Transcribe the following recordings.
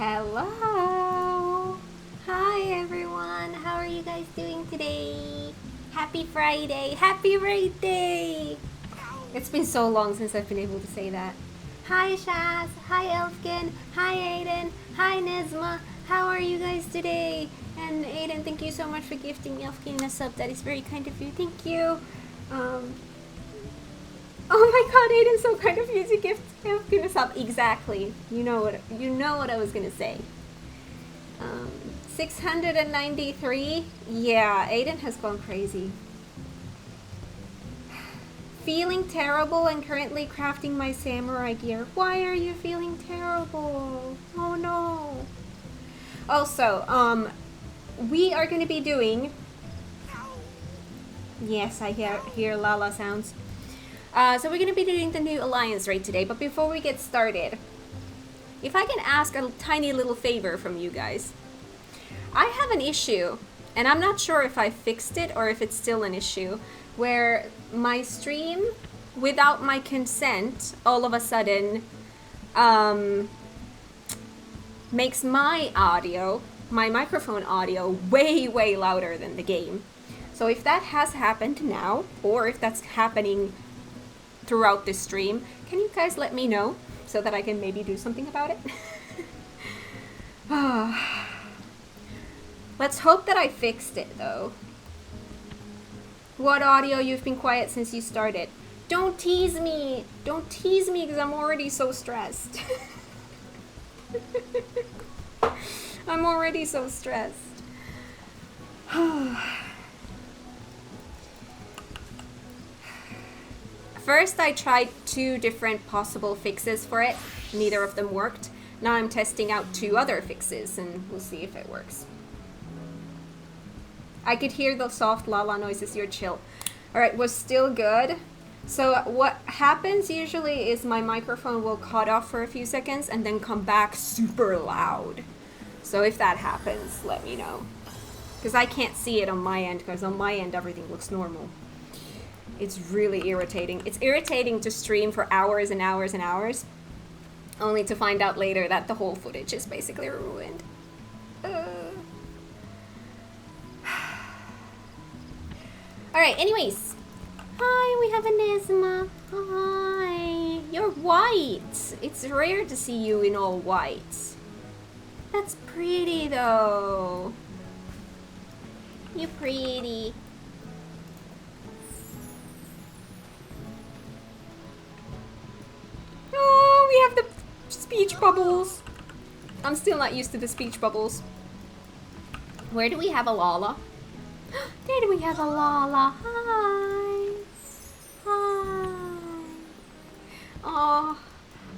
Hello! Hi everyone! How are you guys doing today? Happy Friday! Happy Raid Day! It's been so long since I've been able to say that. Hi Shaz! Hi Elfkin! Hi Aiden! Hi Nesma! How are you guys today? And Aiden, thank you so much for gifting Elfkin a sub. That is very kind of you. Thank you! Oh my god, Aiden's so kind of you to gift Elfkin a sub. Exactly. You know what I was gonna say. 693? Yeah, Aiden has gone crazy. Feeling terrible and currently crafting my samurai gear. Why are you feeling terrible? Oh no. Also, we are gonna be doing... Yes, I hear Lala sounds. So we're gonna be doing the new alliance raid today, but before we get started, if I can ask a tiny little favor from you guys. I have an issue, and I'm not sure if I fixed it or if it's still an issue, where my stream, without my consent, all of a sudden makes my audio, my microphone audio, way louder than the game. So if that has happened now, or if that's happening throughout this stream, can you guys let me know so that I can maybe do something about it? Let's hope that I fixed it though. What audio? You've been quiet since you started. Don't tease me! Don't tease me because I'm already so stressed. I'm already so stressed. First, I tried 2 different possible fixes for it. Neither of them worked. Now I'm testing out 2 other fixes, and we'll see if it works. I could hear the soft la-la noises. You're chill. Alright, was still good. So what happens usually is my microphone will cut off for a few seconds and then come back super loud. So if that happens, let me know. Because I can't see it on my end, because on my end everything looks normal. It's really irritating. It's irritating to stream for hours and hours and hours, only to find out later that the whole footage is basically ruined. Alright, anyways. Hi, we have a Nesma. Hi. You're white. It's rare to see you in all white. That's pretty though. You're pretty. Oh, we have the speech bubbles. I'm still not used to the speech bubbles. Where do we have a Lala? There do we have a Lala. Hi. Hi.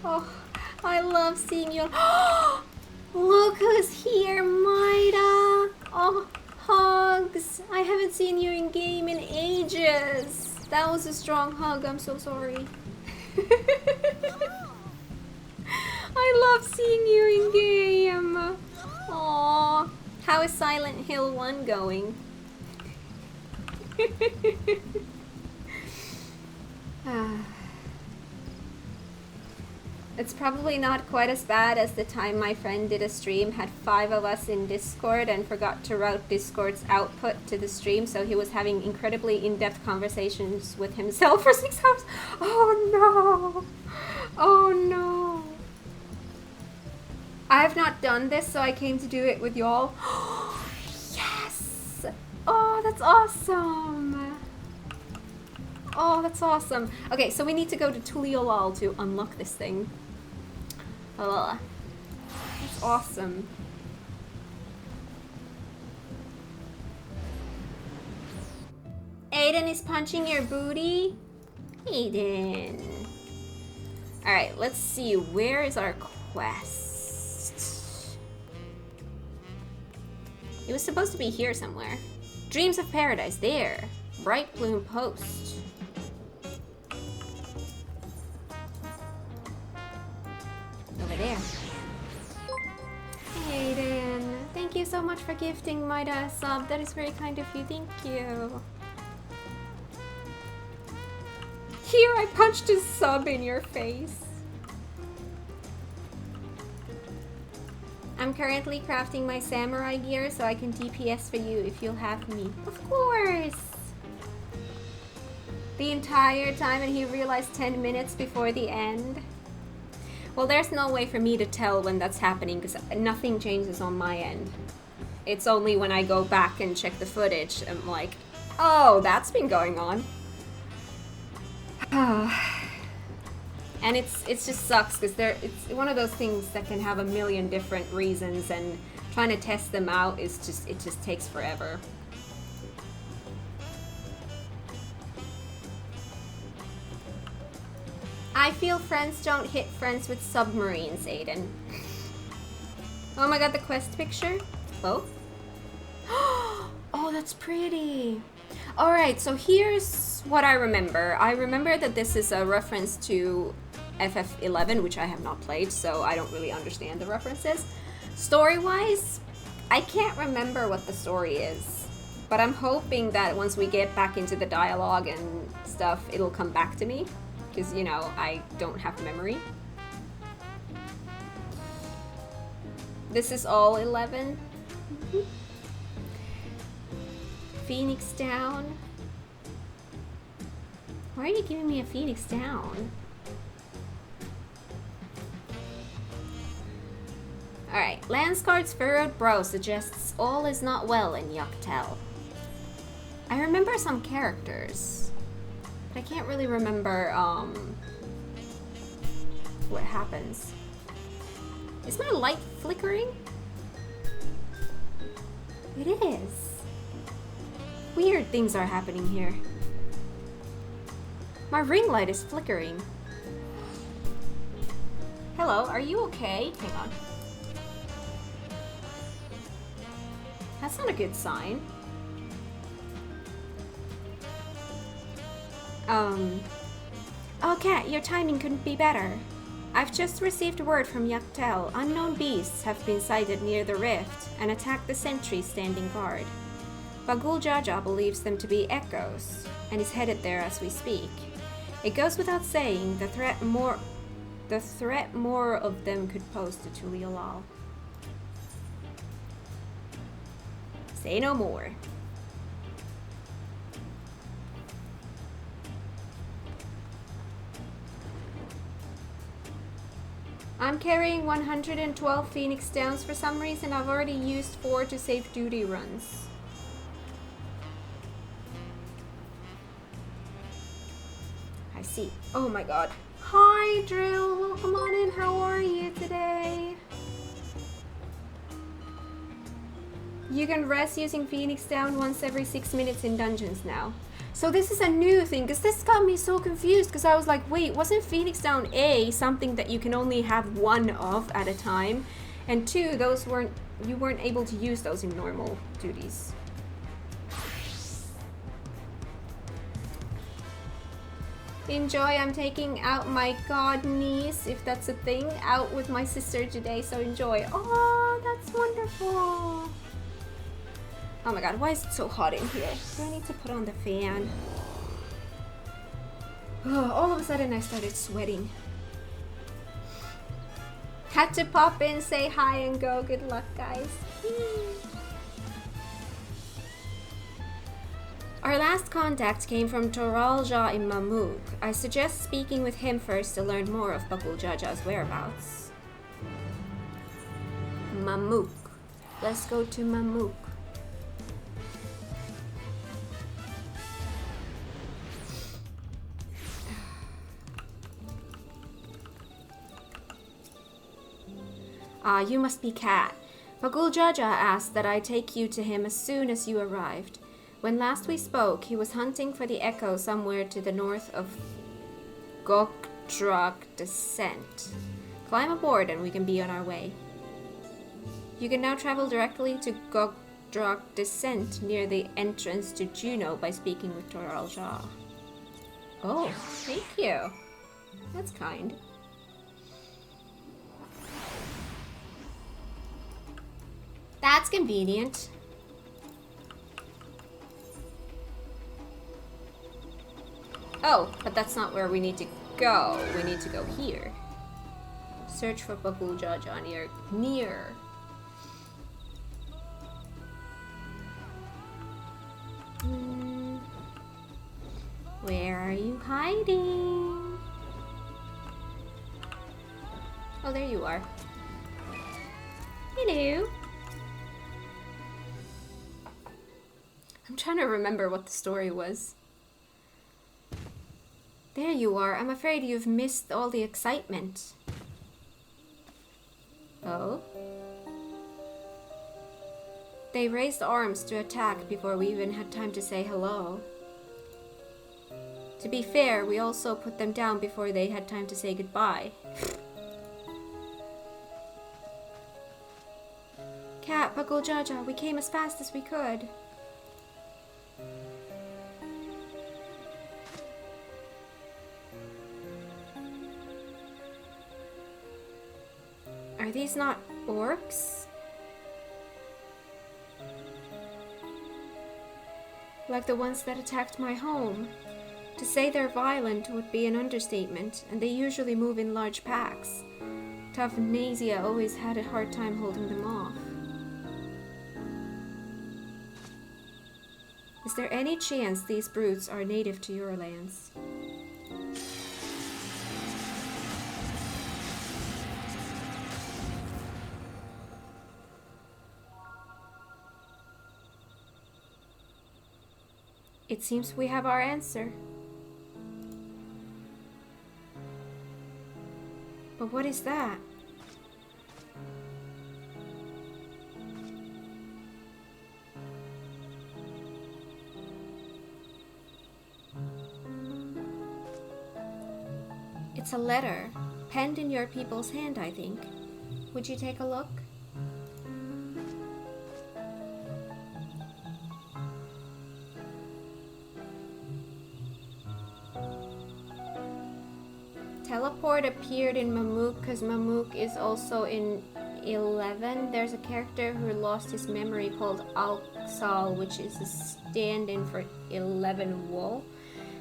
Oh, I love seeing you. Look who's here, Maida. Oh, hugs. I haven't seen you in game in ages. That was a strong hug. I'm so sorry. I love seeing you in game. Aww. How is Silent Hill 1 going? It's probably not quite as bad as the time my friend did a stream, had 5 of us in Discord and forgot to route Discord's output to the stream, so he was having incredibly in-depth conversations with himself for 6 hours. Oh no! Oh no! I have not done this, so I came to do it with y'all. Yes! Oh, that's awesome! Oh, that's awesome. Okay, so we need to go to Tuliolal to unlock this thing. Oh, that's awesome. Aiden is punching your booty? Aiden. Alright, let's see. Where is our quest? It was supposed to be here somewhere. Dreams of Paradise. There. Bright Bloom Post. Over there. Aiden, thank you so much for gifting Maida a sub. That is very kind of you. Thank you. Here, I punched a sub in your face. I'm currently crafting my samurai gear so I can DPS for you if you'll have me. Of course! The entire time, and he realized 10 minutes before the end. Well, there's no way for me to tell when that's happening because nothing changes on my end. It's only when I go back and check the footage, I'm like, oh, that's been going on. And it just sucks because it's one of those things that can have a million different reasons, and trying to test them out it just takes forever. I feel friends don't hit friends with submarines, Aiden. Oh my god, the quest picture? Oh? Oh, that's pretty. Alright, so here's what I remember. I remember that this is a reference to FF11, which I have not played, so I don't really understand the references. Story-wise, I can't remember what the story is, but I'm hoping that once we get back into the dialogue and stuff, it'll come back to me, because, you know, I don't have memory. This is all 11. Mm-hmm. Phoenix Down. Why are you giving me a Phoenix Down? Alright, Landsguard's furrowed brow suggests all is not well in Yuktel. I remember some characters, but I can't really remember what happens. Is my light flickering? It is. Weird things are happening here. My ring light is flickering. Hello, are you okay? Hang on. That's not a good sign. Oh, Kat, your timing couldn't be better. I've just received word from Yuktel. Unknown beasts have been sighted near the rift and attacked the sentries standing guard. Bagul Jaja believes them to be echoes and is headed there as we speak. It goes without saying the threat more of them could pose to Tulialal. Say no more. I'm carrying 112 Phoenix Downs for some reason. I've already used 4 to save duty runs. I see. Oh my god. Hi, Drill. Welcome on in. How are you today? You can rest using Phoenix Down once every 6 minutes in dungeons now. So this is a new thing, because this got me so confused, because I was like, wait, wasn't Phoenix Down A something that you can only have 1 of at a time? And 2, you weren't able to use those in normal duties. Enjoy, I'm taking out my god niece, if that's a thing, out with my sister today, so enjoy. Oh, that's wonderful. Oh my god, why is it so hot in here? Do I need to put on the fan? Oh, all of a sudden I started sweating. Had to pop in, say hi and go. Good luck, guys. Our last contact came from Toral Ja in Mamuk. I suggest speaking with him first to learn more of Bagul Jaja's whereabouts. Mamuk. Let's go to Mamuk. Ah, you must be Kat. Bagul Jaja asked that I take you to him as soon as you arrived. When last we spoke, he was hunting for the echo somewhere to the north of Gokdrak Descent. Climb aboard and we can be on our way. You can now travel directly to Gokdrak Descent near the entrance to Juno by speaking with Toral Ja. Oh, thank you. That's kind. That's convenient. Oh, but that's not where we need to go. We need to go here. Search for Bagul Jaja near Where are you hiding? Oh, there you are. Hello. I'm trying to remember what the story was. There you are. I'm afraid you've missed all the excitement. Oh? They raised arms to attack before we even had time to say hello. To be fair, we also put them down before they had time to say goodbye. Cat, Buckle, Jaja, we came as fast as we could. Are these not orcs? Like the ones that attacked my home. To say they're violent would be an understatement, and they usually move in large packs. Tavnasia always had a hard time holding them off. Is there any chance these brutes are native to your lands? It seems we have our answer. But what is that? It's a letter, penned in your people's hand, I think. Would you take a look? Teleport appeared in Mamook because Mamook is also in 11. There's a character who lost his memory called Alxal, which is a stand-in for 11 Wool.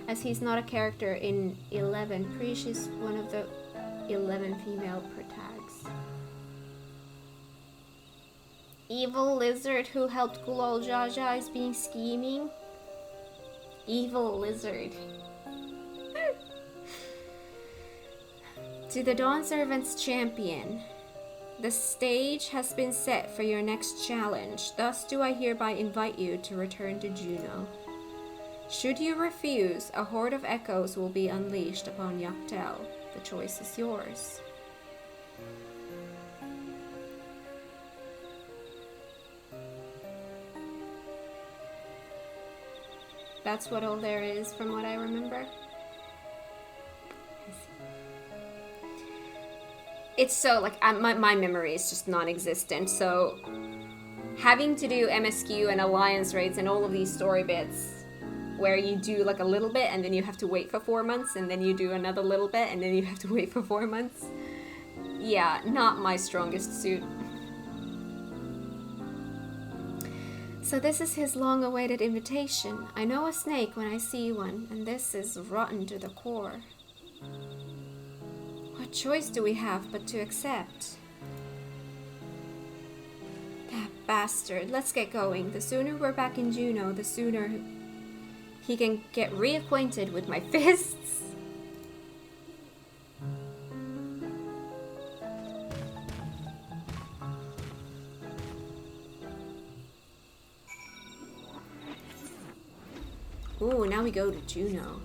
As he's not a character in 11, Prish is one of the 11 female protags. Evil lizard who helped Gulal Jaja is being scheming. Evil lizard. To the Dawn Servant's champion, the stage has been set for your next challenge. Thus do I hereby invite you to return to Juno. Should you refuse, a horde of echoes will be unleashed upon Yaktel. The choice is yours. That's what all there is from what I remember. It's so, like, my memory is just non-existent, so having to do MSQ and alliance raids and all of these story bits where you do like a little bit and then you have to wait for 4 months and then you do another little bit and then you have to wait for 4 months. Yeah, not my strongest suit. So this is his long-awaited invitation. I know a snake when I see one, and this is rotten to the core. What choice do we have but to accept? That bastard. Let's get going. The sooner we're back in Juno, the sooner he can get reacquainted with my fists. Ooh, now we go to Juno.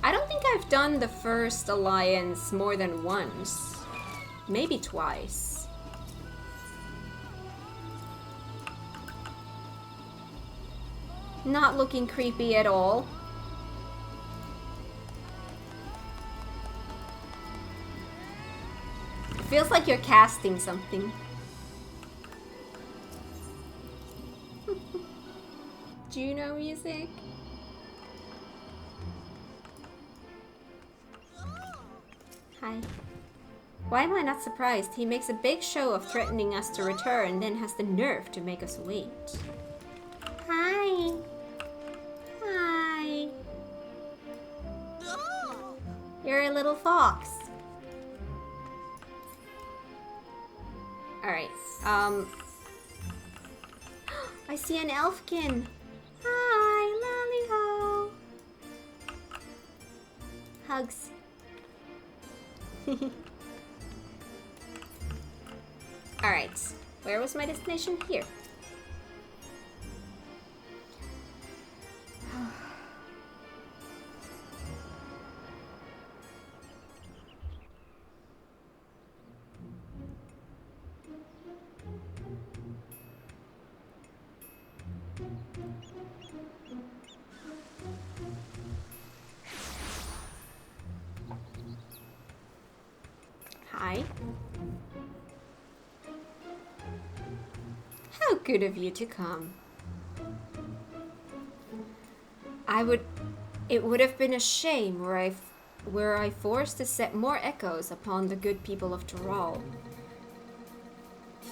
I don't think I've done the first alliance more than once. Maybe twice. Not looking creepy at all. Feels like you're casting something. Juno music. Hi. Why am I not surprised? He makes a big show of threatening us to return, then has the nerve to make us wait. Hi. Hi. You're a little fox. Alright, I see an elfkin! Hi, lolly-ho! Hugs. Alright, where was my destination? Here. Hi. How good of you to come. It would have been a shame were I forced to set more echoes upon the good people of Tyrol.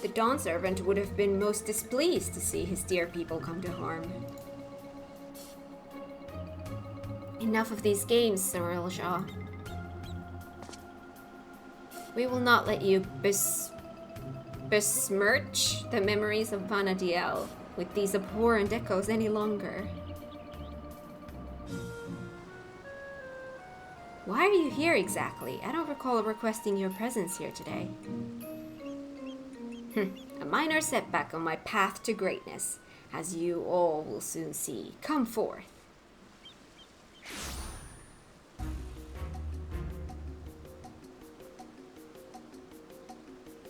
The Dawn Servant would have been most displeased to see his dear people come to harm. Enough of these games, Cirilja. We will not let you besmirch the memories of Vanadiel with these abhorrent echoes any longer. Why are you here exactly? I don't recall requesting your presence here today. A minor setback on my path to greatness, as you all will soon see. Come forth.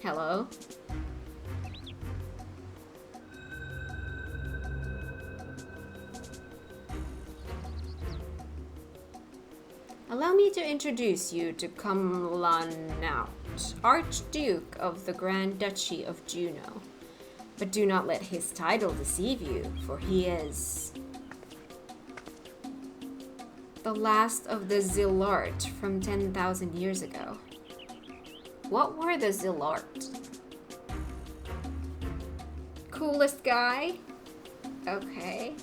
Hello? Allow me to introduce you to Kumlanaut, Archduke of the Grand Duchy of Juno. But do not let his title deceive you, for he is the last of the Zilart from 10,000 years ago. What were the Zilart? Coolest guy? Okay.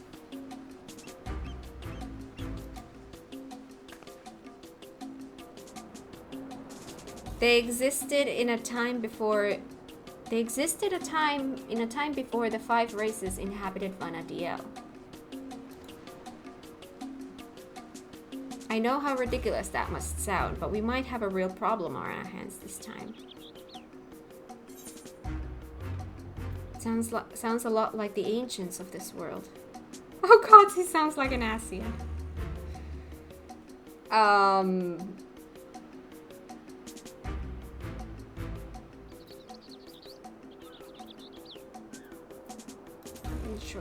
They existed in a time before the 5 races inhabited Vanadiel. I know how ridiculous that must sound, but we might have a real problem on our hands this time. Sounds a lot like the ancients of this world. Oh god, he sounds like an Asian. Sure.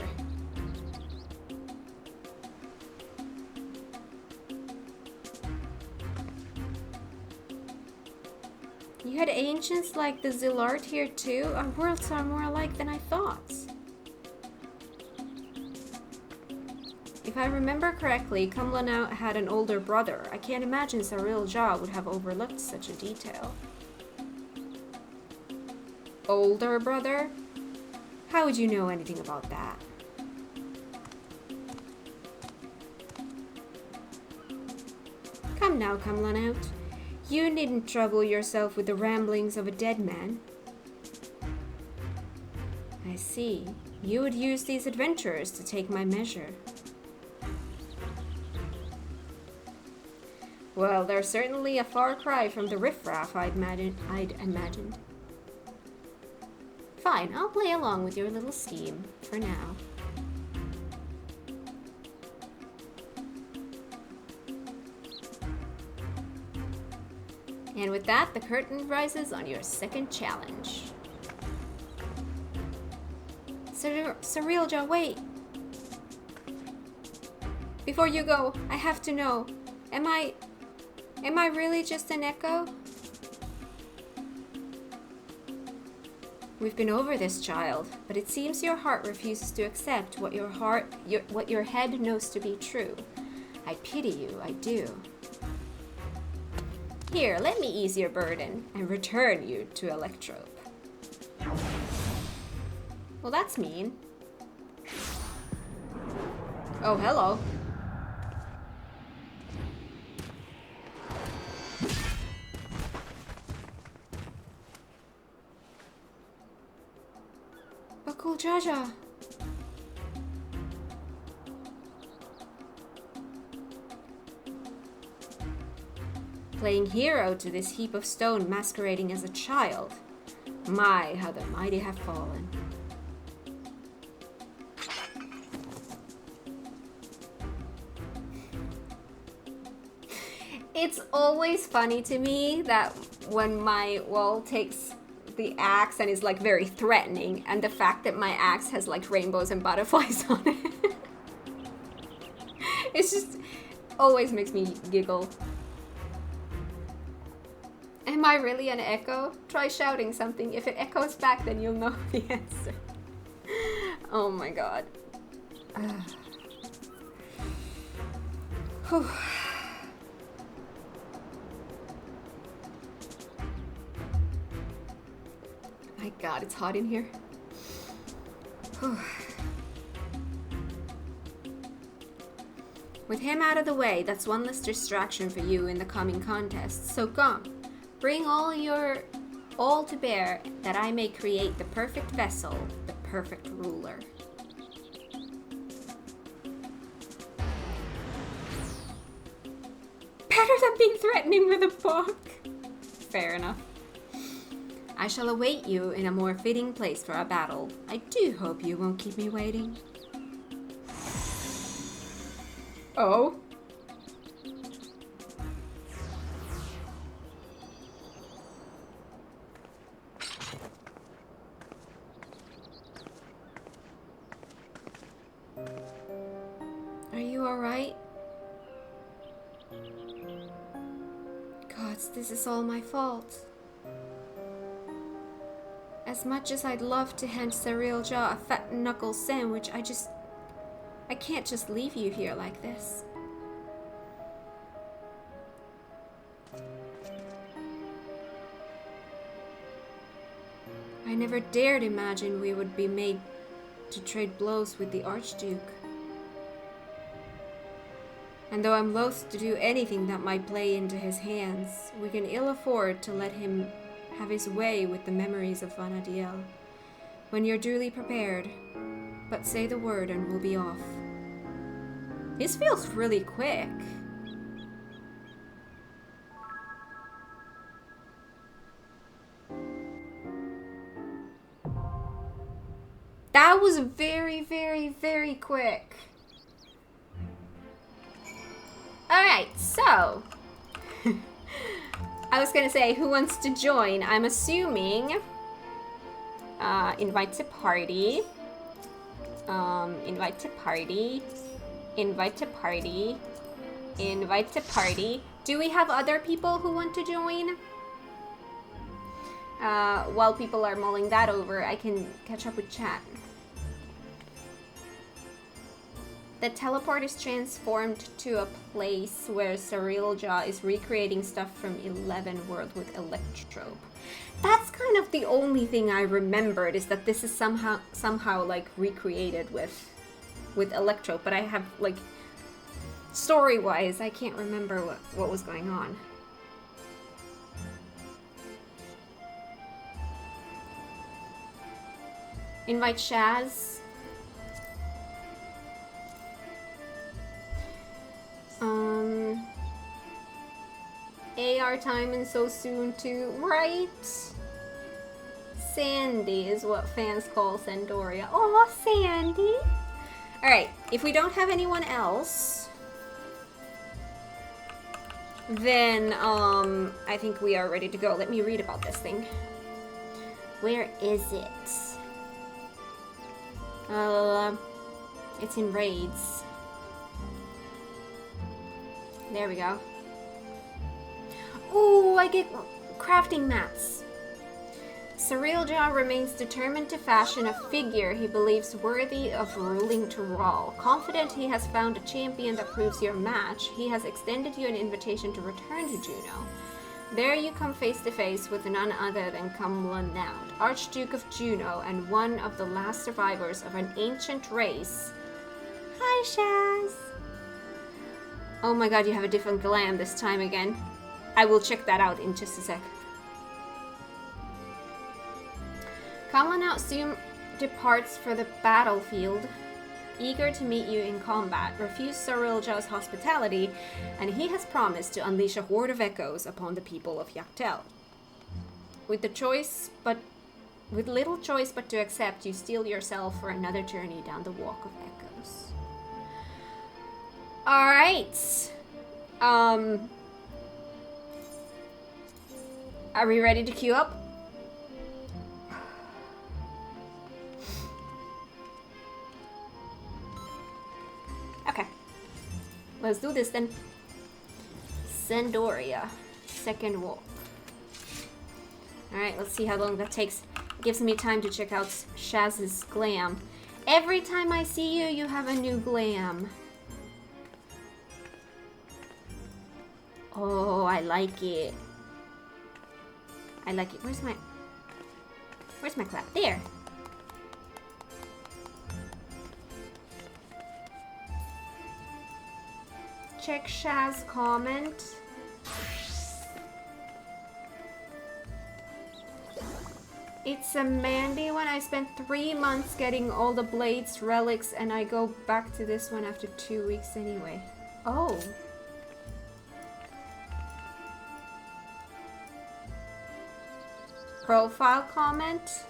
You had ancients like the Zilart here too? Our worlds are more alike than I thought. If I remember correctly, Kumlanaut had an older brother. I can't imagine Cirilja would have overlooked such a detail. Older brother? How would you know anything about that? Come now, Kumlanaut. You needn't trouble yourself with the ramblings of a dead man. I see. You would use these adventurers to take my measure. Well, they're certainly a far cry from the riffraff I'd imagined. Fine, I'll play along with your little scheme, for now. And with that, the curtain rises on your second challenge. Cirilja, wait! Before you go, I have to know, am I really just an echo? We've been over this, child, but it seems your heart refuses to accept what your head knows to be true. I pity you, I do. Here, let me ease your burden and return you to Electrope. Well, that's mean. Oh, hello. Jaja. Playing hero to this heap of stone masquerading as a child. My, how the mighty have fallen. It's always funny to me that when my wall takes the axe and is like very threatening, and the fact that my axe has like rainbows and butterflies on it. It's just always makes me giggle. Am I really an echo? Try shouting something. If it echoes back, then you'll know the answer. Oh my god. Whew. My god, it's hot in here. Whew. With him out of the way, that's one less distraction for you in the coming contest. So come, bring all to bear, that I may create the perfect vessel, the perfect ruler. Better than being threatening with a book. Fair enough. I shall await you in a more fitting place for a battle. I do hope you won't keep me waiting. Oh? Are you alright? Gods, this is all my fault. As much as I'd love to hand Cereal Jaw a fat knuckle sandwich, I can't just leave you here like this. I never dared imagine we would be made to trade blows with the Archduke. And though I'm loath to do anything that might play into his hands, we can ill afford to let him have his way with the memories of Vana'diel. When you're duly prepared, but say the word and we'll be off. This feels really quick. That was very, very, very quick. Alright, so I was gonna say, who wants to join? I'm assuming invite to party. Invite to party. Invite to party. Invite to party. Do we have other people who want to join? While people are mulling that over, I can catch up with chat. The teleport is transformed to a place where Cereal Jaw is recreating stuff from 11 World with Electrope. That's kind of the only thing I remembered, is that this is somehow like recreated with Electrope, but I have like story-wise I can't remember what was going on. Invite Shaz. AR time and so soon too, right? Sandy is what fans call Sandoria. Oh, Sandy! Alright, if we don't have anyone else, then I think we are ready to go. Let me read about this thing. Where is it? It's in raids. There we go. Ooh, I get crafting mats. Cereal Jaw remains determined to fashion a figure he believes worthy of ruling Tyrol. Confident he has found a champion that proves your match, he has extended you an invitation to return to Juno. There you come face to face with none other than Cumla Naut, Archduke of Juno and one of the last survivors of an ancient race. Hi, Shaz! Oh my god, you have a different glam this time again. I will check that out in just a sec. Cumla Naut departs for the battlefield, eager to meet you in combat. Refuse Sarilja's hospitality, and he has promised to unleash a horde of echoes upon the people of Yaktel. With little choice but to accept, you steel yourself for another journey down the Walk of Echoes. Alright. Are we ready to queue up? Okay. Let's do this then. Sandoria. Second walk. Alright, let's see how long that takes. Gives me time to check out Shaz's glam. Every time I see you, you have a new glam. Oh, I like it. I like it. Where's my clap? There. Check Shaz's comment. It's a Mandy one. I spent 3 months getting all the blades, relics, and I go back to this one after 2 weeks anyway. Oh. Profile comment.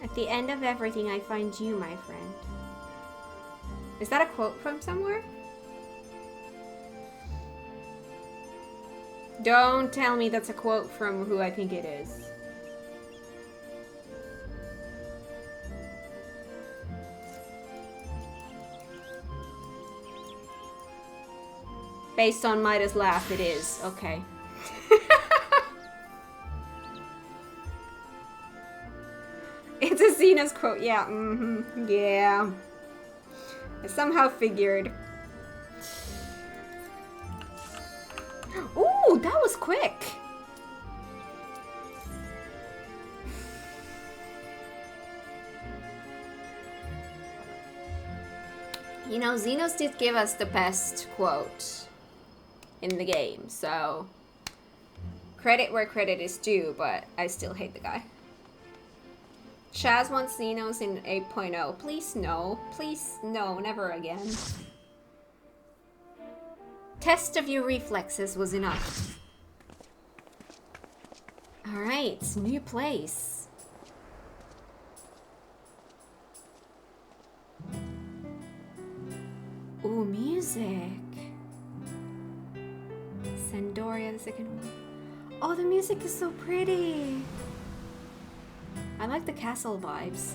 At the end of everything, I find you, my friend. Is that a quote from somewhere? Don't tell me that's a quote from who I think it is. Based on Midas' laugh, it is. Okay. It's a Xena's quote. Yeah. Yeah. I somehow figured. Ooh, that was quick. You know, Xenos did give us the best quote in the game, so credit where credit is due, but I still hate the guy. Shaz wants Xenos in 8.0. Please no. Please no, never again. Test of your reflexes was enough. Alright, new place. Ooh, music. Sandoria, the second one. Oh, the music is so pretty. I like the castle vibes.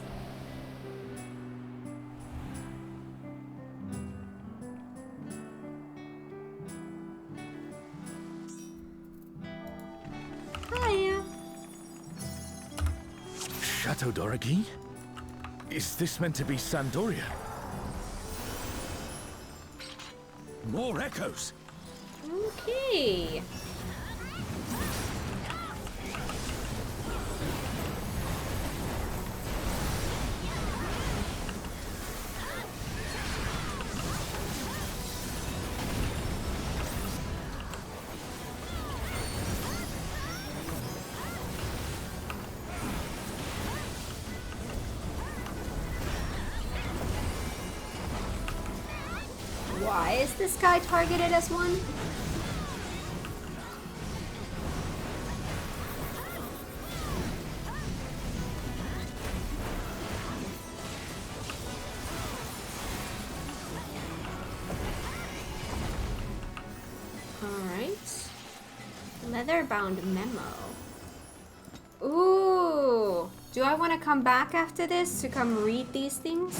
Hiya. Chateau d'Origny? Is this meant to be Sandoria? More echoes. Okay. Why is this guy targeted as one? Alright. Leather-bound memo. Ooh! Do I want to come back after this to come read these things?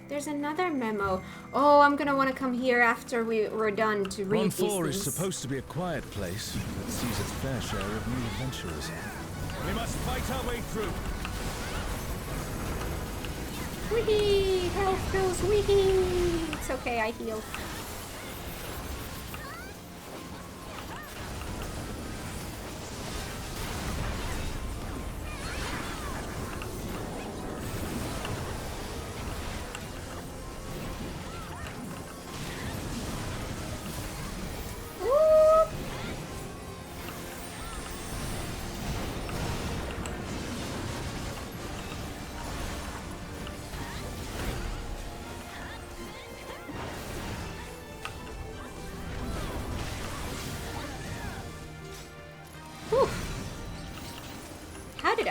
There's another memo. Oh, I'm gonna want to come here after we're done to read these things. 1-4 is supposed to be a quiet place, but sees its fair share of new adventurers. We must fight our way through. Wee! Health goes wee! It's okay, I heal.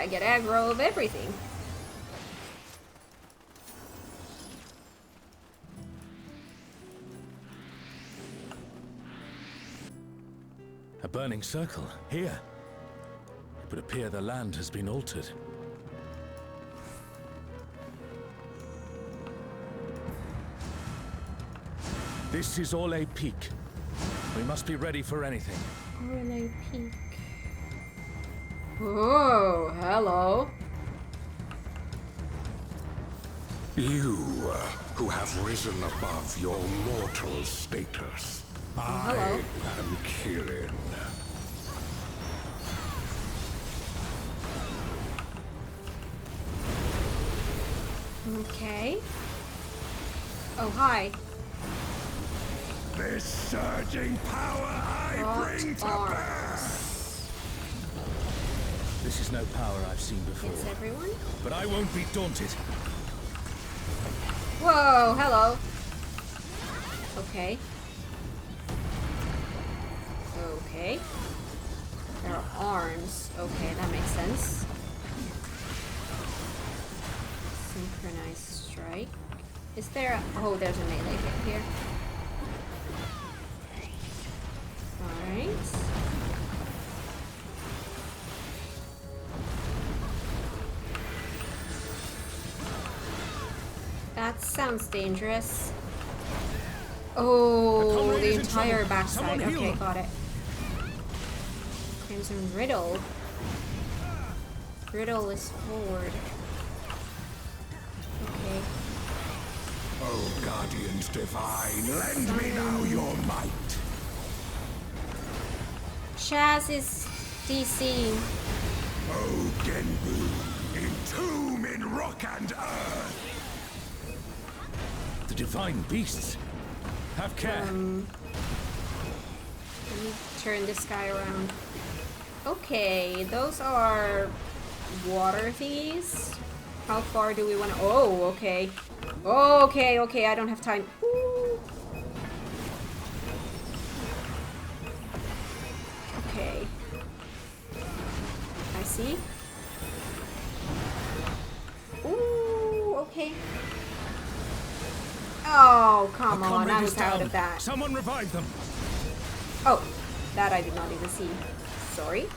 get aggro of everything. A burning circle, here. It would appear the land has been altered. This is Orlais Peak. We must be ready for anything. Orlais Peak. Oh, hello. You, who have risen above your mortal status. Hello. I am Kirin. Okay. Oh, hi. This surging power I bring to bear. This is no power I've seen before. It's everyone? But I won't be daunted. Whoa, hello. Okay. Okay. There are arms. Okay, that makes sense. Synchronized strike. Is there a... Oh, there's a melee hit here. Alright. That sounds dangerous. Oh, the entire backside. Okay, got it. Crimson Riddle. Riddle is forward. Okay. Oh, Guardians Divine, lend me now your might. Chaz is DC. Oh, Genbu, entomb in rock and earth. The divine beasts. Have care. Let me turn this guy around. Okay, those are water thieves. How far do we want to... Oh, okay. Okay, okay, I don't have time. Ooh. Okay. I see. Ooh, okay. Oh, come on, I was out of that. Someone revive them. Oh, that I did not even see. Sorry.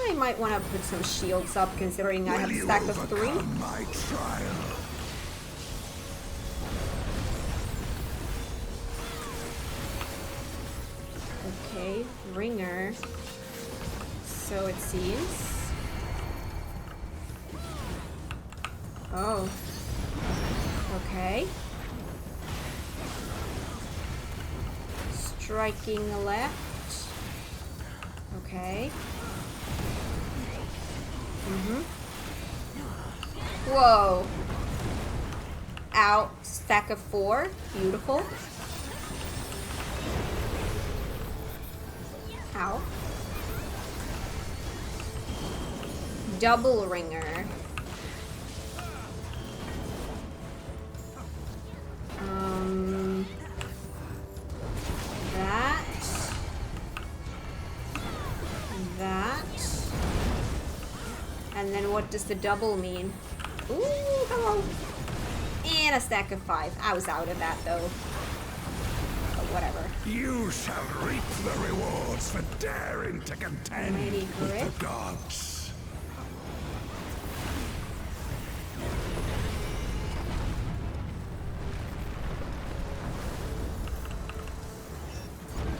I might want to put some shields up considering I have a stack of 3. My trial. Okay, ringer. So it seems. Oh. Okay. Striking left. Okay. Whoa. Out. Stack of 4. Beautiful. Ow. Double ringer. That. And then what does the double mean? Ooh, hello. And a stack of 5. I was out of that though. But whatever. You shall reap the rewards for daring to contend with the gods.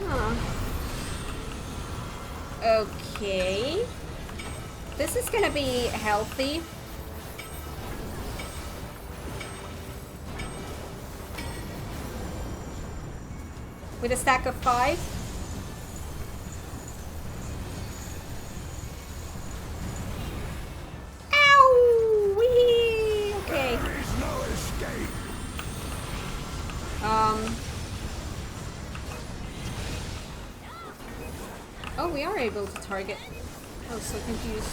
Huh. Okay. This is gonna be healthy. With a stack of 5. Ow! Wee! Okay. There is no escape. Oh, we are able to target. I was so confused.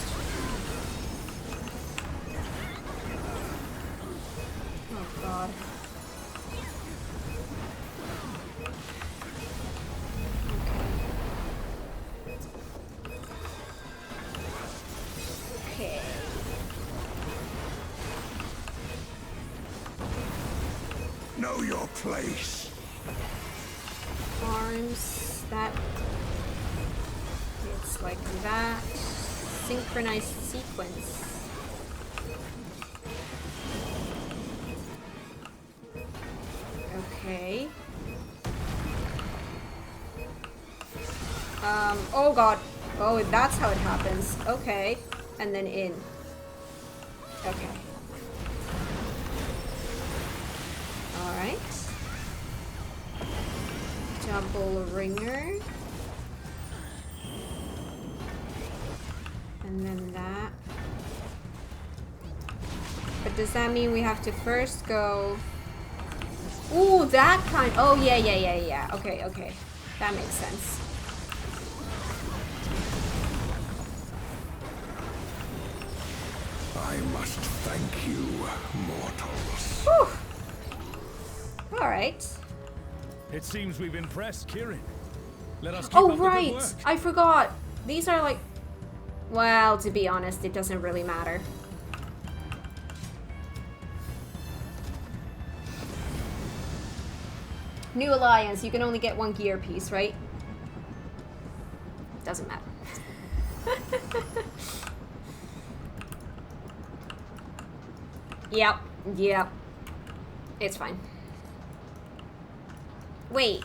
Oh god. Okay. Okay. Know your place. Arms, that. It's like that. Synchronized sequence. Okay. Oh god. Oh, that's how it happens. Okay. And then in. Okay. Alright. Double ringer. And then that. But does that mean we have to first go... Ooh, that kind... Oh, yeah. Okay, okay. That makes sense. I must thank you, mortals. Whew. Alright. It seems we've impressed Kirin. Let us keep up Oh, the good right! work. I forgot. These are like... Well, to be honest, it doesn't really matter. New alliance, you can only get one gear piece, right? Doesn't matter. Yep. It's fine. Wait.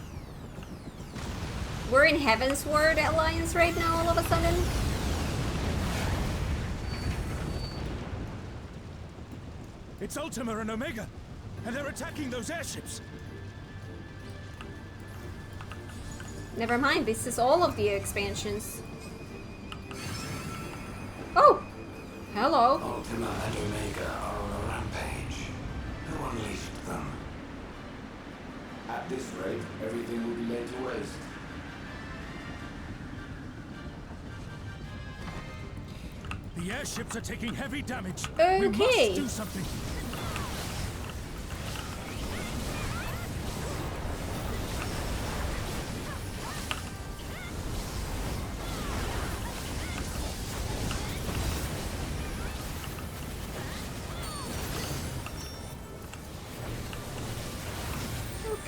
We're in Heavensward Alliance right now all of a sudden? It's Ultima and Omega, and they're attacking those airships. Never mind, this is all of the expansions. Oh! Hello. Ultima and Omega are on a rampage. Who unleashed them? At this rate, everything will be laid to waste. The airships are taking heavy damage. Okay. We must do something.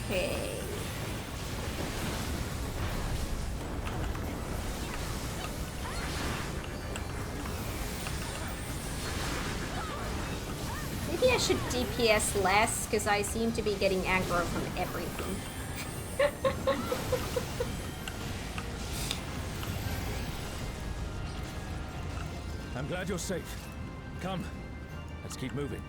Okay. Maybe I should DPS less, because I seem to be getting aggro from everything. I'm glad you're safe. Come, let's keep moving.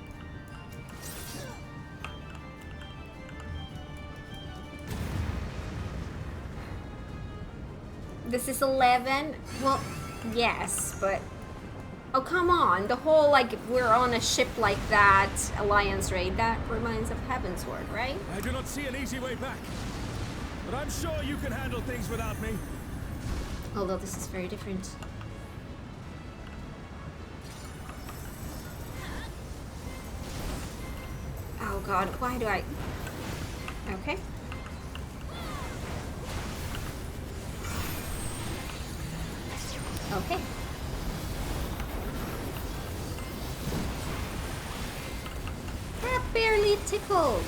This is 11? Well, yes, but... Oh, come on. The whole, like, we're on a ship like that, Alliance raid, that reminds of Heavensward, right? I do not see an easy way back. But I'm sure you can handle things without me. Although this is very different. Oh god, why do I... Okay. Okay. That barely tickled.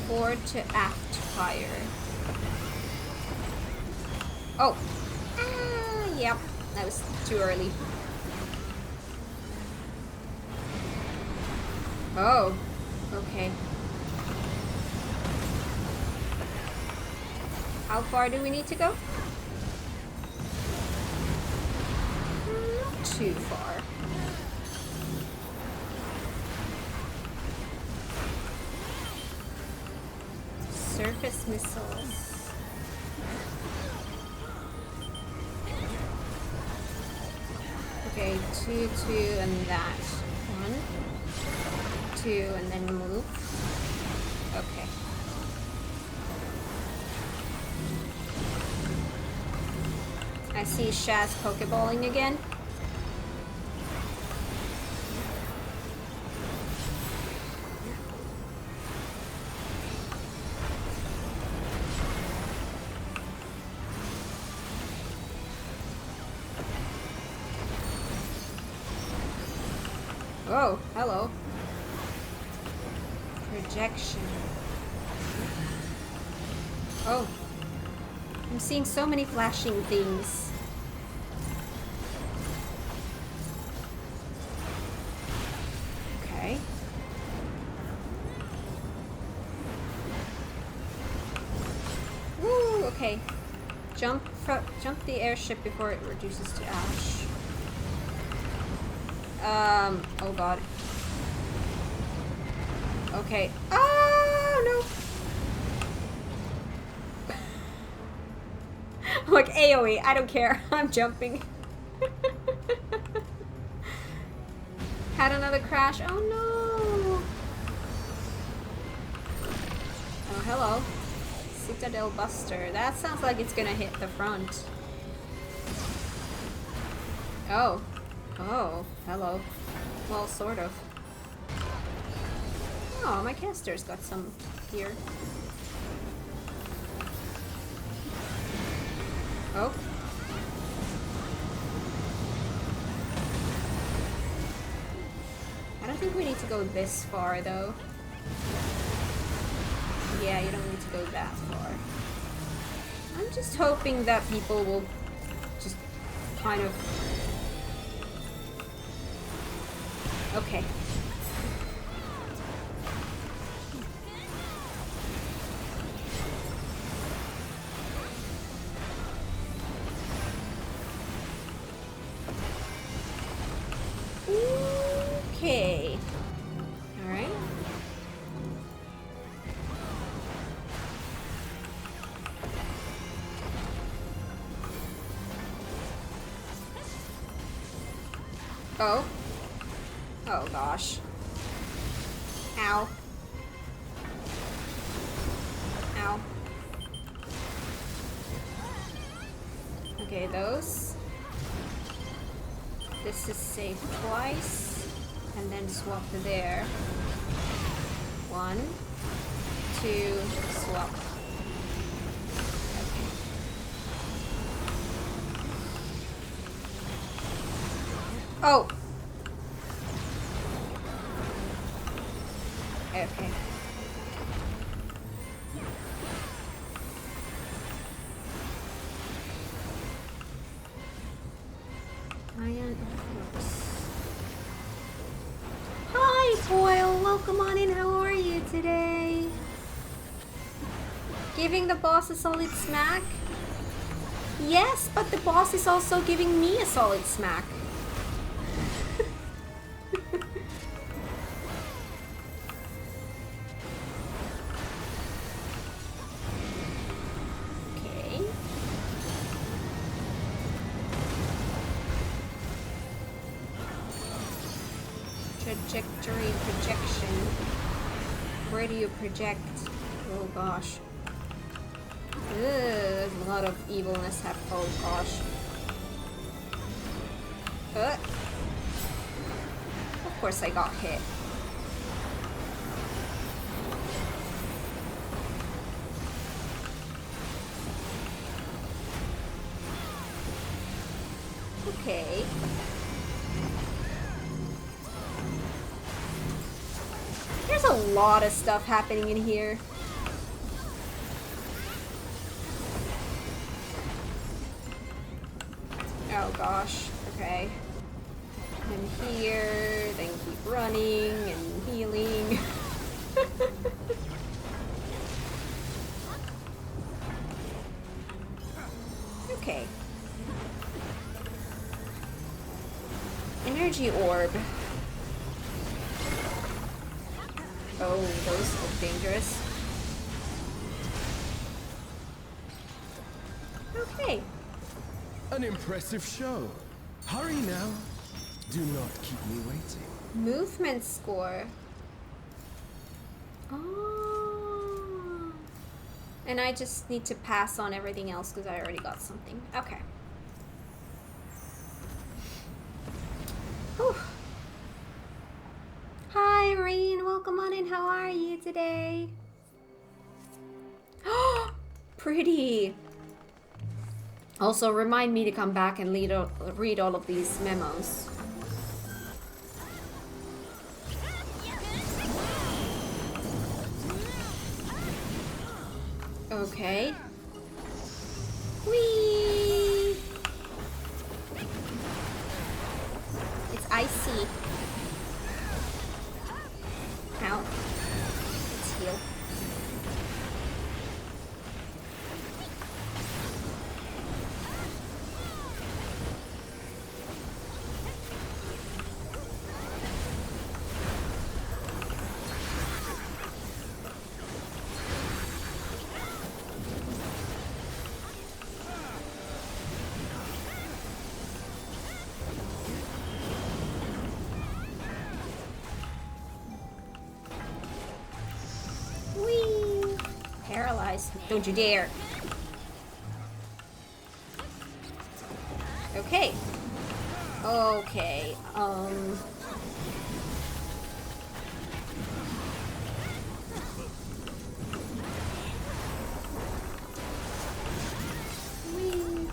Forward to aft fire. Oh. Yep. That was too early. Oh. Okay. How far do we need to go? Not too far. Surface missiles. Okay, 2, 2, and that. 1, 2, and then move. Okay. I see Shaz Pokeballing again. Oh, hello. Projection. Oh. I'm seeing so many flashing things. Okay. Woo, okay. Jump the airship before it reduces to ash. Oh god. Okay. Oh no! Like AoE, I don't care. I'm jumping. Had another crash. Oh no! Oh, hello. Citadel Buster. That sounds like it's gonna hit the front. Oh. Oh, hello. Well, sort of. Oh, my caster's got some here. Oh. I don't think we need to go this far, though. Yeah, you don't need to go that far. I'm just hoping that people will just kind of... Okay. Okay. All right. Oh. Oh gosh. Ow. Ow. Okay, those. This is safe twice. And then swap to there. 1, 2, swap. Okay. Oh! Okay. Iron Force. Hi, Foil! Welcome on in. How are you today? Giving the boss a solid smack? Yes, but the boss is also giving me a solid smack. Trajectory projection. Where do you project? Oh gosh. Ugh, there's a lot of evilness happening. Oh gosh. Of course I got hit. Okay. There's a lot of stuff happening in here. Oh gosh, okay. And here, then keep running and healing. Okay. Energy orb. Oh, those look dangerous. Okay. An impressive show. Hurry now. Do not keep me waiting. Movement score. Oh. And I just need to pass on everything else because I already got something. Okay. Whew. Hi, Rain. Welcome on in. How are you today? Oh, pretty. Also, remind me to come back and read all of these memos. Okay. Whee! It's icy. Ow. Let's heal. Whee! Paralyzed. Don't you dare. Okay. Okay. Whee!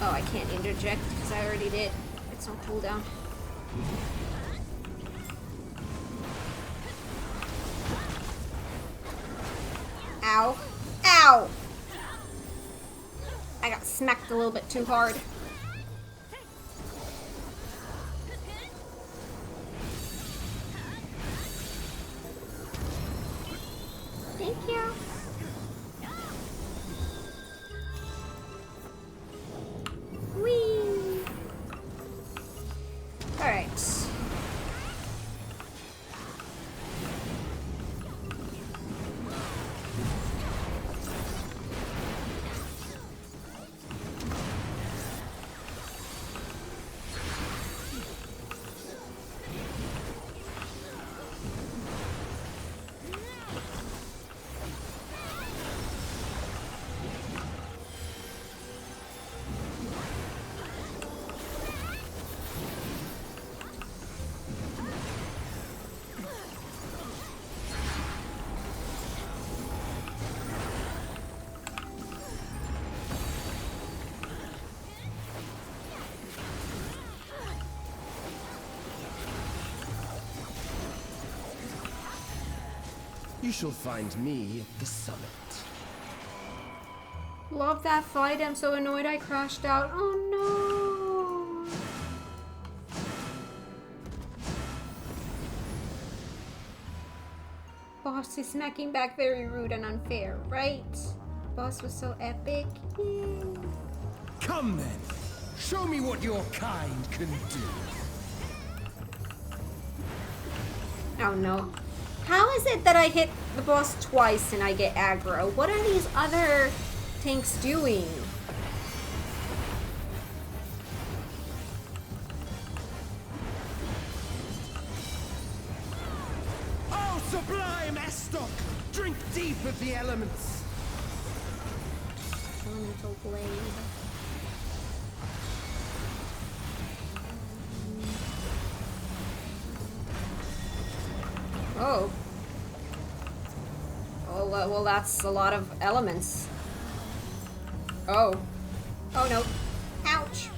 Oh, I can't interject because I already did. It's on cooldown. Ow. Ow! I got smacked a little bit too hard. Thank you. Whee! Alright. You shall find me at the summit. Love that fight. I'm so annoyed I crashed out. Oh no. Boss is smacking back very rude and unfair, right? Boss was so epic. Yay. Come then, show me what your kind can do. Oh no. How is it that I hit the boss twice and I get aggro? What are these other tanks doing? Oh, sublime Estok! Drink deep of the elements! Elemental blade. Oh. Oh, well, that's a lot of elements. Oh. Oh, no. Ouch.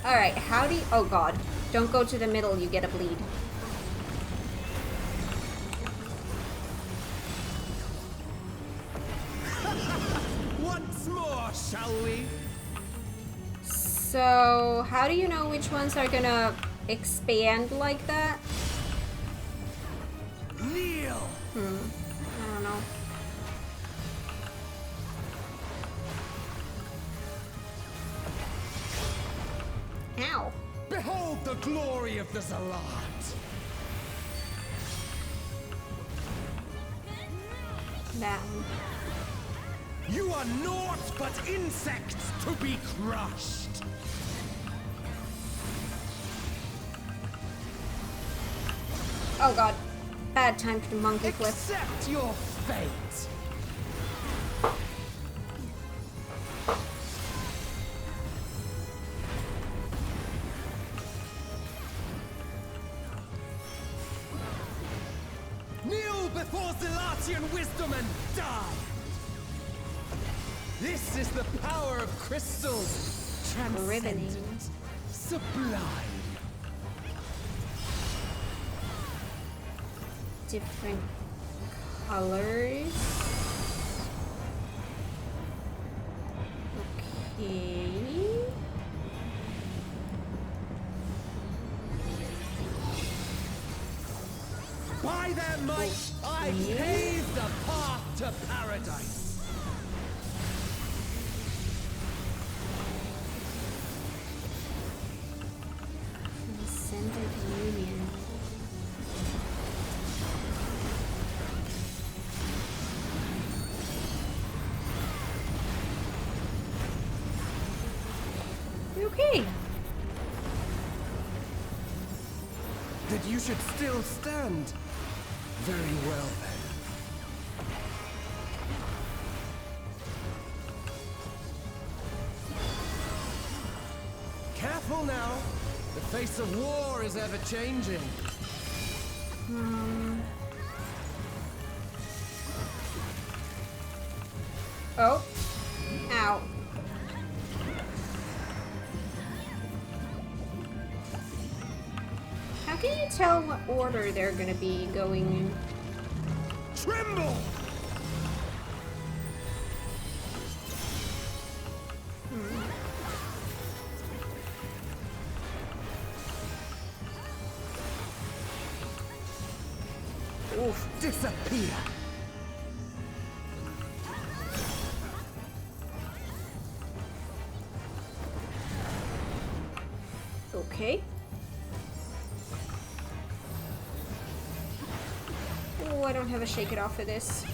Alright, how do you... Oh, God. Don't go to the middle, you get a bleed. Once more, shall we? So, how do you know which ones are gonna expand like that? Kneel! I don't know. Ow. Behold the glory of the Zalat! That one. You are naught but insects to be crushed! Oh, God. Bad time to monkey flip. Accept your fate! Kneel before Zalatian wisdom and die! This is the power of crystals! Riveting. Transcendent, sublime. different colors. Okay. By their might, I pave the path to paradise. Ascended Union. Okay. That you should still stand. Very well then. Careful now. The face of war is ever changing. Oh. Ow. How can you tell what order they're gonna be going in? Tremble! Oof. Disappear! Okay. Oh, I don't have a shake it off for this.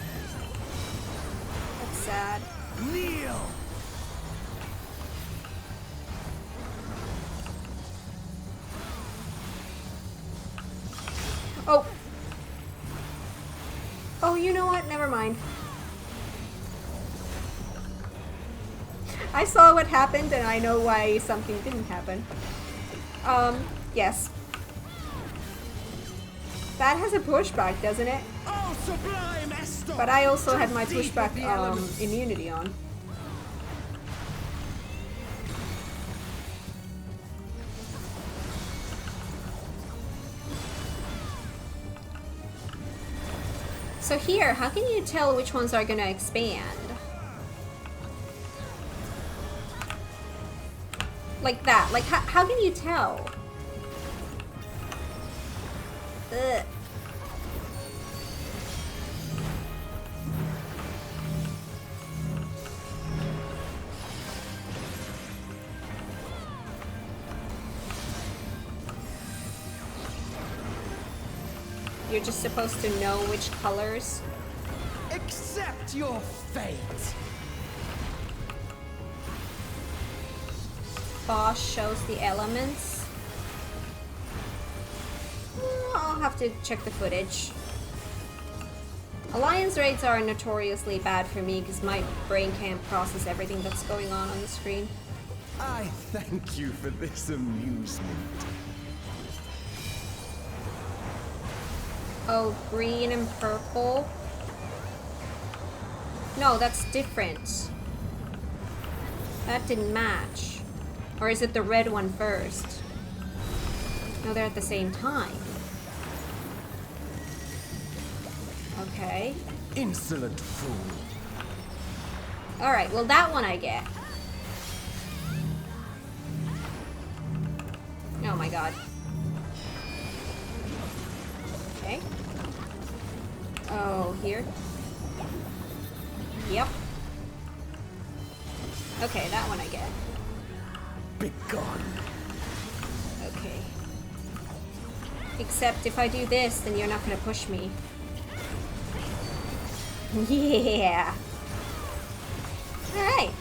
That's sad. Kneel! Oh! Oh, you know what? Never mind. I saw what happened and I know why something didn't happen. Yes. That has a pushback, doesn't it? Oh, sublime Estor! But I also had my Deep pushback of the elements. immunity on. So here, how can you tell which ones are gonna expand? Like that. Like, how can you tell? Ugh. You're just supposed to know which colors. Accept your fate! Boss shows the elements. I'll have to check the footage. Alliance raids are notoriously bad for me because my brain can't process everything that's going on the screen. I thank you for this amusement. Oh, green and purple. No, that's different. That didn't match. Or is it the red one first? No, they're at the same time. Okay. Insolent fool. Alright, well that one I get. Oh my god. Okay. Oh, here? Yep. Okay, that one I get. Be gone. Okay. Except if I do this, then you're not gonna push me. Yeah! Alright.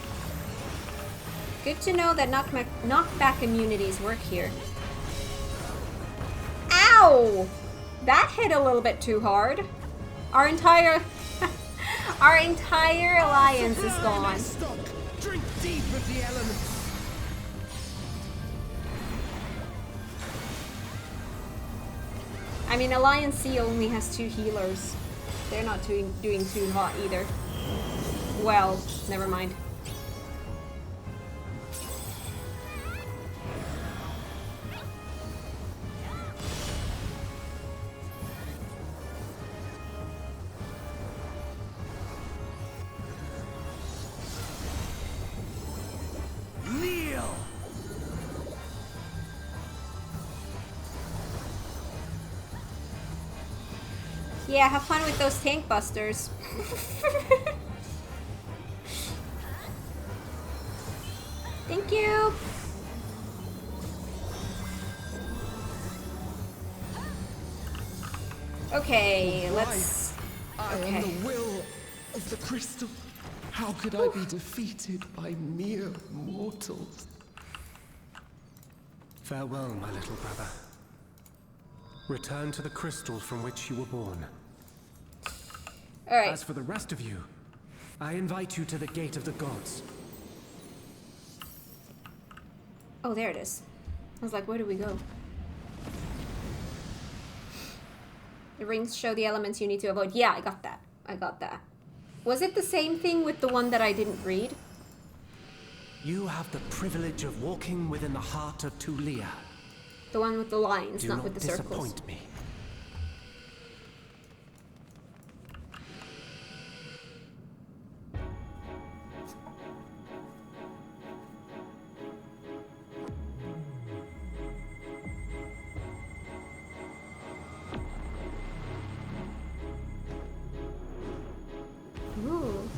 Good to know that knockback immunities work here. Ow! That hit a little bit too hard. Our entire... our entire alliance is gone. Drink deep of the elements. I mean, Alliance C only has 2 healers. They're not doing too hot either. Well, never mind. Yeah, have fun with those tank busters. Thank you. Okay, let's... I am the will of the crystal. How could I be defeated by mere mortals? Farewell, my little brother. Return to the crystal from which you were born. Alright. As for the rest of you, I invite you to the Gate of the Gods. Oh, there it is. I was like, where do we go? The rings show the elements you need to avoid. Yeah, I got that. I got that. Was it the same thing with the one that I didn't read? You have the privilege of walking within the heart of Tulia. The one with the lines, Do not with the circles. disappoint me. Ooh.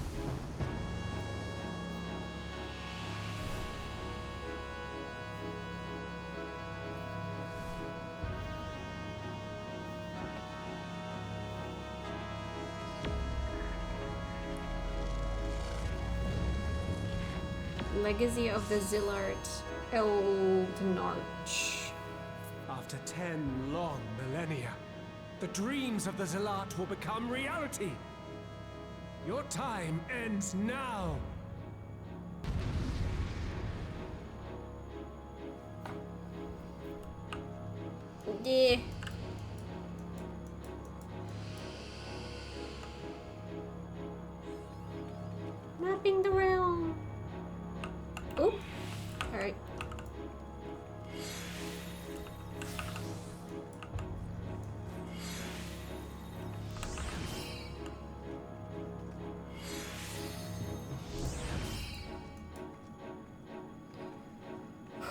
Legacy of the Zillard Eldnarch. After 10 long millennia, the dreams of the Zealot will become reality. Your time ends now. Yeah. Mapping the realm. Oh, all right.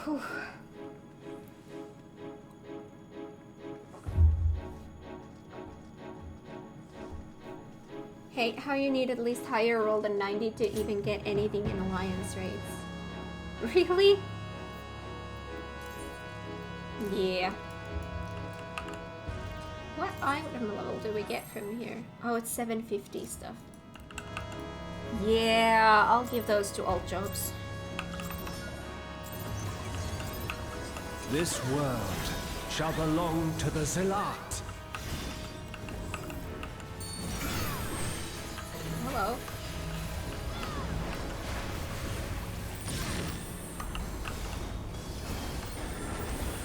Whew. Hey, how you need at least higher roll than 90 to even get anything in alliance raids? Really? Yeah. What item level do we get from here? Oh, it's 750 stuff. Yeah, I'll give those to alt jobs. This world shall belong to the Zealot. Hello.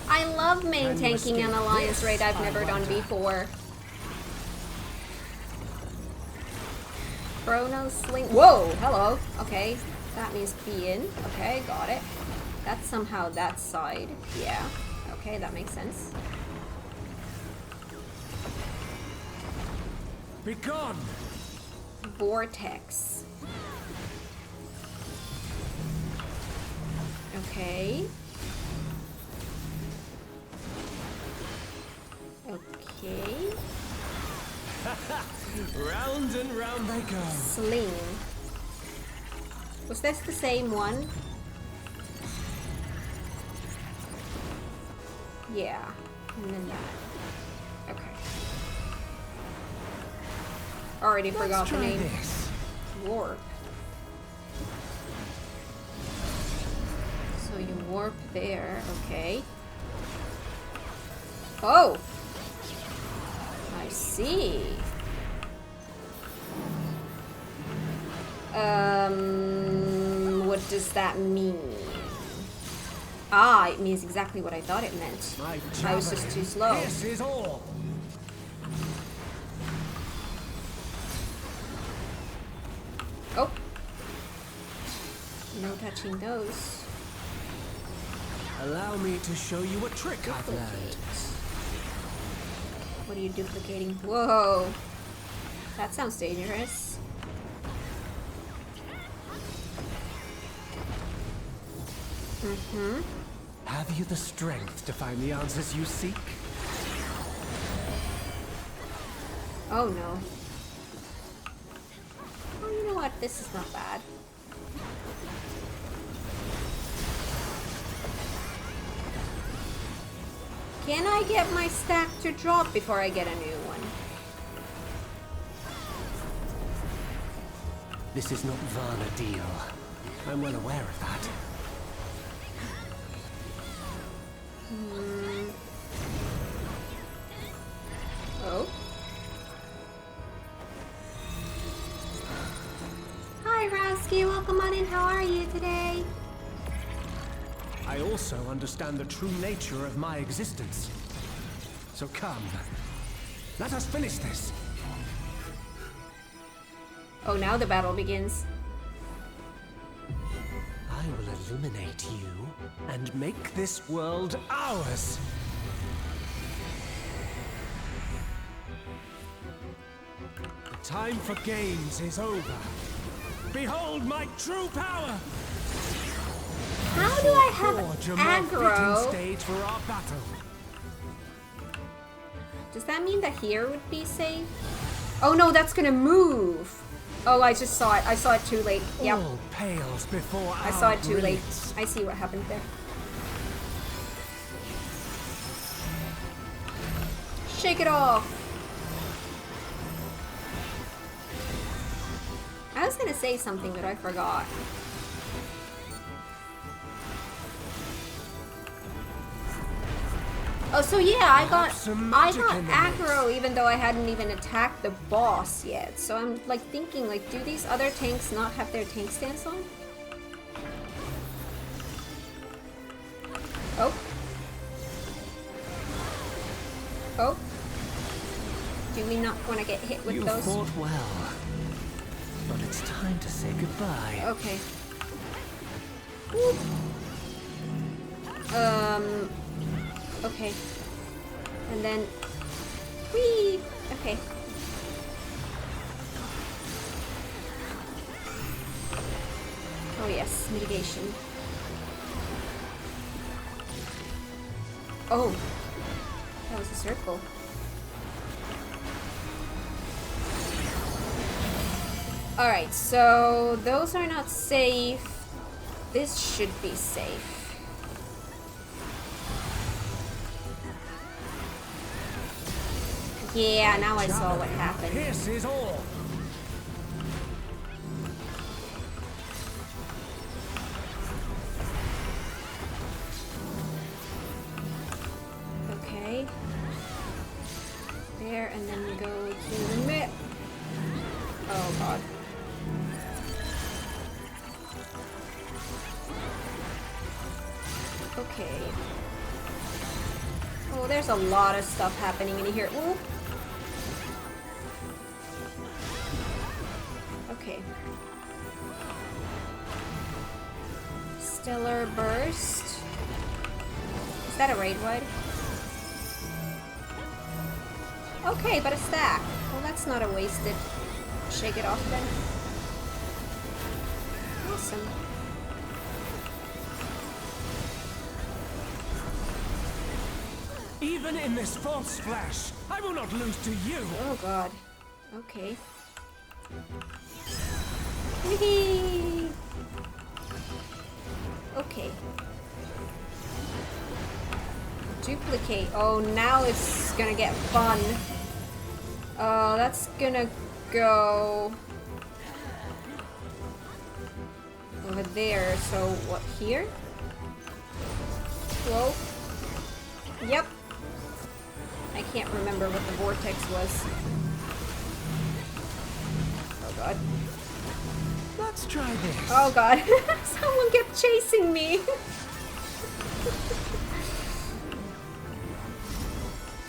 I love main tanking an alliance raid I've never done before. Chrono Sling. Whoa, hello. Okay, that means be in. Okay, got it. That's somehow that side. Yeah. Okay, that makes sense. Begone! Vortex. Okay. Okay. Round and round they go. Sling. Was this the same one? Yeah. And then that. Okay. Already forgot the name. This. Warp. So you warp there, okay. Oh! I see. What does that mean? Ah, it means exactly what I thought it meant. I was just too slow. This is all. Oh. No touching those. Allow me to show you a trick I've learned. What are you duplicating? Whoa. That sounds dangerous. Mm-hmm. Have you the strength to find the answers you seek? Oh no. Oh, you know what? This is not bad. Can I get my stack to drop before I get a new one? This is not Varna deal. I'm well aware of that. Oh. Hi, Rasky. Welcome on in. How are you today? I also understand the true nature of my existence. So come, let us finish this. Oh, now the battle begins. I will illuminate you and make this world ours. The time for games is over. Behold my true power! How do I have Forge a more fitting aggro? stage for our battle. Does that mean that here would be safe? Oh no, that's gonna move. Oh, I just saw it. I saw it too late. Yep. All pales before I saw our it too late. brilliance. I see what happened there. Shake it off. I was gonna say something, but I forgot. Oh, so yeah, I got aggro even though I hadn't even attacked the boss yet. So I'm like thinking, like, do these other tanks not have their tank stance on? Oh. Oh. Do we not want to get hit with You those? fought well, but it's time to say goodbye. Okay. Okay. And then... Whee! Okay. Oh yes, mitigation. Oh! That was a circle. Alright, so those are not safe. This should be safe. Yeah, now I saw what happened. This is all. Okay. There, and then we go to the mid. Oh god. Okay. Oh, there's a lot of stuff happening in here. Ooh. Okay. Stellar Burst. Is that a raid wood? Okay, but a stack. Well, that's not a wasted. Shake it off then. Awesome. Even in this false flesh, I will not lose to you. Oh god. Okay. Whee! Okay. Duplicate. Oh, now it's gonna get fun. That's gonna go over there. So what, here? Whoa. Yep. I can't remember what the vortex was. Oh god. Let's try this. Oh god. Someone kept chasing me.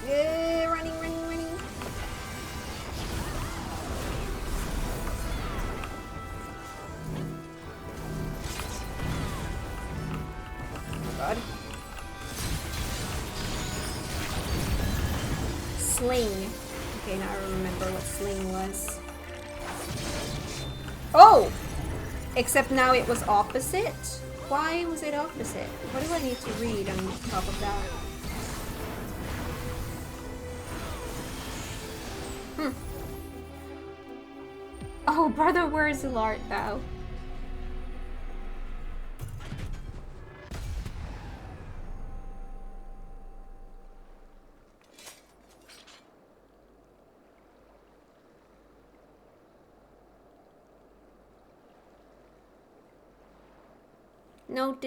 Yeah, running. Oh god. Sling. Okay, now I remember what sling was. Oh! Except now it was opposite? Why was it opposite? What do I need to read on top of that? Oh, brother, where is Zilart thou? No,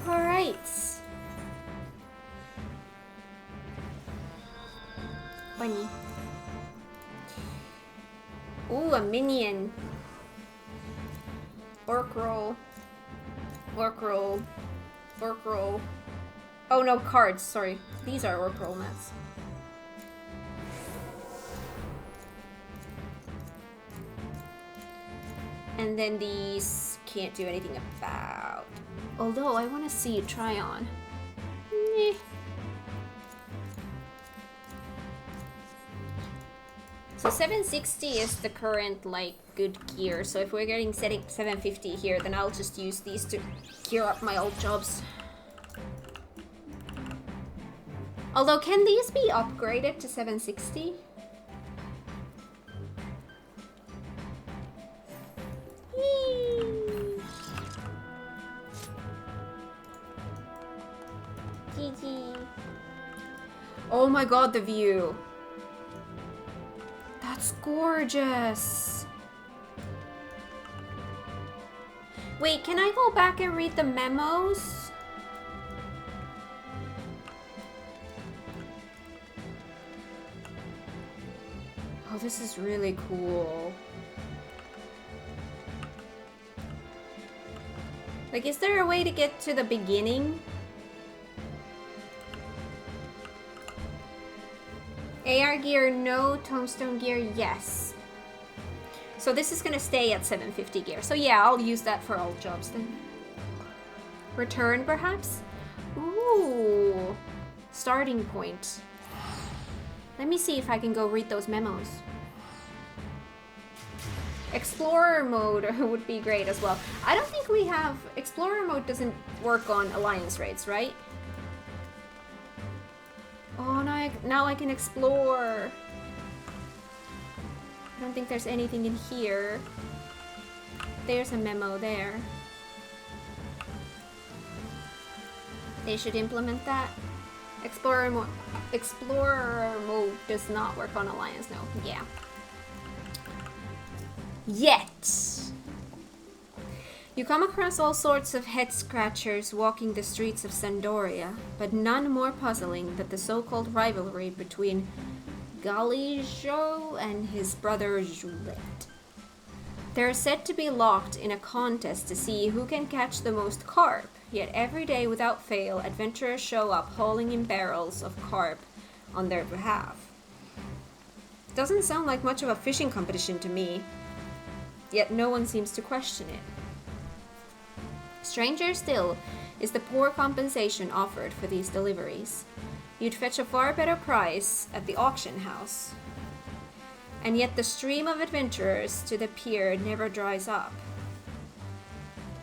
Alright. Bunny. Ooh, a minion. Orc roll. Orc roll. Orc roll. Oh no, cards, sorry. These are orc roll mats. And then these can't do anything about. Although I want to see a try on. Meh. So 760 is the current like good gear. So if we're getting 750 here, then I'll just use these to gear up my old jobs. Although, can these be upgraded to 760? GG. Oh my god, the view. That's gorgeous. Wait, can I go back and read the memos? Oh, this is really cool. Like, is there a way to get to the beginning? AR gear, no. Tombstone gear, yes. So this is gonna stay at 750 gear. So yeah, I'll use that for all jobs then. Return, perhaps? Ooh. Starting point. Let me see if I can go read those memos. Explorer mode would be great as well. I don't think we have... Explorer mode doesn't work on alliance raids, right? Oh, now I can explore. I don't think there's anything in here. There's a memo there. They should implement that. Explorer mode does not work on alliance, no. Yeah. Yet. You come across all sorts of head-scratchers walking the streets of Sandoria, but none more puzzling than the so-called rivalry between Galijo and his brother Juliet. They are said to be locked in a contest to see who can catch the most carp, yet every day without fail, adventurers show up hauling in barrels of carp on their behalf. Doesn't sound like much of a fishing competition to me, yet no one seems to question it. Stranger still is the poor compensation offered for these deliveries. You'd fetch a far better price at the auction house. And yet the stream of adventurers to the pier never dries up.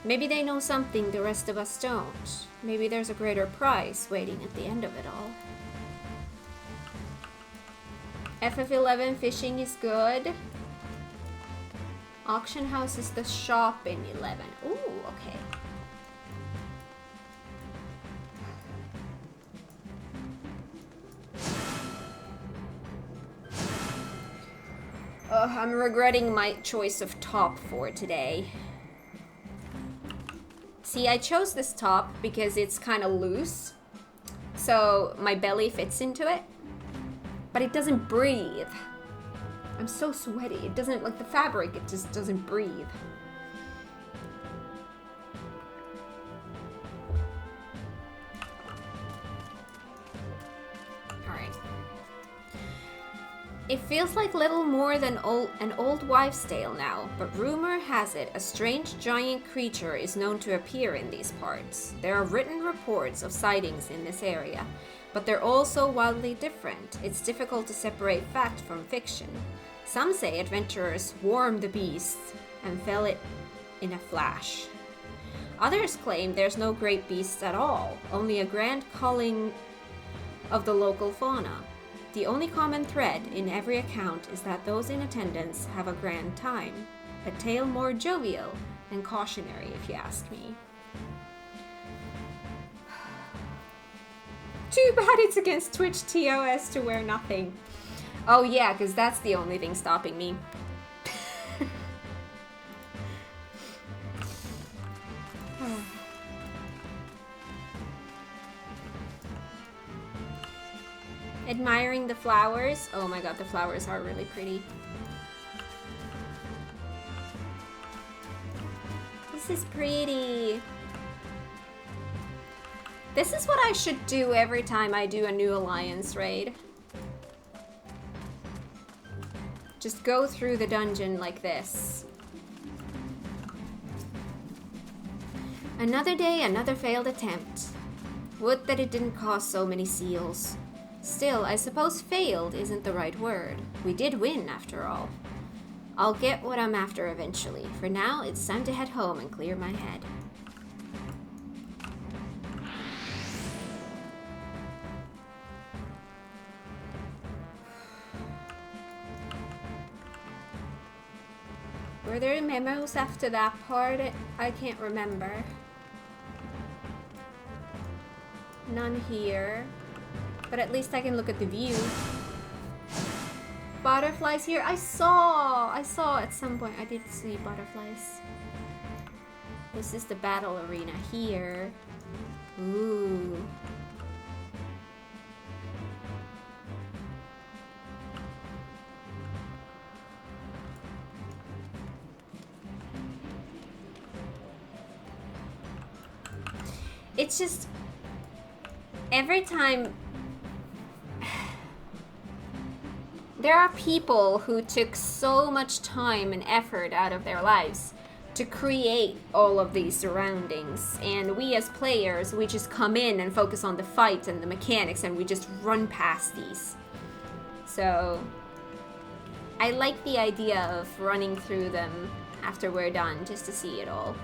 Maybe they know something the rest of us don't. Maybe there's a greater prize waiting at the end of it all. FF11 fishing is good. Auction house is the shop in 11. Ooh, okay. I'm regretting my choice of top for today. See, I chose this top because it's kind of loose, so my belly fits into it, but it doesn't breathe. I'm so sweaty. It doesn't, like the fabric, it just doesn't breathe. It feels like little more than an old wives' tale now, but rumor has it a strange giant creature is known to appear in these parts. There are written reports of sightings in this area, but they're all so wildly different, it's difficult to separate fact from fiction. Some say adventurers swarmed the beast and fell it in a flash. Others claim there's no great beasts at all, only a grand culling of the local fauna. The only common thread in every account is that those in attendance have a grand time. A tale more jovial than cautionary, if you ask me. Too bad it's against Twitch TOS to wear nothing. Oh yeah, because that's the only thing stopping me. Admiring the flowers. Oh my god, the flowers are really pretty. This is pretty. This is what I should do every time I do a new alliance raid. Just go through the dungeon like this. Another day, another failed attempt. Would that it didn't cost so many seals. Still, I suppose failed isn't the right word. We did win, after all. I'll get what I'm after eventually. For now, it's time to head home and clear my head. Were there memos after that part? I can't remember. None here. But at least I can look at the view. Butterflies here. I saw at some point. I did see butterflies. This is the battle arena here. Ooh. It's just every time there are people who took so much time and effort out of their lives to create all of these surroundings, and we as players, we just come in and focus on the fight and the mechanics, and we just run past these. So I like the idea of running through them after we're done, just to see it all.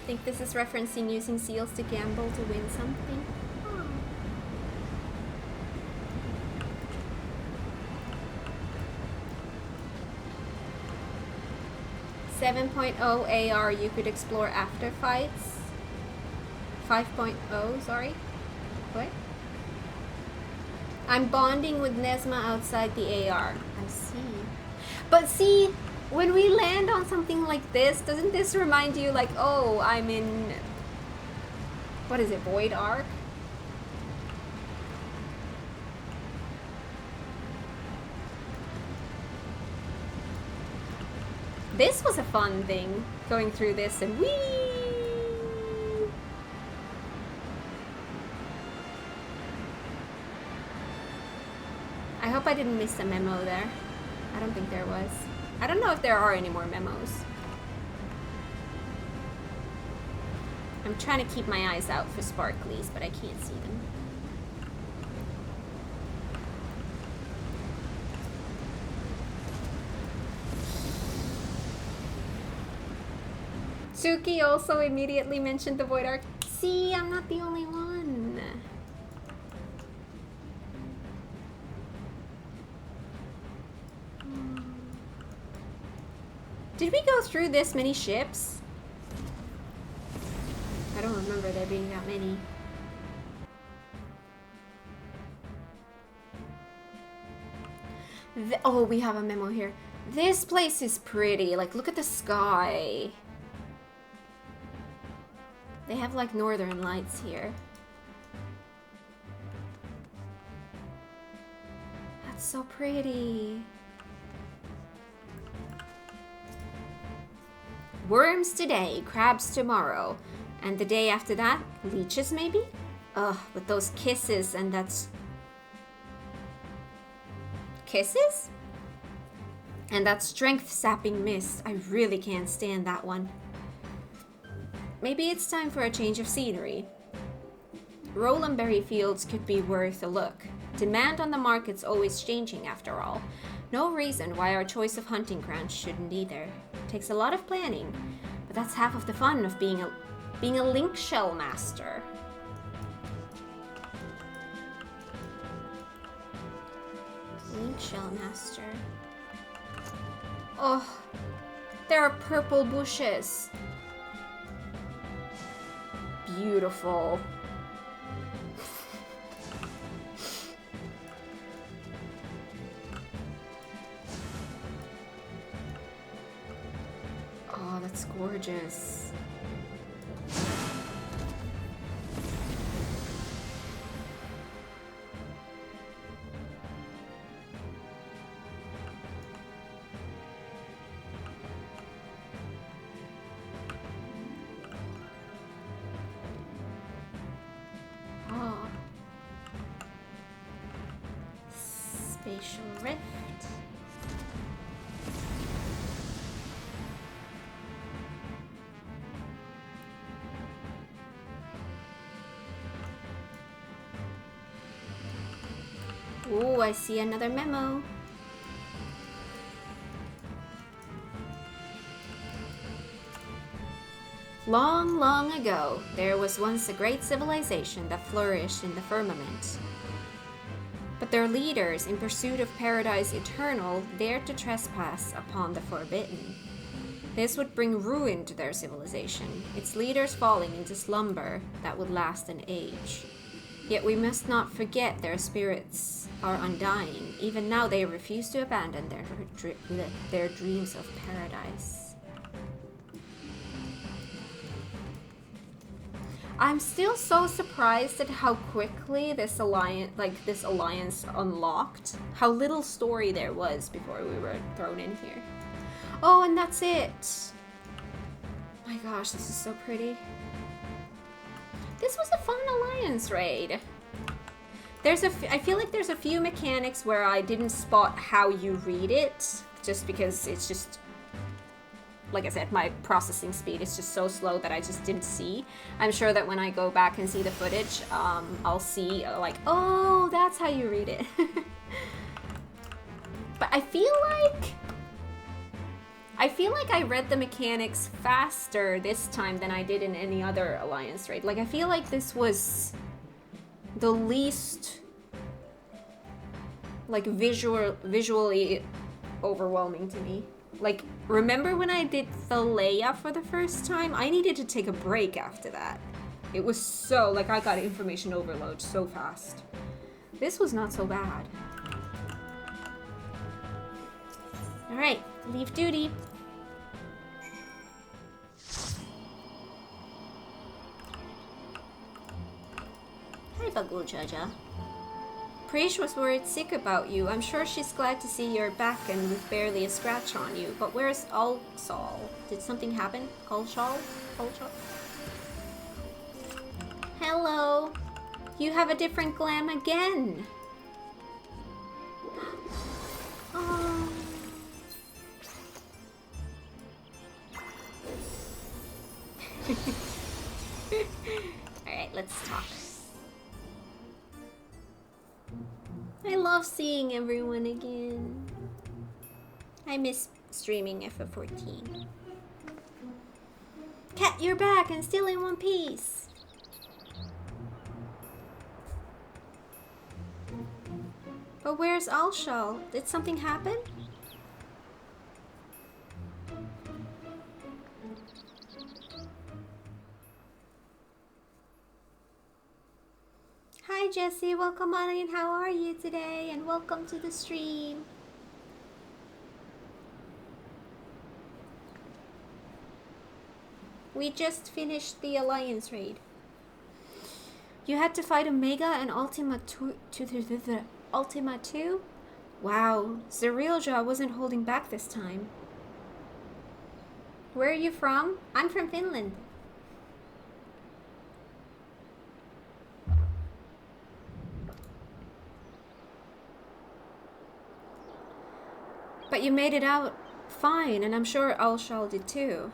I think this is referencing using seals to gamble to win something. Oh. 7.0 AR you could explore after fights. 5.0, sorry. What? I'm bonding with Nesma outside the AR. I see. But see, when we land on something like this, doesn't this remind you like, oh, I'm in, what is it, Void Ark? This was a fun thing, going through this and whee! I hope I didn't miss a memo there. I don't think there was. I don't know if there are any more memos. I'm trying to keep my eyes out for sparklies, but I can't see them. Suki also immediately mentioned the Void Ark. See, I'm not the only one. Did we go through this many ships? I don't remember there being that many. Oh, we have a memo here. This place is pretty. Like, look at the sky. They have like northern lights here. That's so pretty. Worms today, crabs tomorrow. And the day after that, leeches maybe? Ugh, with those kisses and that's... Kisses? And that strength-sapping mist. I really can't stand that one. Maybe it's time for a change of scenery. Rolandberry Fields could be worth a look. Demand on the market's always changing, after all. No reason why our choice of hunting grounds shouldn't either. It takes a lot of planning, but that's half of the fun of being a link shell master. Link shell master. Oh, there are purple bushes. Beautiful. Oh, that's gorgeous. Oh. Spatial rift. Ooh, I see another memo. Long, long ago, there was once a great civilization that flourished in the firmament. But their leaders, in pursuit of paradise eternal, dared to trespass upon the forbidden. This would bring ruin to their civilization, its leaders falling into slumber that would last an age. Yet we must not forget their spirits are undying. Even now they refuse to abandon their dreams of paradise. I'm still so surprised at how quickly this alliance unlocked. How little story there was before we were thrown in here. Oh, and that's it. My gosh, this is so pretty. This was a fun alliance raid. I feel like there's a few mechanics where I didn't spot how you read it, just because it's just, like I said, my processing speed is just so slow that I just didn't see. I'm sure that when I go back and see the footage, I'll see like, oh, that's how you read it. But I feel like I read the mechanics faster this time than I did in any other alliance raid. Like, I feel like this was the least, like, visually overwhelming to me. Like, remember when I did Thalea for the first time? I needed to take a break after that. It was so, like, I got information overload so fast. This was not so bad. Alright, leave duty. Hi, Bagul Jaja. Prish was worried sick about you. I'm sure she's glad to see you're back and with barely a scratch on you. But where's Ulsal? Did something happen? Ulsal? Hello. You have a different glam again. Oh. Alright, let's talk. I love seeing everyone again. I miss streaming FF14. Cat, you're back and still in one piece. But where's Alshal? Did something happen? Hi Jesse, welcome on in. How are you today? And welcome to the stream. We just finished the Alliance raid. You had to fight Omega and Ultima 2? Wow, Zerilja wasn't holding back this time. Where are you from? I'm from Finland. But you made it out fine, and I'm sure Alshal did too.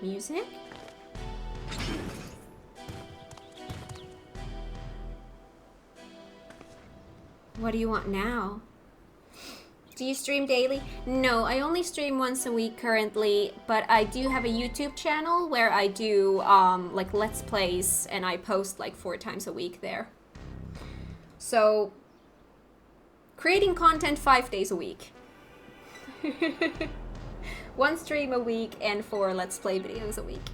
Music? What do you want now? Do you stream daily? No, I only stream once a week currently, but I do have a YouTube channel where I do like Let's Plays, and I post like 4 times a week there. So, creating content 5 days a week. 1 stream a week and 4 Let's Play videos a week.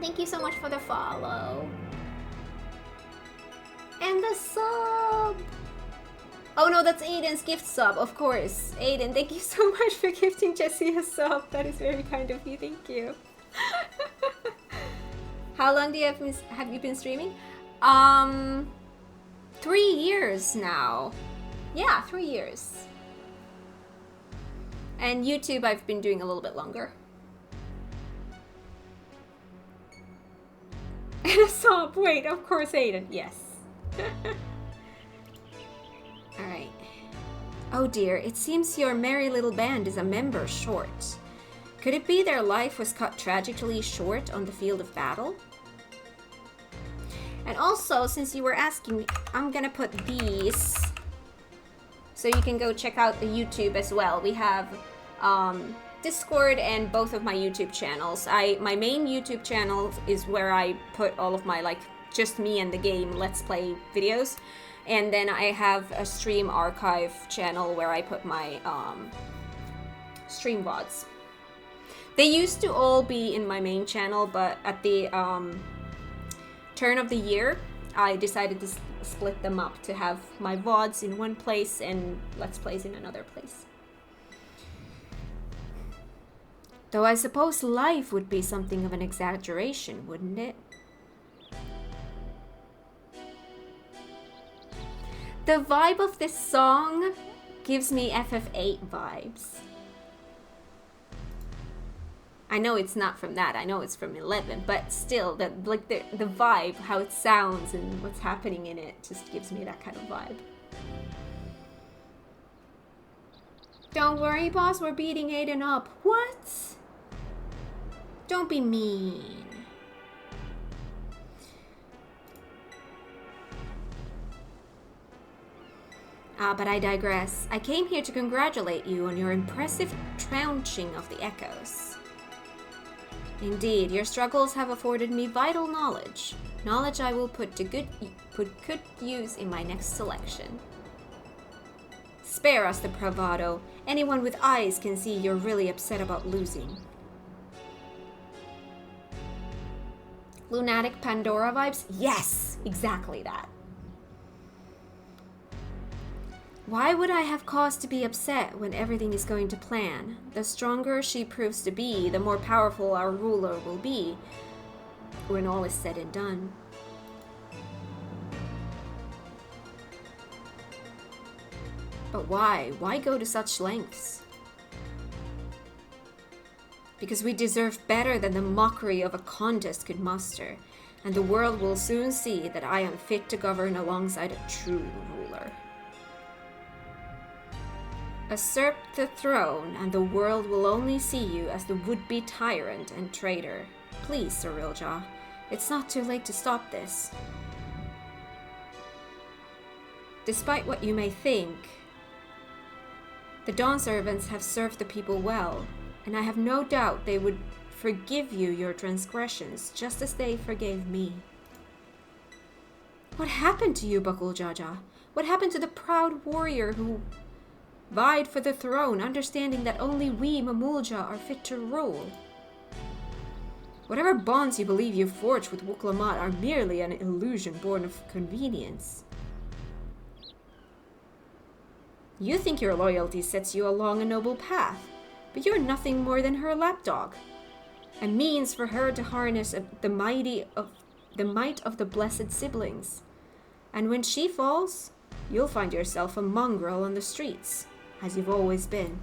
Thank you so much for the follow. And the sub! Oh no, that's Aiden's gift sub, of course. Aiden, thank you so much for gifting Jessie a sub. That is very kind of you, thank you. How long have you been streaming? 3 years now. Yeah, 3 years. And YouTube I've been doing a little bit longer. And a sub, wait, of course Aiden, yes. Alright. Oh dear, it seems your merry little band is a member short. Could it be their life was cut tragically short on the field of battle? And also, since you were asking, I'm gonna put these so you can go check out the YouTube as well. We have Discord and both of my YouTube channels. My main YouTube channel is where I put all of my like just me and the game Let's Play videos, and then I have a stream archive channel where I put my stream VODs. They used to all be in my main channel, but at the turn of the year I decided to split them up to have my VODs in one place and Let's Plays in another place. Though I suppose life would be something of an exaggeration, wouldn't it? The vibe of this song gives me FF8 vibes. I know it's not from that, I know it's from 11, but still, the vibe, how it sounds and what's happening in it just gives me that kind of vibe. Don't worry, boss, we're beating Aiden up. What? Don't be mean. But I digress. I came here to congratulate you on your impressive trouncing of the echoes. Indeed, your struggles have afforded me vital knowledge. Knowledge I will put good use in my next selection. Spare us the bravado. Anyone with eyes can see you're really upset about losing. Lunatic Pandora vibes? Yes! Exactly that. Why would I have cause to be upset when everything is going to plan? The stronger she proves to be, the more powerful our ruler will be when all is said and done. But why? Why go to such lengths? Because we deserve better than the mockery of a contest could muster, and the world will soon see that I am fit to govern alongside a true ruler. Usurp the throne, and the world will only see you as the would-be tyrant and traitor. Please, Sir Rilja, it's not too late to stop this. Despite what you may think, the Dawn Servants have served the people well, and I have no doubt they would forgive you your transgressions, just as they forgave me. What happened to you, Bakul Jaja? What happened to the proud warrior who vied for the throne, understanding that only we, Mamulja, are fit to rule? Whatever bonds you believe you forged with Wuklamat are merely an illusion born of convenience. You think your loyalty sets you along a noble path, but you're nothing more than her lapdog, a means for her to harness the might of the blessed siblings. And when she falls, you'll find yourself a mongrel on the streets, as you've always been.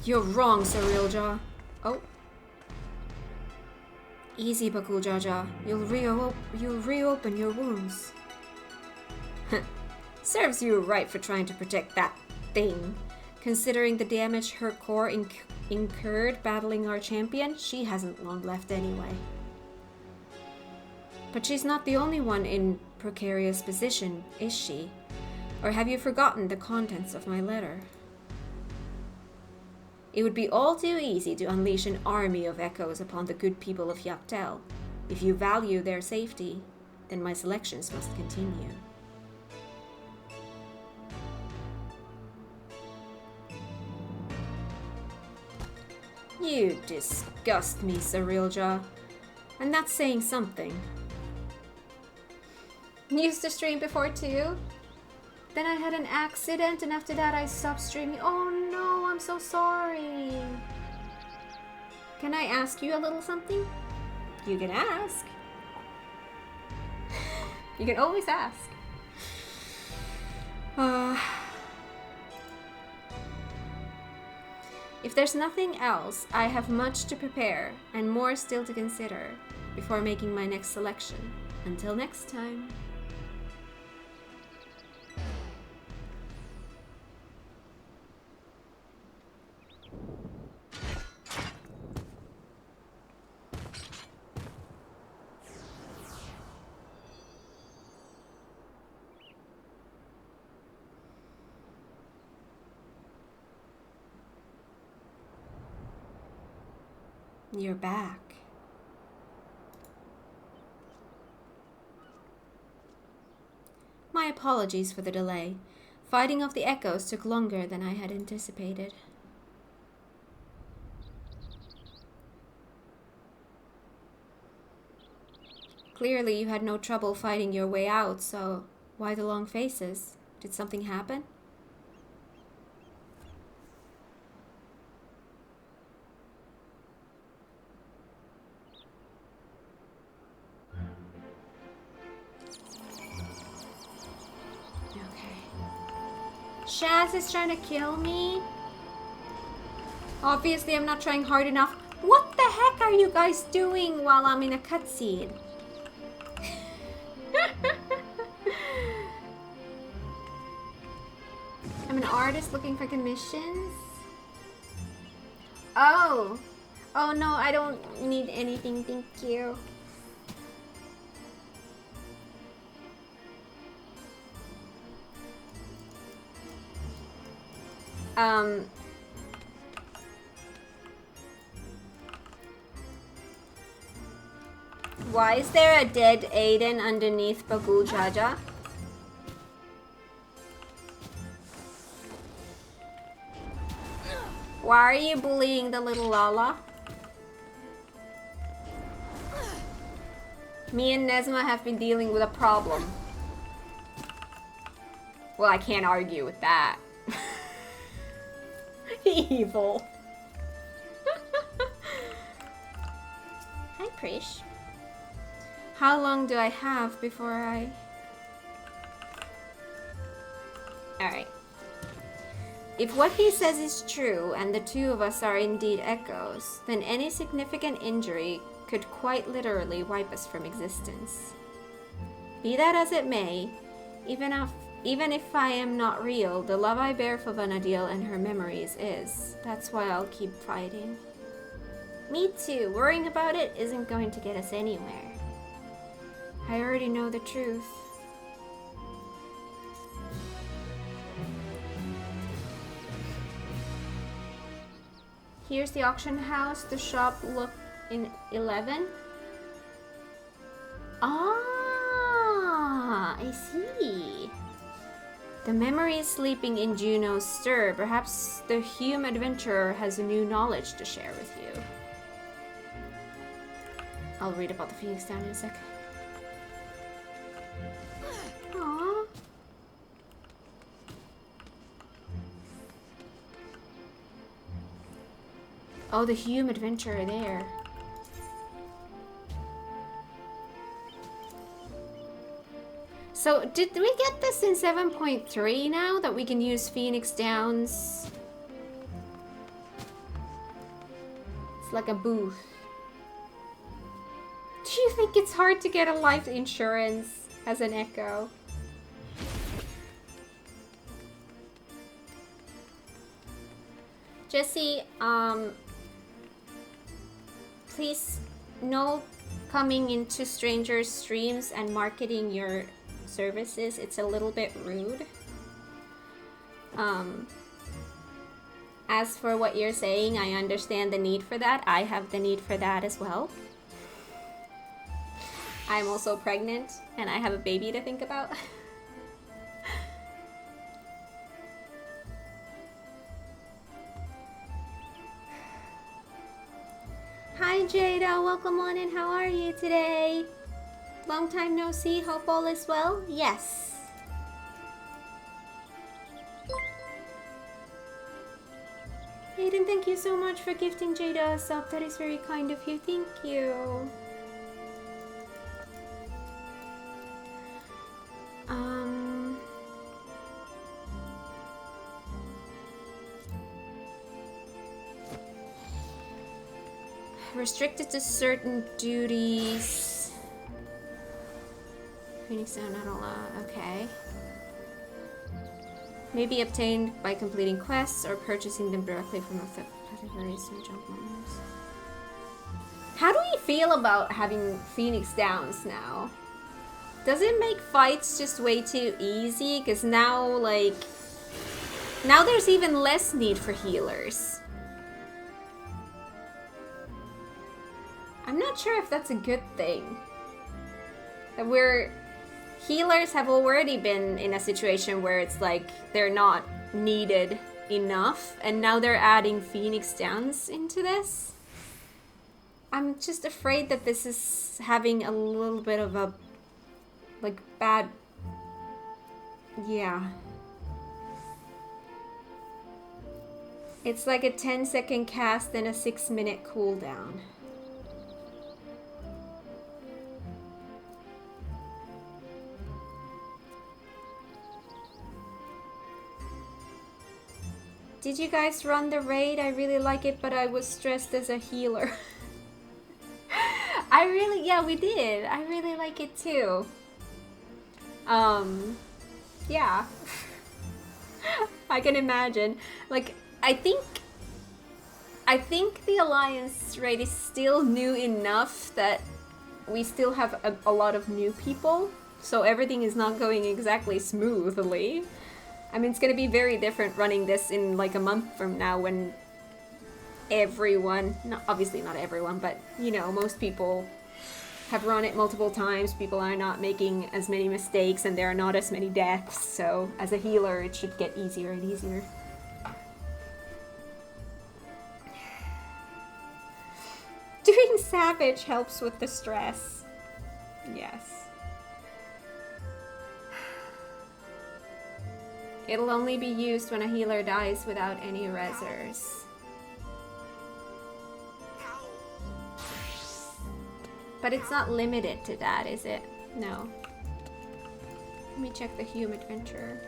You're wrong, Sir Rilja. Oh. Easy, Bakul Jaja. You'll reopen your wounds. Serves you right for trying to protect that thing. Considering the damage her core incurred battling our champion, she hasn't long left anyway. But she's not the only one in precarious position, is she? Or have you forgotten the contents of my letter? It would be all too easy to unleash an army of echoes upon the good people of Yaktel. If you value their safety, then my selections must continue. You disgust me, Cyrilja. And that's saying something. Used to stream before too. Then I had an accident and after that I stopped streaming. Oh no, I'm so sorry. Can I ask you a little something? You can ask. You can always ask. If there's nothing else, I have much to prepare and more still to consider before making my next selection. Until next time. You're back. My apologies for the delay. Fighting off the echoes took longer than I had anticipated. Clearly you had no trouble fighting your way out, so why the long faces? Did something happen? Shaz is trying to kill me. Obviously, I'm not trying hard enough. What the heck are you guys doing while I'm in a cutscene? I'm an artist looking for commissions. Oh. Oh no, I don't need anything, thank you. Why is there a dead Aiden underneath Bagul Jaja? Why are you bullying the little Lala? Me and Nezma have been dealing with a problem. Well, I can't argue with that. Evil. Hi, Prish. How long do I have before I... Alright. If what he says is true, and the two of us are indeed echoes, then any significant injury could quite literally wipe us from existence. Be that as it may, even if I am not real, the love I bear for Vanadil and her memories is. That's why I'll keep fighting. Me too. Worrying about it isn't going to get us anywhere. I already know the truth. Here's the auction house. The shop look in 11. Ah, I see. The memory is sleeping in Juno's stir. Perhaps the Hume adventurer has a new knowledge to share with you. I'll read about the Phoenix Down in a sec. Aww. Oh, the Hume adventurer there. So, did we get this in 7.3 now, that we can use Phoenix Downs? It's like a booth. Do you think it's hard to get a life insurance as an echo? Jesse, please, no coming into strangers' streams and marketing your services. It's a little bit rude. As for what you're saying, I understand the need for that. I have the need for that as well. I'm also pregnant and I have a baby to think about. Hi Jada, welcome on in. How are you today? Long time no see, hope all is well? Yes. Aiden, thank you so much for gifting Jada a sub. That is very kind of you. Thank you. Restricted to certain duties. Phoenix Down, not allowed. Okay. May be obtained by completing quests or purchasing them directly from categories and jump moments. How do we feel about having Phoenix Downs now? Does it make fights just way too easy? Because now, like, now there's even less need for healers. I'm not sure if that's a good thing. That healers have already been in a situation where it's like they're not needed enough, and now they're adding Phoenix Downs into this. I'm just afraid that this is having a little bit of a like bad, yeah. It's like a 10-second cast and a 6-minute cooldown. Did you guys run the raid? I really like it, but I was stressed as a healer. Yeah, we did. I really like it too. Yeah. I can imagine. Like, I think the Alliance raid is still new enough that we still have a lot of new people, so everything is not going exactly smoothly. I mean, it's gonna be very different running this in like a month from now when everyone, obviously not everyone, but you know, most people have run it multiple times. People are not making as many mistakes and there are not as many deaths, so as a healer it should get easier and easier. Doing Savage helps with the stress. Yes. It'll only be used when a healer dies without any rezzers. But it's not limited to that, is it? No. Let me check the Hume Adventure.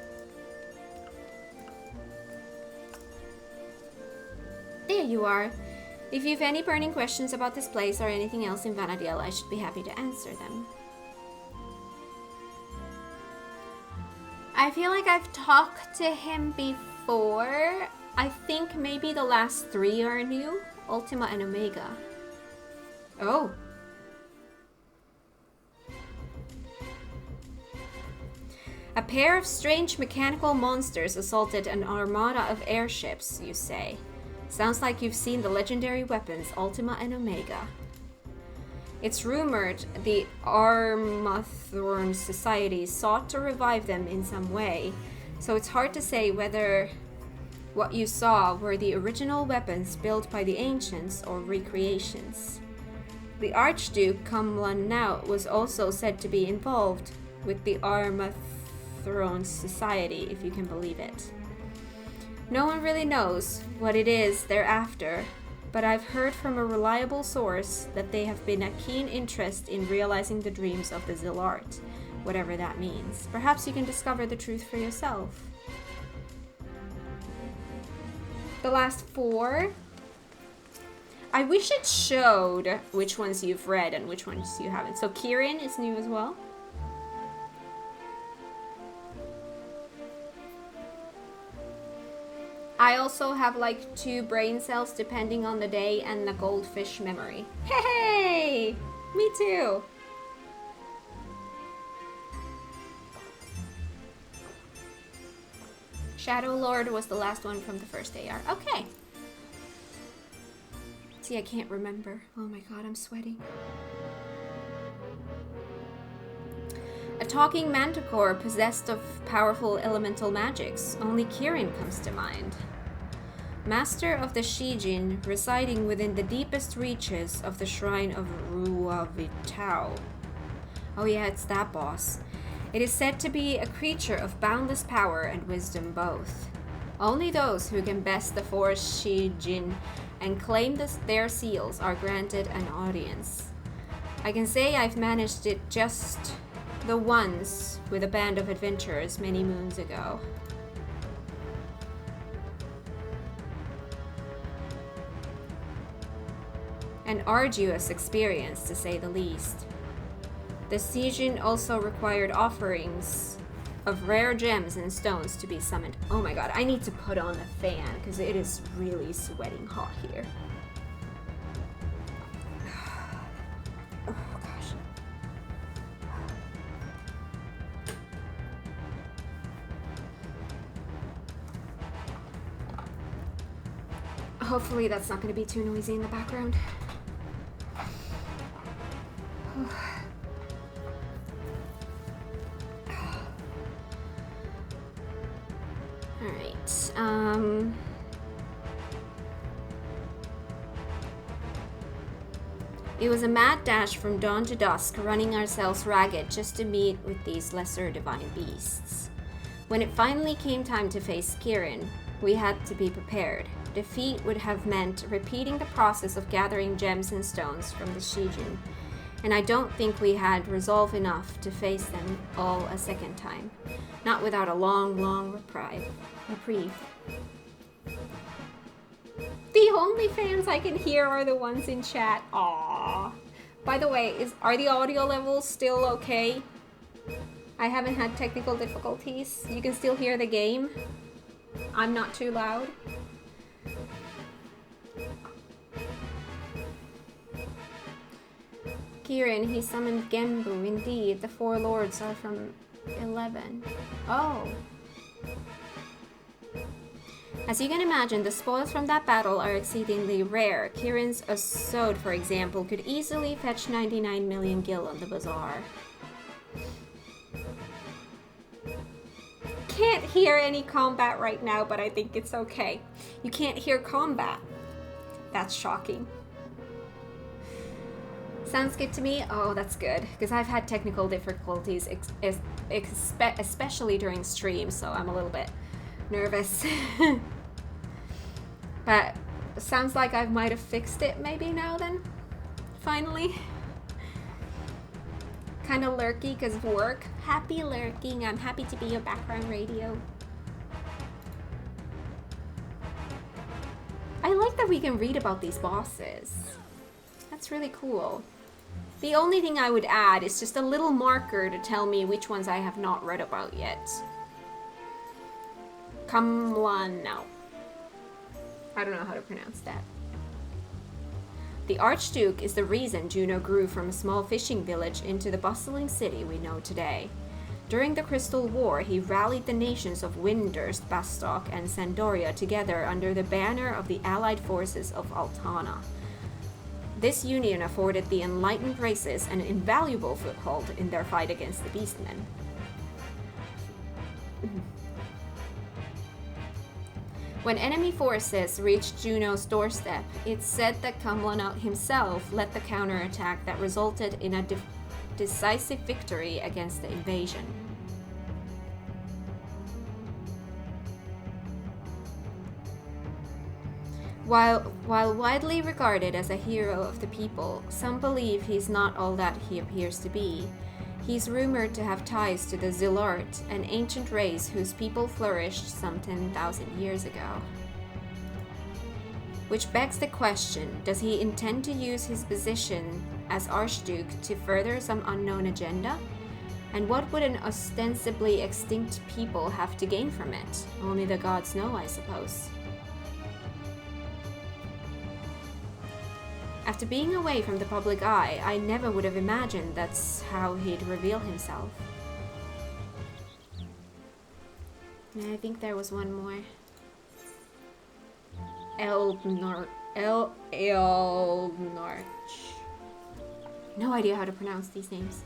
There you are. If you have any burning questions about this place or anything else in Vana'diel, I should be happy to answer them. I feel like I've talked to him before. I think maybe the last 3 are new. Ultima and Omega. Oh. A pair of strange mechanical monsters assaulted an armada of airships, you say. Sounds like you've seen the legendary weapons Ultima and Omega. It's rumored the Armathorn Society sought to revive them in some way, so it's hard to say whether what you saw were the original weapons built by the ancients or recreations. The Archduke Cumlan Naut was also said to be involved with the Armathorn Society, if you can believe it. No one really knows what it is they're after, but I've heard from a reliable source that they have been a keen interest in realizing the dreams of the Zilart, whatever that means. Perhaps you can discover the truth for yourself. The last 4? I wish it showed which ones you've read and which ones you haven't. So Kirin is new as well. I also have like 2 brain cells depending on the day and the goldfish memory. Hey! Me too. Shadow Lord was the last one from the first AR. Okay. See, I can't remember. Oh my god, I'm sweating. A talking manticore possessed of powerful elemental magics. Only Kirin comes to mind. Master of the Shijin, residing within the deepest reaches of the shrine of Ruavitao. Oh yeah, it's that boss. It is said to be a creature of boundless power and wisdom both. Only those who can best the four Shijin and claim their seals are granted an audience. I can say I've managed it just the once with a band of adventurers many moons ago. An arduous experience, to say the least. The Shijin also required offerings of rare gems and stones to be summoned. Oh my god, I need to put on a fan because it is really sweating hot here. Oh gosh. Hopefully that's not going to be too noisy in the background. It was a mad dash from dawn to dusk, running ourselves ragged just to meet with these lesser divine beasts. When it finally came time to face Kirin, we had to be prepared. Defeat would have meant repeating the process of gathering gems and stones from the Shijin, and I don't think we had resolve enough to face them all a second time. Not without a long reprieve. The only fans I can hear are the ones in chat. Aww. By the way, are the audio levels still okay? I haven't had technical difficulties. You can still hear the game. I'm not too loud. Kirin, he summoned Genbu. Indeed, the four lords are from 11. Oh. As you can imagine, the spoils from that battle are exceedingly rare. Kirin's sword, for example, could easily fetch 99 million gil on the bazaar. Can't hear any combat right now, but I think it's okay. You can't hear combat. That's shocking. Sounds good to me? Oh, that's good, because I've had technical difficulties, especially during streams, so I'm a little bit nervous. But sounds like I might have fixed it maybe now then. Finally. Kind of lurky because of work. Happy lurking. I'm happy to be your background radio. I like that we can read about these bosses. That's really cool. The only thing I would add is just a little marker to tell me which ones I have not read about yet. Kamlanau. I don't know how to pronounce that. The Archduke is the reason Juno grew from a small fishing village into the bustling city we know today. During the Crystal War, he rallied the nations of Windurst, Bastok, and Sandoria together under the banner of the allied forces of Altana. This union afforded the enlightened races an invaluable foothold in their fight against the Beastmen. When enemy forces reached Juno's doorstep, it's said that Kamlanau himself led the counterattack that resulted in a decisive victory against the invasion. While widely regarded as a hero of the people, some believe he's not all that he appears to be. He's rumored to have ties to the Zilart, an ancient race whose people flourished some 10,000 years ago. Which begs the question, does he intend to use his position as Archduke to further some unknown agenda? And what would an ostensibly extinct people have to gain from it? Only the gods know, I suppose. After After being away from the public eye, I never would have imagined that's how he'd reveal himself. I think there was one more. Eldnarch. No idea how to pronounce these names.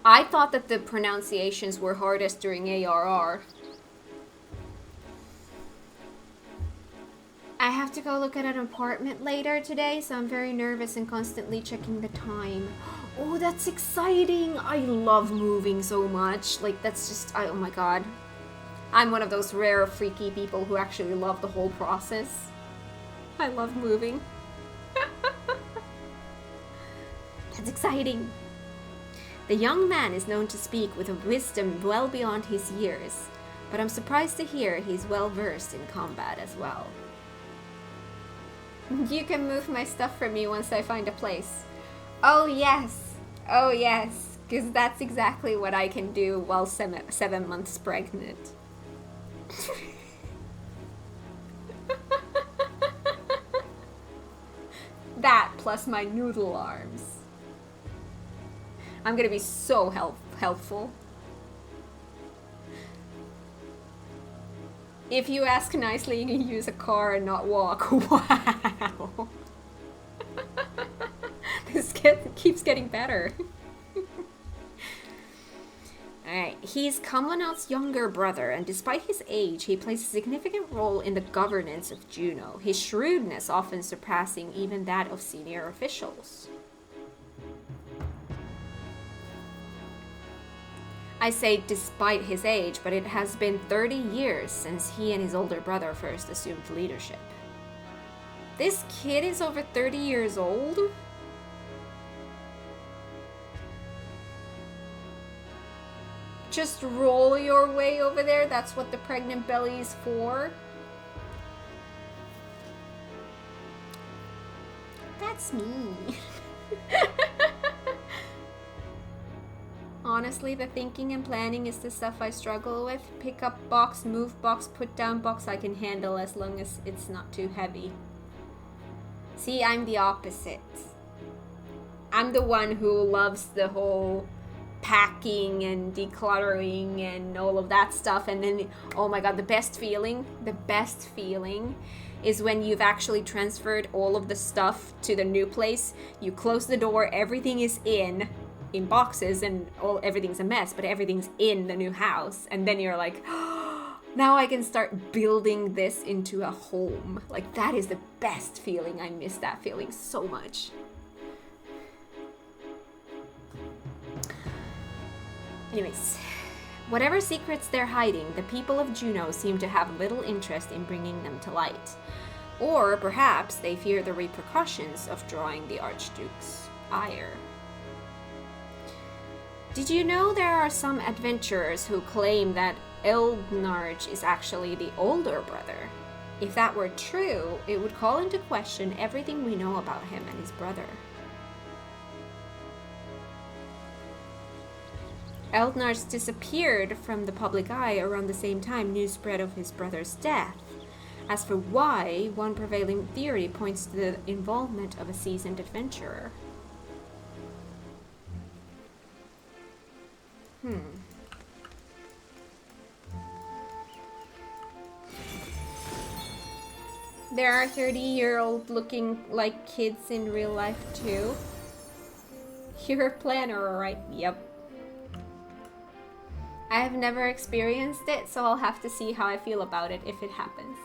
I thought that the pronunciations were hardest during ARR. I have to go look at an apartment later today, so I'm very nervous and constantly checking the time. Oh, that's exciting! I love moving so much. Like, that's just, oh my god. I'm one of those rare, freaky people who actually love the whole process. I love moving. That's exciting. The young man is known to speak with a wisdom well beyond his years, but I'm surprised to hear he's well versed in combat as well. You can move my stuff for me once I find a place. Oh yes, because that's exactly what I can do while 7 months pregnant. That plus my noodle arms. I'm gonna be so helpful. If you ask nicely, you can use a car and not walk. Wow. This keeps getting better. Alright, he's Kamlanaut's younger brother, and despite his age, he plays a significant role in the governance of Juno, his shrewdness often surpassing even that of senior officials. I say despite his age, but it has been 30 years since he and his older brother first assumed leadership. This kid is over 30 years old? Just roll your way over there, that's what the pregnant belly is for? That's me. Honestly, the thinking and planning is the stuff I struggle with. Pick up box, move box, put down box I can handle as long as it's not too heavy. See, I'm the opposite. I'm the one who loves the whole packing and decluttering and all of that stuff, and then, oh my god, the best feeling is when you've actually transferred all of the stuff to the new place. You close the door, everything is in boxes, and everything's a mess, but everything's in the new house, and then you're like, oh, now I can start building this into a home. Like, that is the best feeling. I miss that feeling so much. Anyways, whatever secrets they're hiding, the people of Juno seem to have little interest in bringing them to light. Or perhaps they fear the repercussions of drawing the Archduke's ire. Did you know there are some adventurers who claim that Eldnarch is actually the older brother? If that were true, it would call into question everything we know about him and his brother. Eldnarch disappeared from the public eye around the same time news spread of his brother's death. As for why, one prevailing theory points to the involvement of a seasoned adventurer. There are 30-year-old looking like kids in real life too. You're a planner, right? Yep. I have never experienced it, so I'll have to see how I feel about it if it happens.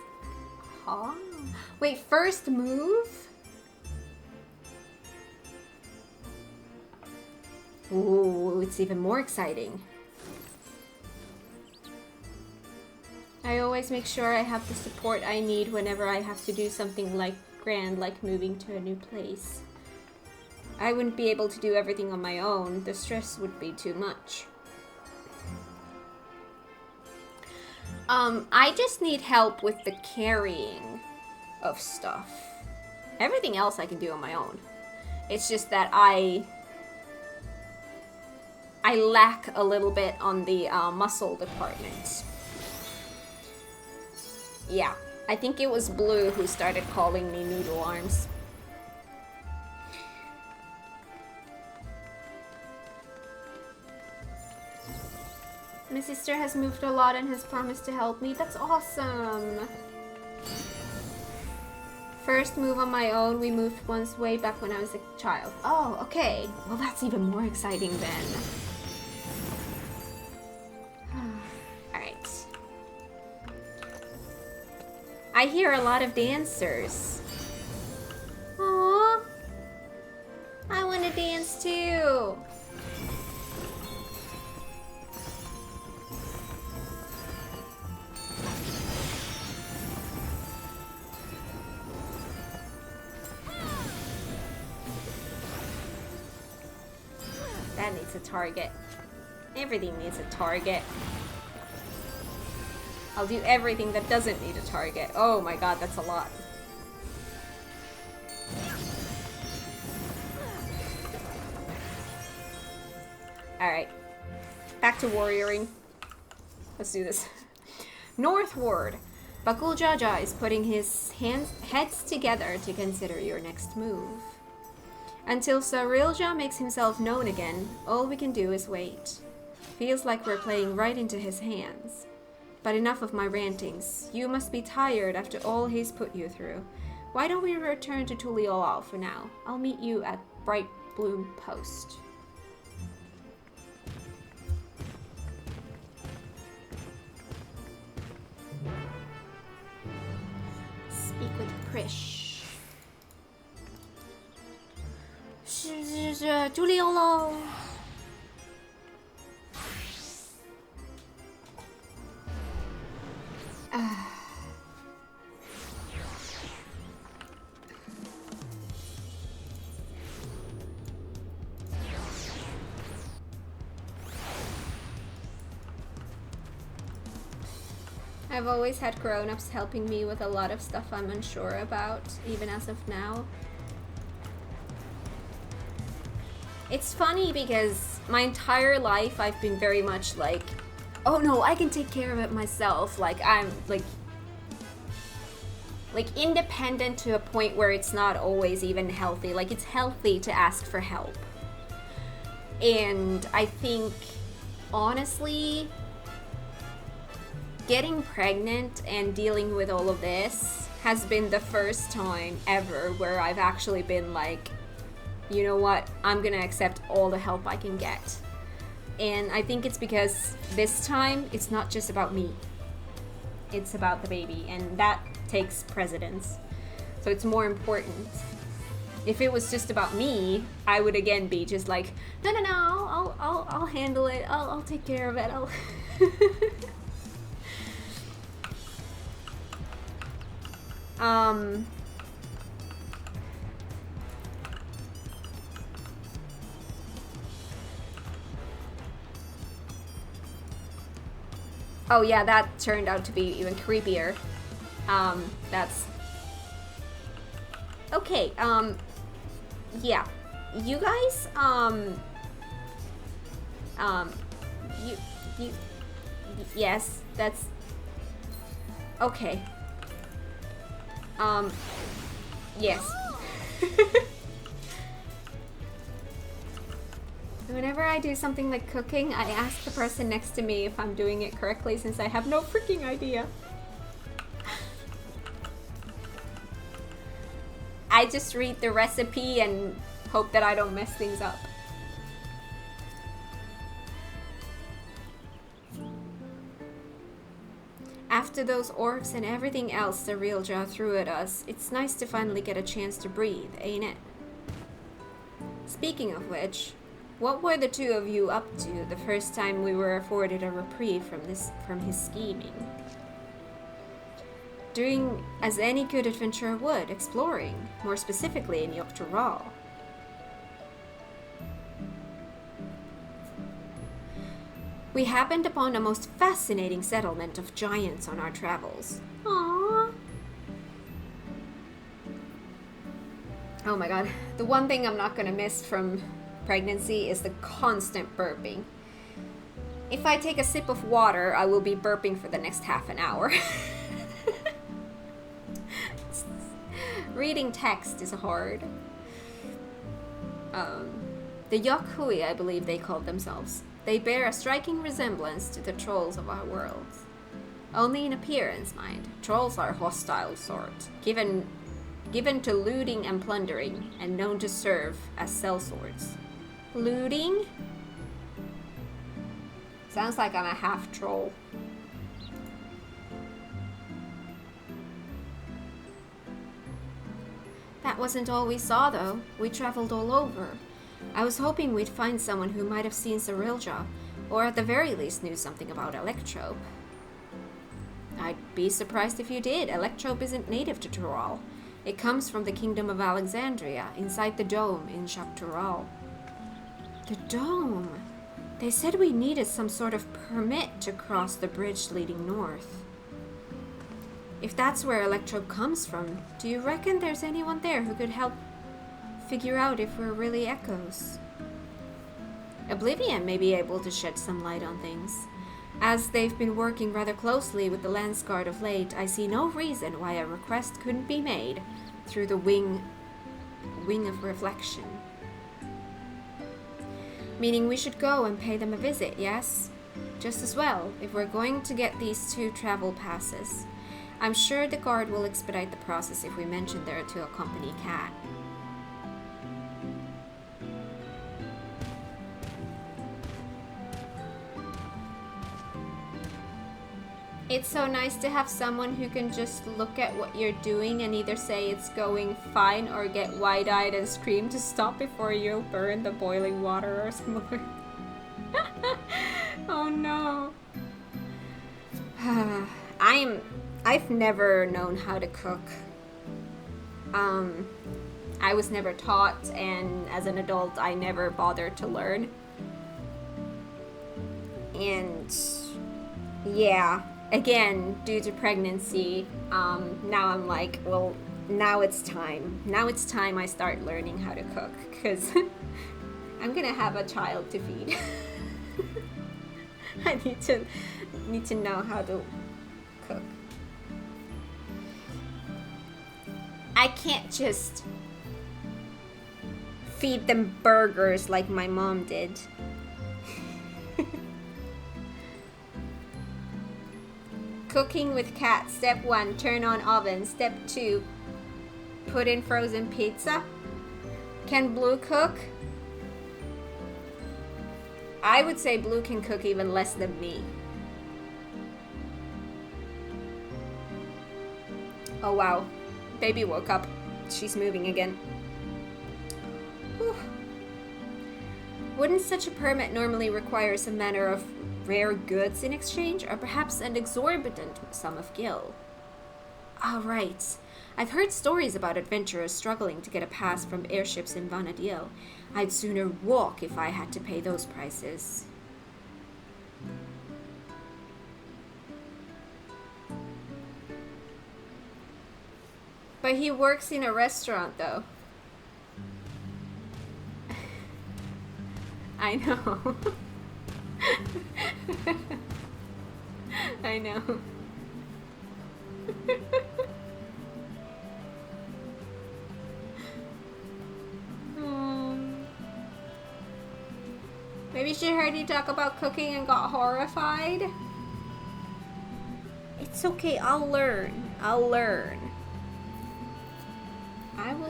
Oh. Wait, first move? Ooh, it's even more exciting. I always make sure I have the support I need whenever I have to do something like grand, like moving to a new place. I wouldn't be able to do everything on my own. The stress would be too much. I just need help with the carrying of stuff. Everything else I can do on my own. It's just that I lack a little bit on the muscle department. Yeah, I think it was Blue who started calling me noodle arms. My sister has moved a lot and has promised to help me. That's awesome. First move on my own. We moved once way back when I was a child. Oh, okay. Well, that's even more exciting then. Alright. I hear a lot of dancers. Aww. I want to dance too. That needs a target. Everything needs a target. I'll do everything that doesn't need a target. Oh my god, that's a lot. Alright. Back to warrioring. Let's do this. Northward. Bakul Jaja is putting his heads together to consider your next move. Until Sarilja makes himself known again, all we can do is wait. Feels like we're playing right into his hands. But enough of my rantings. You must be tired after all he's put you through. Why don't we return to Tuliolal for now? I'll meet you at Bright Bloom Post. Speak with Prish. Tuliolal. I've always had grown-ups helping me with a lot of stuff I'm unsure about, even as of now. It's funny because my entire life I've been very much like, oh no, I can take care of it myself. Like, I'm like independent to a point where it's not always even healthy. Like, it's healthy to ask for help. And I think, honestly, getting pregnant and dealing with all of this has been the first time ever where I've actually been like, you know what, I'm gonna accept all the help I can get. And I think it's because this time it's not just about me, it's about the baby, and that takes precedence. So it's more important. If it was just about me, I would again be just like, no, I'll handle it, I'll take care of it, I'll Oh yeah, that turned out to be even creepier. That's... Okay, yeah. You guys, yes, that's... Okay. Yes. Whenever I do something like cooking, I ask the person next to me if I'm doing it correctly since I have no freaking idea. I just read the recipe and hope that I don't mess things up. After those orcs and everything else the real jaw threw at us, it's nice to finally get a chance to breathe, ain't it? Speaking of which, what were the two of you up to the first time we were afforded a reprieve from his scheming? Doing as any good adventurer would, exploring, more specifically in Yogg-Toral. We happened upon a most fascinating settlement of giants on our travels. Aww. Oh my god. The one thing I'm not gonna miss from pregnancy is the constant burping. If I take a sip of water, I will be burping for the next half an hour. Reading text is hard. The Yokhui, I believe they called themselves. They bear a striking resemblance to the trolls of our world. Only in appearance, mind. Trolls are hostile sort, given to looting and plundering, and known to serve as sellswords. Looting? Sounds like I'm a half troll. That wasn't all we saw, though. We traveled all over. I was hoping we'd find someone who might have seen Cyrilja, or at the very least knew something about Electrope. I'd be surprised if you did. Electrope isn't native to Tural. It comes from the Kingdom of Alexandria, inside the dome in Tural. The dome? They said we needed some sort of permit to cross the bridge leading north. If that's where Electrope comes from, do you reckon there's anyone there who could help figure out if we're really echoes? Oblivion may be able to shed some light on things. As they've been working rather closely with the Landsguard of late, I see no reason why a request couldn't be made through the wing of reflection. Meaning we should go and pay them a visit, yes? Just as well, if we're going to get these 2 travel passes. I'm sure the guard will expedite the process if we mention there to accompany Kat. It's so nice to have someone who can just look at what you're doing and either say it's going fine or get wide-eyed and scream to stop before you'll burn the boiling water or something. Oh no. I've never known how to cook. I was never taught, and as an adult I never bothered to learn. And yeah. Again, due to pregnancy, now I'm like, well, now it's time. Now it's time I start learning how to cook, because I'm gonna have a child to feed. I need to know how to cook. I can't just feed them burgers like my mom did. Cooking with Kat. Step 1, turn on oven. Step 2, put in frozen pizza. Can Blue cook? I would say Blue can cook even less than me. Oh wow, baby woke up. She's moving again. Whew. Wouldn't such a permit normally require some manner of rare goods in exchange, or perhaps an exorbitant sum of gil? Ah, right. I've heard stories about adventurers struggling to get a pass from airships in Vana'diel. I'd sooner walk if I had to pay those prices. But he works in a restaurant, though. I know. I know. Maybe she heard you talk about cooking and got horrified. It's okay, I'll learn. I will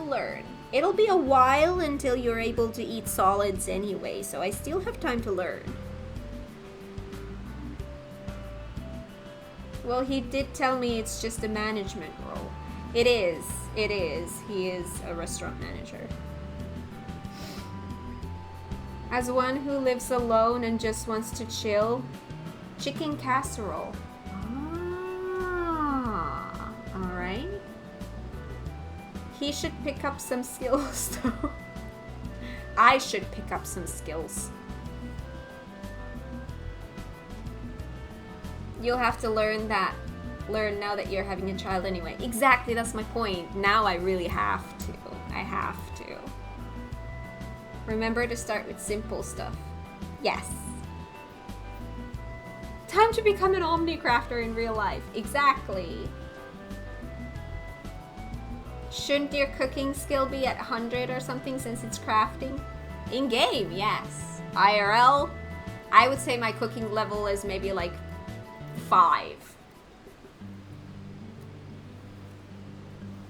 learn. It'll be a while until you're able to eat solids anyway, so I still have time to learn. Well, he did tell me it's just a management role. It is. He is a restaurant manager. As one who lives alone and just wants to chill, chicken casserole. Ah, alright. He should pick up some skills, though. I should pick up some skills. You'll have to learn now that you're having a child anyway. Exactly, that's my point. Now I really have to. I have to. Remember to start with simple stuff. Yes. Time to become an Omnicrafter in real life. Exactly. Shouldn't your cooking skill be at 100 or something since it's crafting? In game, yes. IRL, I would say my cooking level is maybe like 5.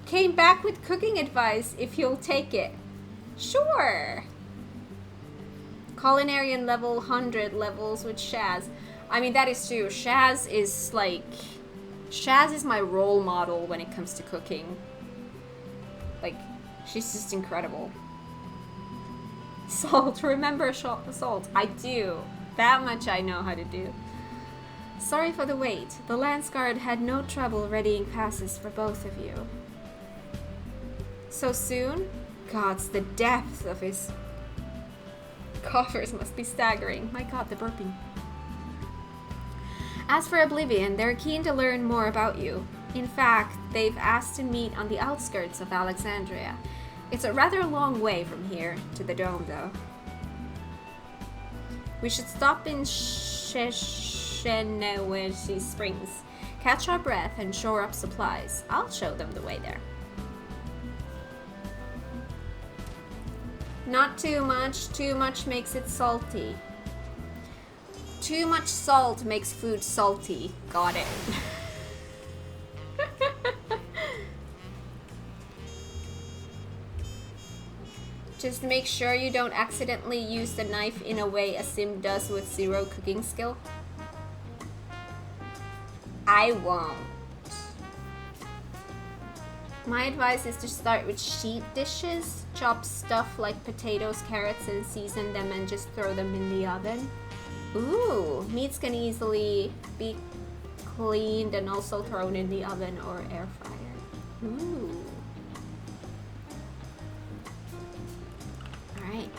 Came back with cooking advice if you'll take it. Sure. Culinarian level 100 levels with Shaz. I mean, that is true. Shaz is my role model when it comes to cooking. Like, she's just incredible. Salt, remember salt. I do. That much I know how to do. Sorry for the wait. The Lance Guard had no trouble readying passes for both of you. So soon? Gods, the depth of his coffers must be staggering. My god, the burping. As for Oblivion, they're keen to learn more about you. In fact, they've asked to meet on the outskirts of Alexandria. It's a rather long way from here to the dome, though. We should stop in Shenawesi Springs, catch our breath, and shore up supplies. I'll show them the way there. Not too much. Too much makes it salty. Too much salt makes food salty. Got it. Just make sure you don't accidentally use the knife in a way a sim does with 0 cooking skill. I won't. My advice is to start with sheet dishes. Chop stuff like potatoes, carrots, and season them and just throw them in the oven. Ooh, meats can easily be cleaned and also thrown in the oven or air fryer. Ooh. Alright.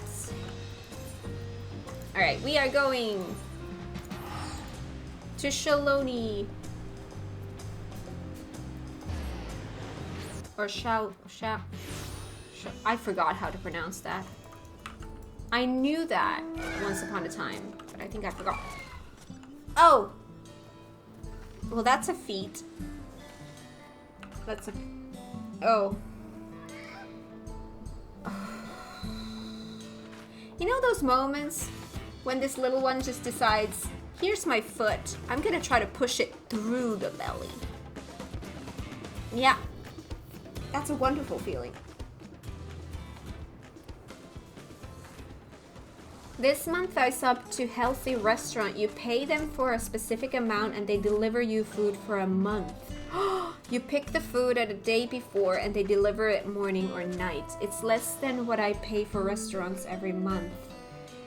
Alright, we are going to Shaloni. Or I forgot how to pronounce that. I knew that once upon a time, but I think I forgot. Oh! Well, that's a feat. That's a... Oh. You know those moments when this little one just decides, here's my foot, I'm gonna try to push it through the belly. Yeah. That's a wonderful feeling. This month I subbed to Healthy Restaurant. You pay them for a specific amount and they deliver you food for a month. You pick the food at a day before and they deliver it morning or night. It's less than what I pay for restaurants every month.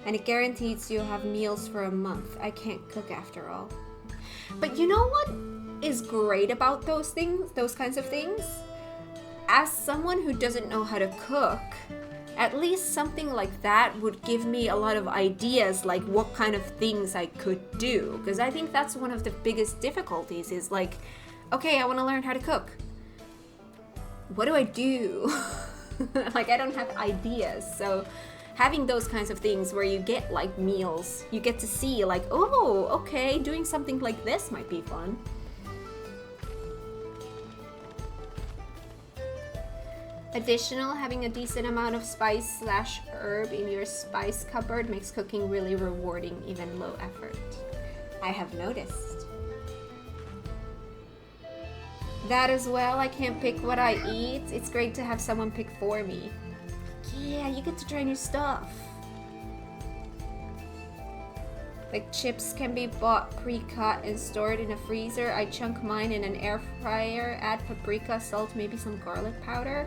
And it guarantees you'll have meals for a month. I can't cook after all. But you know what is great about those things, those kinds of things? As someone who doesn't know how to cook, at least something like that would give me a lot of ideas, like what kind of things I could do. Because I think that's one of the biggest difficulties is like, okay, I want to learn how to cook. What do I do? Like, I don't have ideas. So having those kinds of things where you get like meals, you get to see like, oh, okay, doing something like this might be fun. Additional, having a decent amount of spice/herb in your spice cupboard makes cooking really rewarding, even low effort. I have noticed. That as well, I can't pick what I eat. It's great to have someone pick for me. Yeah, you get to try new stuff. Like chips can be bought pre-cut and stored in a freezer. I chunk mine in an air fryer, add paprika, salt, maybe some garlic powder.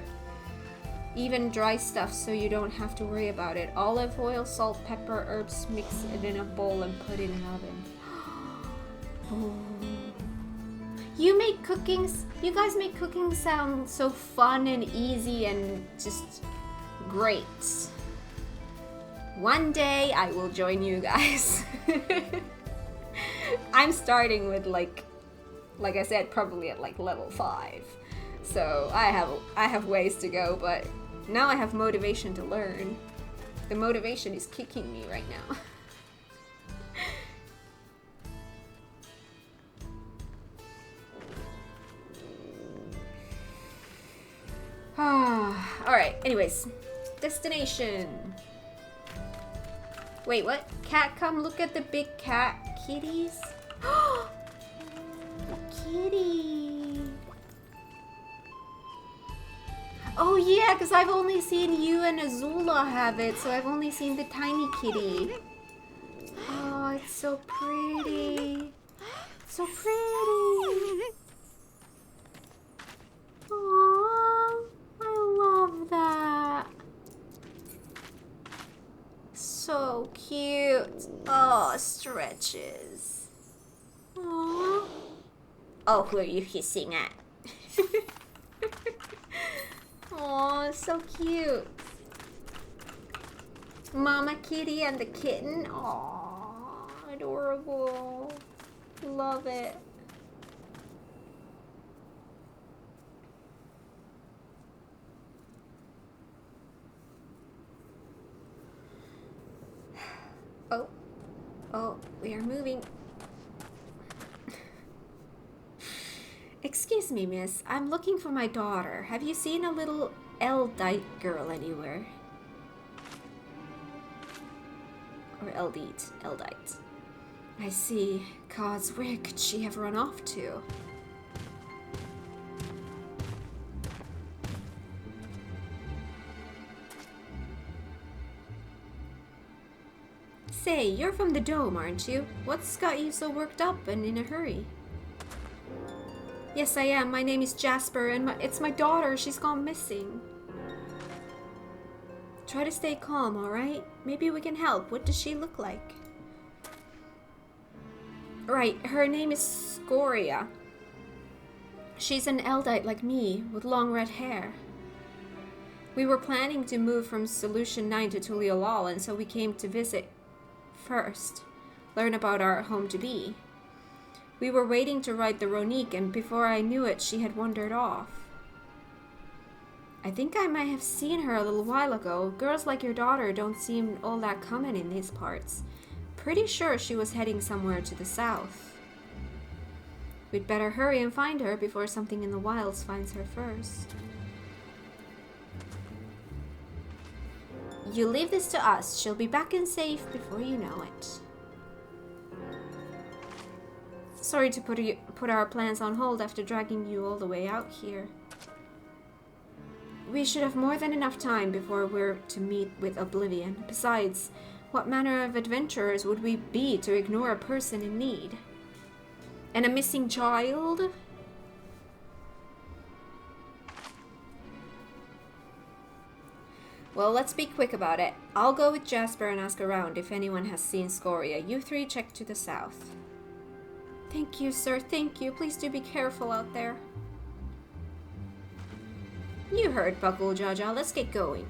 Even dry stuff so you don't have to worry about it. Olive oil, salt, pepper, herbs, mix it in a bowl and put in an oven. Oh. You guys make cooking sound so fun and easy and just great. One day I will join you guys. I'm starting with like I said, probably at like level 5. So I have ways to go, but now I have motivation to learn. The motivation is kicking me right now. Alright, anyways. Destination. Wait, what? Cat, come look at the big cat kitties. Kitty. Oh yeah, because I've only seen you and Azula have it, so I've only seen the tiny kitty. Oh, it's so pretty. So pretty. Aww, I love that. So cute. Oh, stretches. Aww. Oh, who are you hissing at? Aw, so cute. Mama kitty and the kitten. Aw, adorable. Love it. Oh. Oh, we are moving. Excuse me, miss. I'm looking for my daughter. Have you seen a little Eldite girl anywhere? Or Eldite. Eldite. I see. Gods, where could she have run off to? Say, you're from the Dome, aren't you? What's got you so worked up and in a hurry? Yes, I am. My name is Jasper, and it's my daughter. She's gone missing. Try to stay calm, alright? Maybe we can help. What does she look like? Right, her name is Scoria. She's an Eldite like me, with long red hair. We were planning to move from Solution 9 to Tuliolal, and so we came to visit first. Learn about our home-to-be. We were waiting to ride the Ronique, and before I knew it, she had wandered off. I think I might have seen her a little while ago. Girls like your daughter don't seem all that common in these parts. Pretty sure she was heading somewhere to the south. We'd better hurry and find her before something in the wilds finds her first. You leave this to us. She'll be back and safe before you know it. Sorry to put our plans on hold after dragging you all the way out here. We should have more than enough time before we're to meet with Oblivion. Besides, what manner of adventurers would we be to ignore a person in need? And a missing child? Well, let's be quick about it. I'll go with Jasper and ask around if anyone has seen Scoria. You three check to the south. Thank you, sir. Thank you. Please do be careful out there. You heard, Buckle Jaja. Let's get going.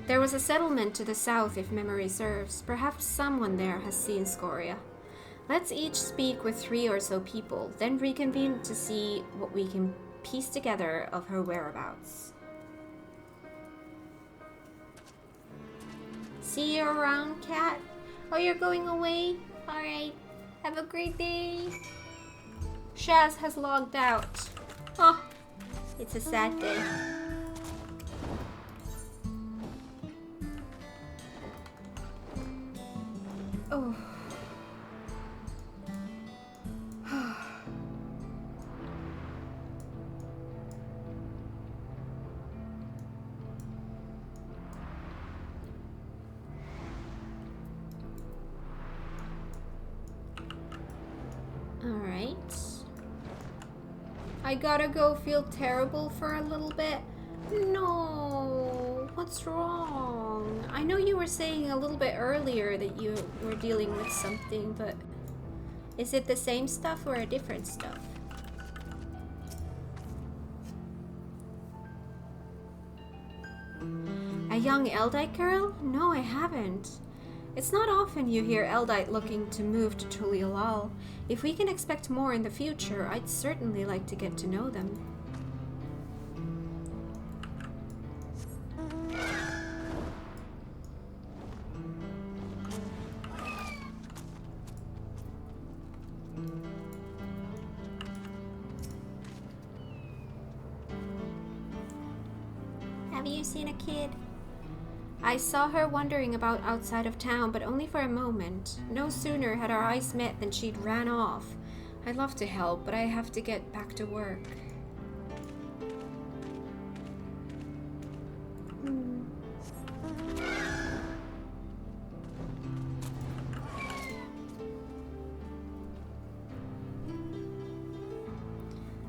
There was a settlement to the south, if memory serves. Perhaps someone there has seen Scoria. Let's each speak with 3 or so people, then reconvene to see what we can piece together of her whereabouts. See you around, Cat. Oh, you're going away? Alright. Have a great day. Shaz has logged out. Oh, it's a sad day. Oh. Alright. I gotta go feel terrible for a little bit. No, what's wrong? I know you were saying a little bit earlier that you were dealing with something, but is it the same stuff or a different stuff? A young Eldite girl? No, I haven't. It's not often you hear Eldite looking to move to Tuliolal. If we can expect more in the future, I'd certainly like to get to know them. Have you seen a kid? I saw her wandering about outside of town, but only for a moment. No sooner had our eyes met than she'd ran off. I'd love to help, but I have to get back to work.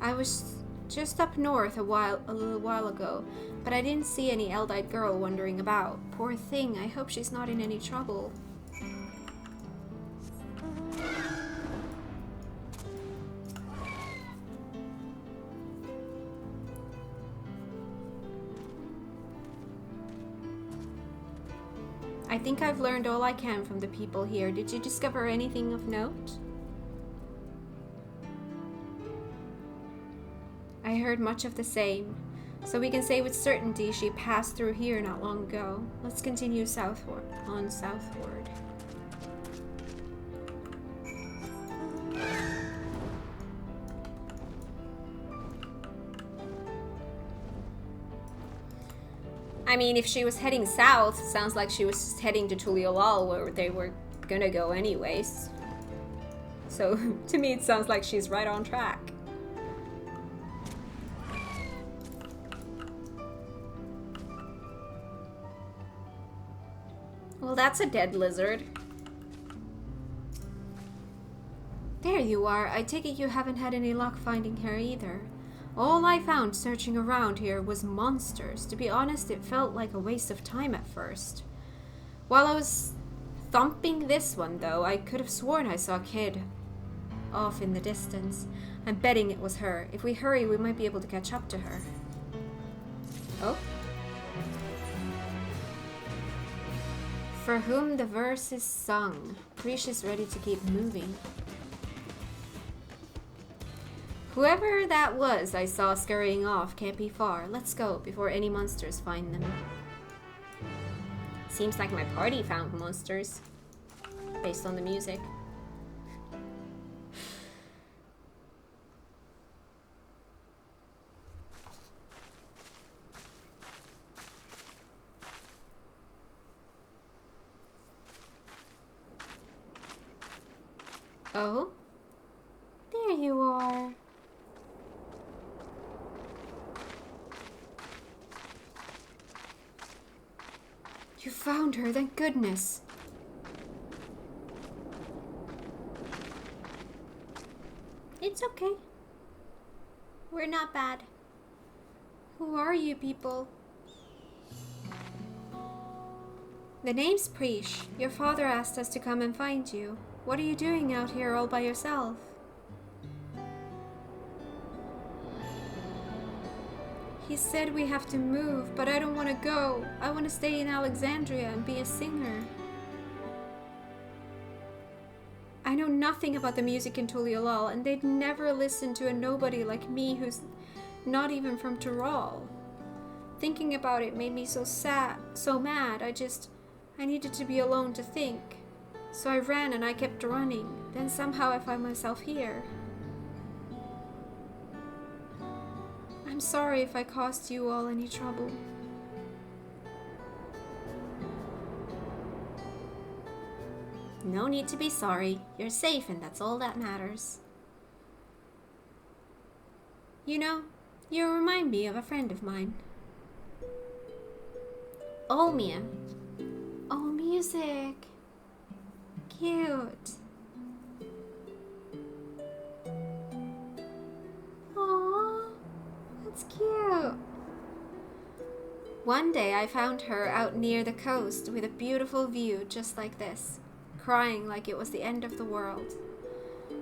I was just up north a little while ago, but I didn't see any Eldite girl wandering about. Poor thing, I hope she's not in any trouble. I think I've learned all I can from the people here. Did you discover anything of note? I heard much of the same, so we can say with certainty she passed through here not long ago. Let's continue southward. I mean, if she was heading south, sounds like she was heading to Tuliolal, where they were gonna go anyways. So, to me it sounds like she's right on track. Well, that's a dead lizard. There you are. I take it you haven't had any luck finding her either. All I found searching around here was monsters. To be honest, it felt like a waste of time at first. While I was thumping this one, though, I could have sworn I saw a kid off in the distance. I'm betting it was her. If we hurry, we might be able to catch up to her. Oh? For whom the verse is sung, Prish is ready to keep moving. Whoever that was I saw scurrying off can't be far. Let's go before any monsters find them. Seems like my party found monsters, based on the music. Oh? There you are. You found her, thank goodness. It's okay. We're not bad. Who are you people? The name's Prish. Your father asked us to come and find you. What are you doing out here all by yourself? He said we have to move, but I don't want to go. I want to stay in Alexandria and be a singer. I know nothing about the music in Tuliolal, and they'd never listen to a nobody like me who's not even from Tyrol. Thinking about it made me so sad, so mad. I needed to be alone to think. So I ran and I kept running. Then somehow I find myself here. I'm sorry if I caused you all any trouble. No need to be sorry. You're safe and that's all that matters. You know, you remind me of a friend of mine. Olmia. Oh, music. Cute. Aww, that's cute. One day I found her out near the coast with a beautiful view just like this, crying like it was the end of the world.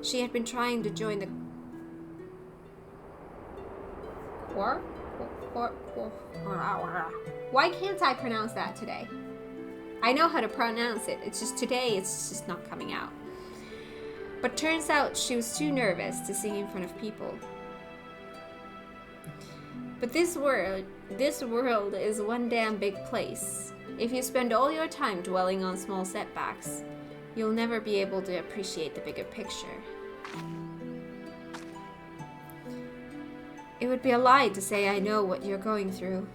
She had been trying to join the Why can't I pronounce that today? I know how to pronounce it, it's just today it's just not coming out. But turns out she was too nervous to sing in front of people. But this world is one damn big place. If you spend all your time dwelling on small setbacks, you'll never be able to appreciate the bigger picture. It would be a lie to say I know what you're going through,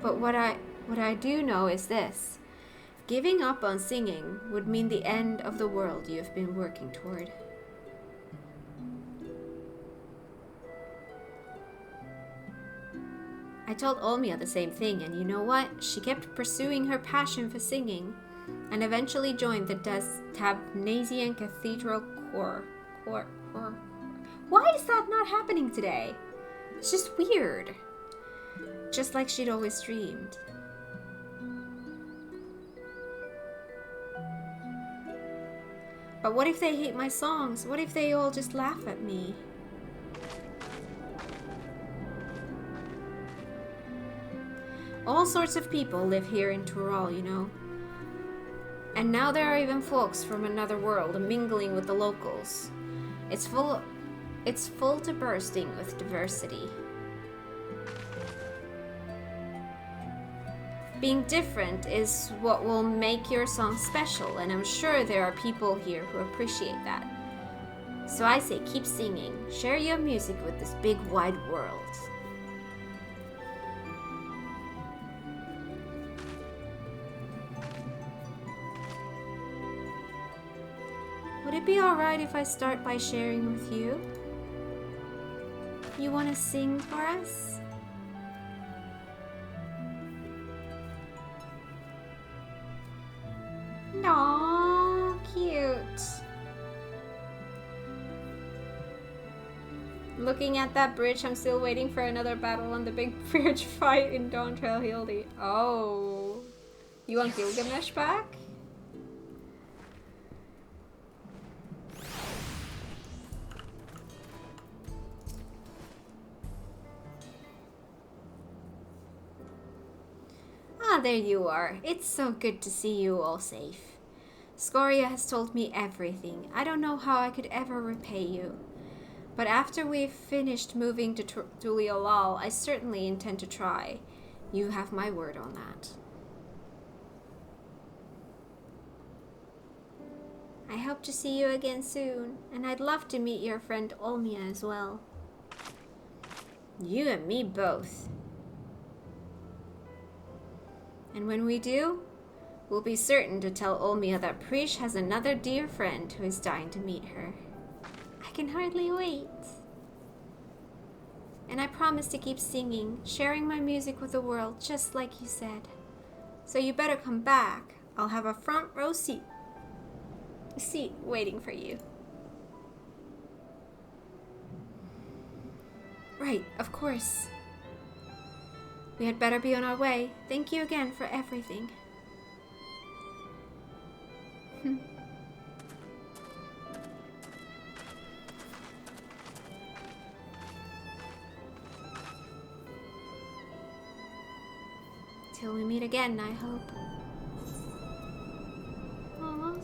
But what I do know is this. Giving up on singing would mean the end of the world you have been working toward. I told Olmia the same thing, and you know what? She kept pursuing her passion for singing, and eventually joined the Tabnasian Cathedral Choir. Why is that not happening today? It's just weird. Just like she'd always dreamed. But what if they hate my songs? What if they all just laugh at me? All sorts of people live here in Tural, you know. And now there are even folks from another world mingling with the locals. It's full to bursting with diversity. Being different is what will make your song special, and I'm sure there are people here who appreciate that. So I say keep singing, share your music with this big wide world. Would it be alright if I start by sharing with you? You want to sing for us? Aww, cute. Looking at that bridge, I'm still waiting for another battle on the big bridge fight in DAWNTRAIL Hildy. Oh. You want Gilgamesh back? Ah, there you are. It's so good to see you all safe. Scoria has told me everything. I don't know how I could ever repay you. But after we've finished moving to Tuliolal, I certainly intend to try. You have my word on that. I hope to see you again soon, and I'd love to meet your friend Olmia as well. You and me both. And when we do, we'll be certain to tell Olmia that Prish has another dear friend who is dying to meet her. I can hardly wait. And I promise to keep singing, sharing my music with the world, just like you said. So you better come back. I'll have a front row seat waiting for you. Right, of course. We had better be on our way. Thank you again for everything. Till we meet again, I hope. Aww.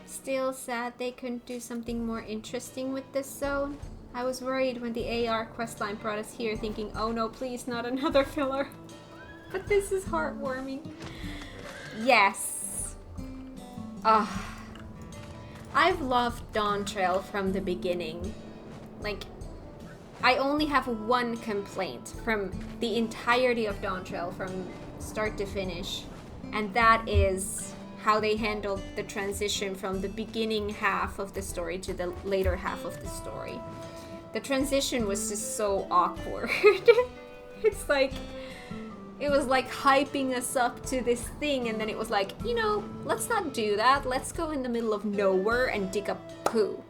Still sad they couldn't do something more interesting with this zone. I was worried when the AR questline brought us here, thinking, oh no, please, not another filler. But this is heartwarming. Yes. I've loved DAWNTRAIL from the beginning. Like, I only have one complaint from the entirety of DAWNTRAIL from start to finish, and that is how they handled the transition from the beginning half of the story to the later half of the story. The transition was just so awkward. It's like, it was like hyping us up to this thing, and then it was like, you know, let's not do that. Let's go in the middle of nowhere and dig up poo.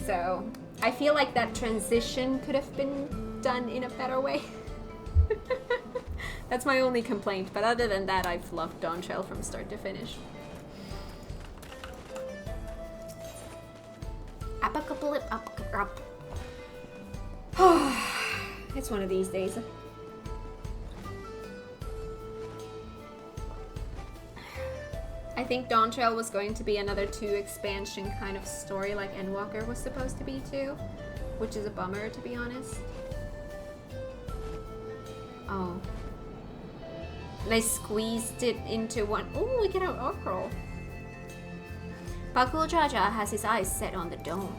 So, I feel like that transition could have been done in a better way. That's my only complaint, but other than that, I've loved DAWNTRAIL from start to finish. It's one of these days. I think DAWNTRAIL was going to be another 2 expansion kind of story like Endwalker was supposed to be too, which is a bummer, to be honest. Oh. They squeezed it into one. Oh, we get an Ockerel. Bakul Jaja has his eyes set on the dome.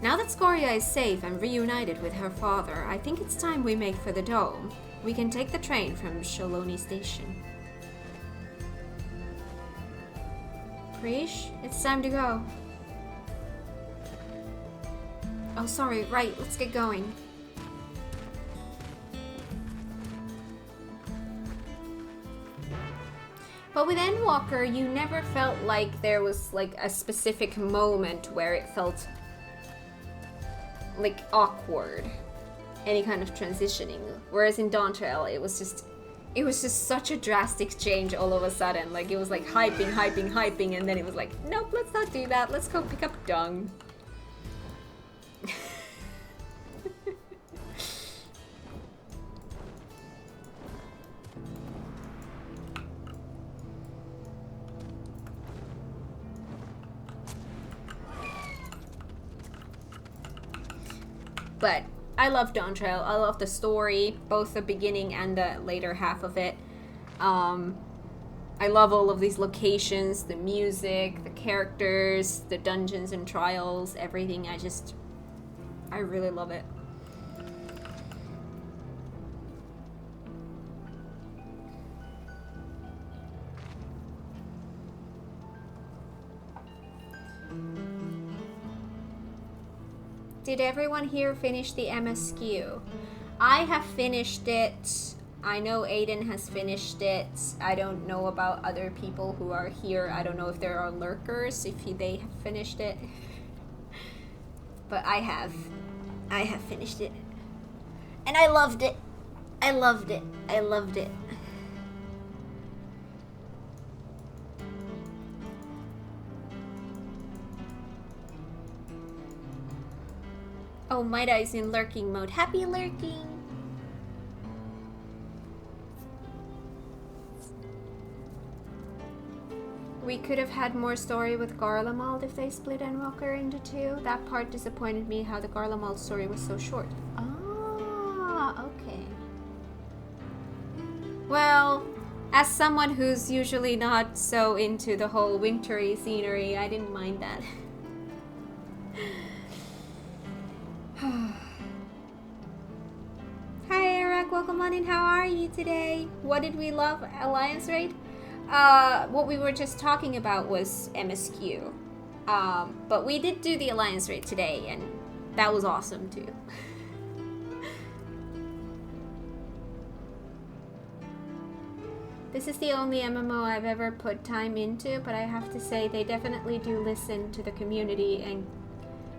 Now that Scoria is safe and reunited with her father, I think it's time we make for the dome. We can take the train from Sholoni Station. Preesh, it's time to go. Oh, sorry, right, let's get going. But with Endwalker, you never felt like there was like a specific moment where it felt like awkward, any kind of transitioning. Whereas in DAWNTRAIL, it was just such a drastic change all of a sudden. Like it was like hyping, and then it was like, nope, let's not do that. Let's go pick up dung. But I love DAWNTRAIL. I love the story, both the beginning and the later half of it. I love all of these locations, the music, the characters, the dungeons and trials, everything. I really love it. Did everyone here finish the MSQ? I have finished it. I know Aiden has finished it. I don't know about other people who are here. I don't know if there are lurkers, if they have finished it. But I have. I have finished it. And I loved it. I loved it. I loved it. Oh, Maida is in lurking mode. Happy lurking! We could have had more story with Garlemald if they split Endwalker into two. That part disappointed me, how the Garlemald story was so short. Ah, okay. Well, as someone who's usually not so into the whole wintry scenery, I didn't mind that. Hi Eric, welcome on in. How are you today? What did we love? Alliance raid? What we were just talking about was MSQ. But we did do the Alliance raid today, and that was awesome too. This is the only MMO I've ever put time into, but I have to say they definitely do listen to the community and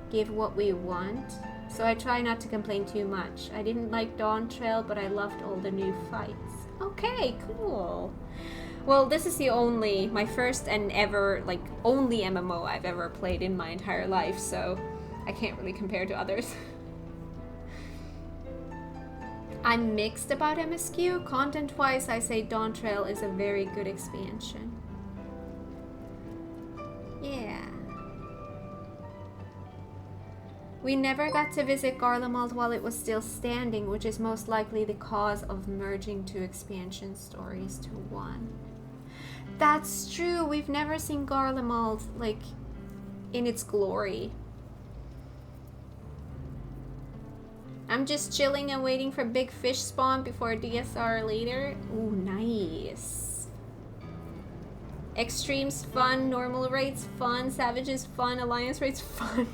give what we want. So I try not to complain too much. I didn't like DAWNTRAIL, but I loved all the new fights. Okay, cool. Well, this is my first and ever, only MMO I've ever played in my entire life, so I can't really compare to others. I'm mixed about MSQ. Content-wise, I say DAWNTRAIL is a very good expansion. Yeah. We never got to visit Garlemald while it was still standing, which is most likely the cause of merging two expansion stories to one. That's true, we've never seen Garlemald, in its glory. I'm just chilling and waiting for big fish spawn before DSR later. Ooh, nice. Extremes fun, normal rates fun, savages fun, alliance rates fun.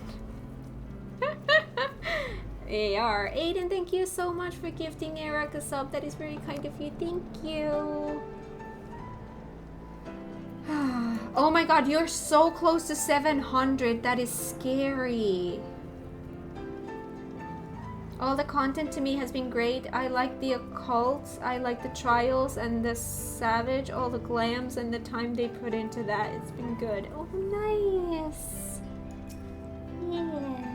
AR. Aiden, thank you so much for gifting Eric a sub. That is very kind of you. Thank you. Oh my god, you're so close to 700. That is scary. All the content to me has been great. I like the occult, I like the trials and the savage, all the glams and the time they put into that. It's been good. Oh, nice. Yeah.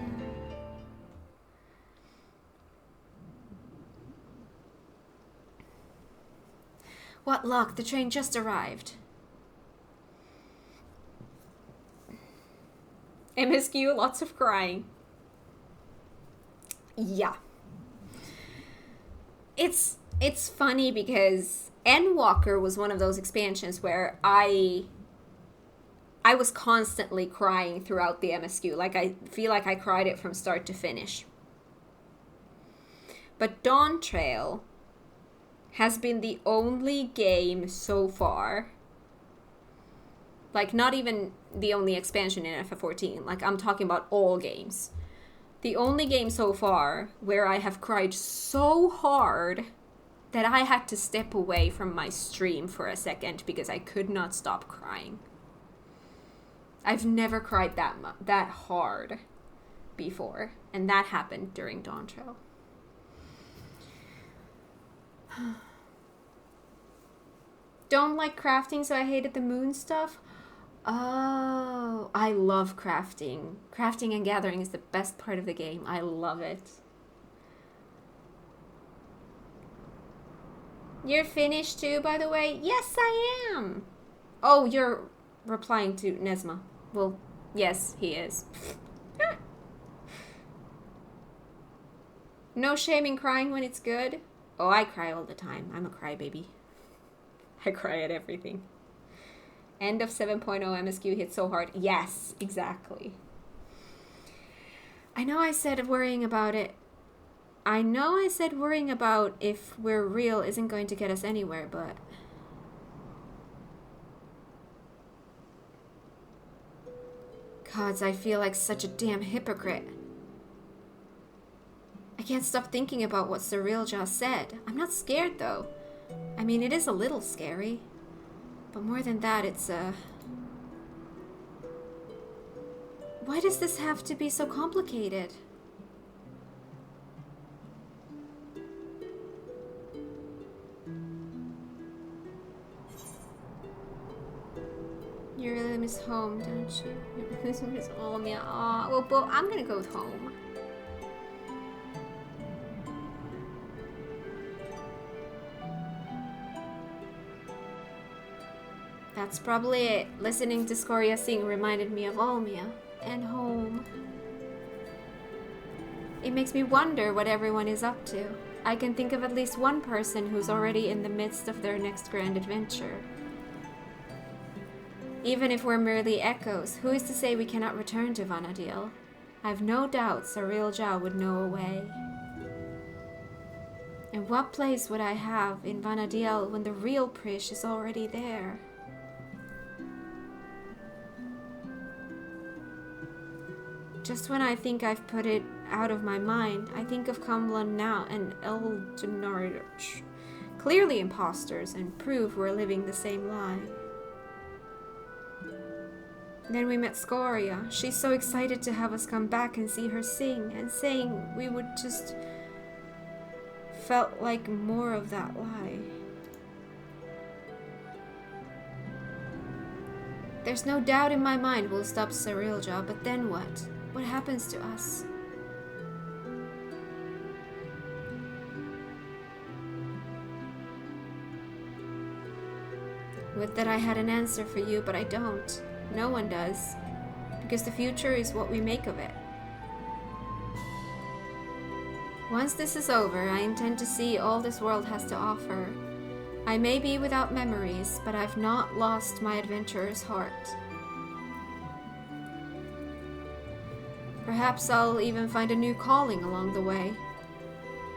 What luck, the train just arrived. MSQ, lots of crying. Yeah. It's funny because Endwalker was one of those expansions where I I was constantly crying throughout the MSQ. Like, I feel like I cried it from start to finish. But DAWNTRAIL has been the only game so far, like not even the only expansion in FF14, like I'm talking about all games. The only game so far where I have cried so hard that I had to step away from my stream for a second because I could not stop crying. I've never cried that hard before, and that happened during DAWNTRAIL. Don't like crafting, so I hated the moon stuff. Oh, I love crafting. Crafting and gathering is the best part of the game. I love it. You're finished too, by the way? Yes, I am. Oh, you're replying to Nesma. Well, yes, he is. No shame in crying when it's good. Oh, I cry all the time. I'm a crybaby. I cry at everything. End of 7.0 MSQ hit so hard. Yes, exactly. I know I said worrying about it. I know I said worrying about if we're real isn't going to get us anywhere, but... Gods, I feel like such a damn hypocrite. I can't stop thinking about what Surreal Jaw said. I'm not scared, though. I mean, it is a little scary. But more than that, it's, Why does this have to be so complicated? You really miss home, don't you? You really miss home, yeah. Aw, well, I'm gonna go home. That's probably it. Listening to Scoria sing reminded me of Olmia and home. It makes me wonder what everyone is up to. I can think of at least one person who's already in the midst of their next grand adventure. Even if we're merely echoes, who is to say we cannot return to Vana'diel? I have no doubt Surreal Jaw would know a way. And what place would I have in Vana'diel when the real Prish is already there? Just when I think I've put it out of my mind, I think of Cumberland now and Eldonarch. Clearly imposters, and prove we're living the same lie. Then we met Scoria. She's so excited to have us come back and see her sing, and saying we would just... felt like more of that lie. There's no doubt in my mind we'll stop Surreal Jaw, but then what? What happens to us? Would that I had an answer for you, but I don't. No one does. Because the future is what we make of it. Once this is over, I intend to see all this world has to offer. I may be without memories, but I've not lost my adventurer's heart. Perhaps I'll even find a new calling along the way.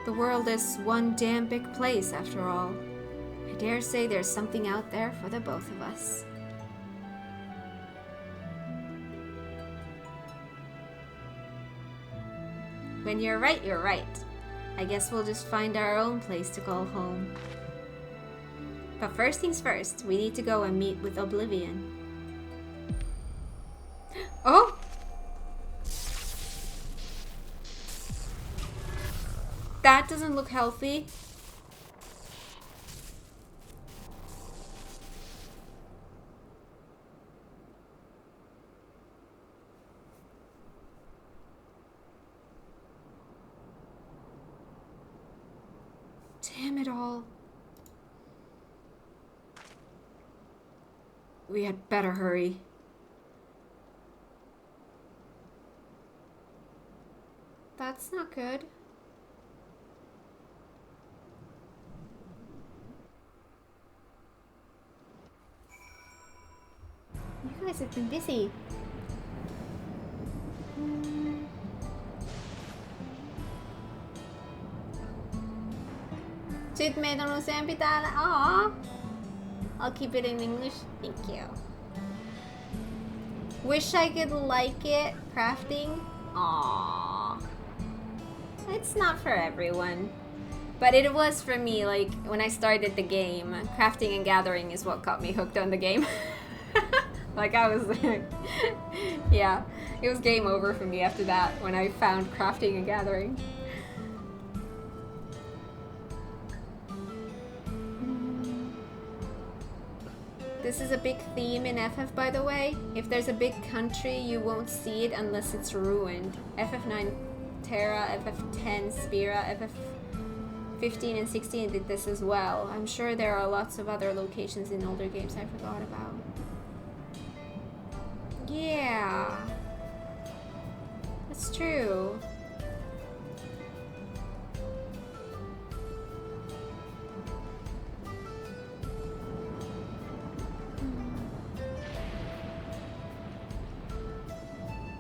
The world is one damn big place, after all. I dare say there's something out there for the both of us. When you're right, you're right. I guess we'll just find our own place to call home. But first things first, we need to go and meet with Oblivion. Oh! That doesn't look healthy. Damn it all. We had better hurry. That's not good. You guys Yes, it's been busy. Sit meidän on useampi täällä. Aww. I'll keep it in English. Thank you. Wish I could like it. Crafting. Aww. It's not for everyone. But it was for me, like, when I started the game. Crafting and gathering is what got me hooked on the game. Like, I was like... yeah. It was game over for me after that, when I found crafting and gathering. This is a big theme in FF, by the way. If there's a big country, you won't see it unless it's ruined. FF9 Terra, FF10 Spira, FF15 and 16 did this as well. I'm sure there are lots of other locations in older games I forgot about. Yeah. That's true.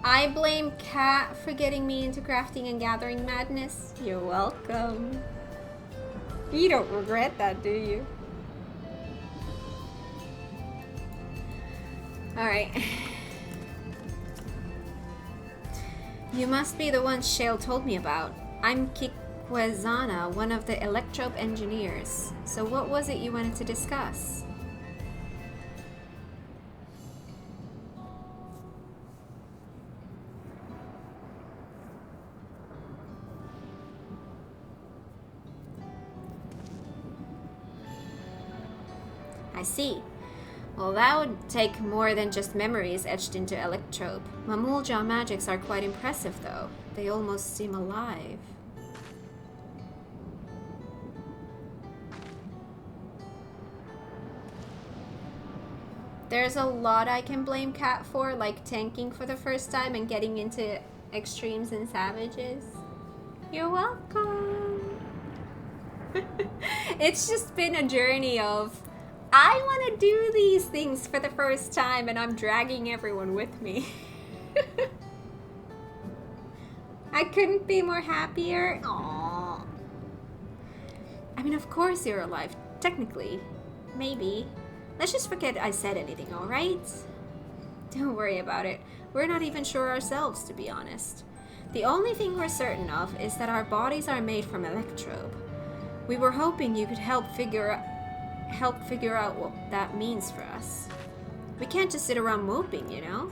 I blame Kat for getting me into crafting and gathering madness. You're welcome. You don't regret that, do you? Alright. You must be the one Shale told me about. I'm Kikwezana, one of the Electrope engineers. So what was it you wanted to discuss? I see. Well, that would take more than just memories etched into Electrope. Mamulja magics are quite impressive, though. They almost seem alive. There's a lot I can blame Kat for, like tanking for the first time and getting into extremes and savages. You're welcome. It's just been a journey of I want to do these things for the first time and I'm dragging everyone with me. I couldn't be more happier. Aww. I mean, of course you're alive, technically. Maybe. Let's just forget I said anything, alright? Don't worry about it. We're not even sure ourselves, to be honest. The only thing we're certain of is that our bodies are made from Electrope. We were hoping you could help figure out what that means for us. We can't just sit around moping, you know?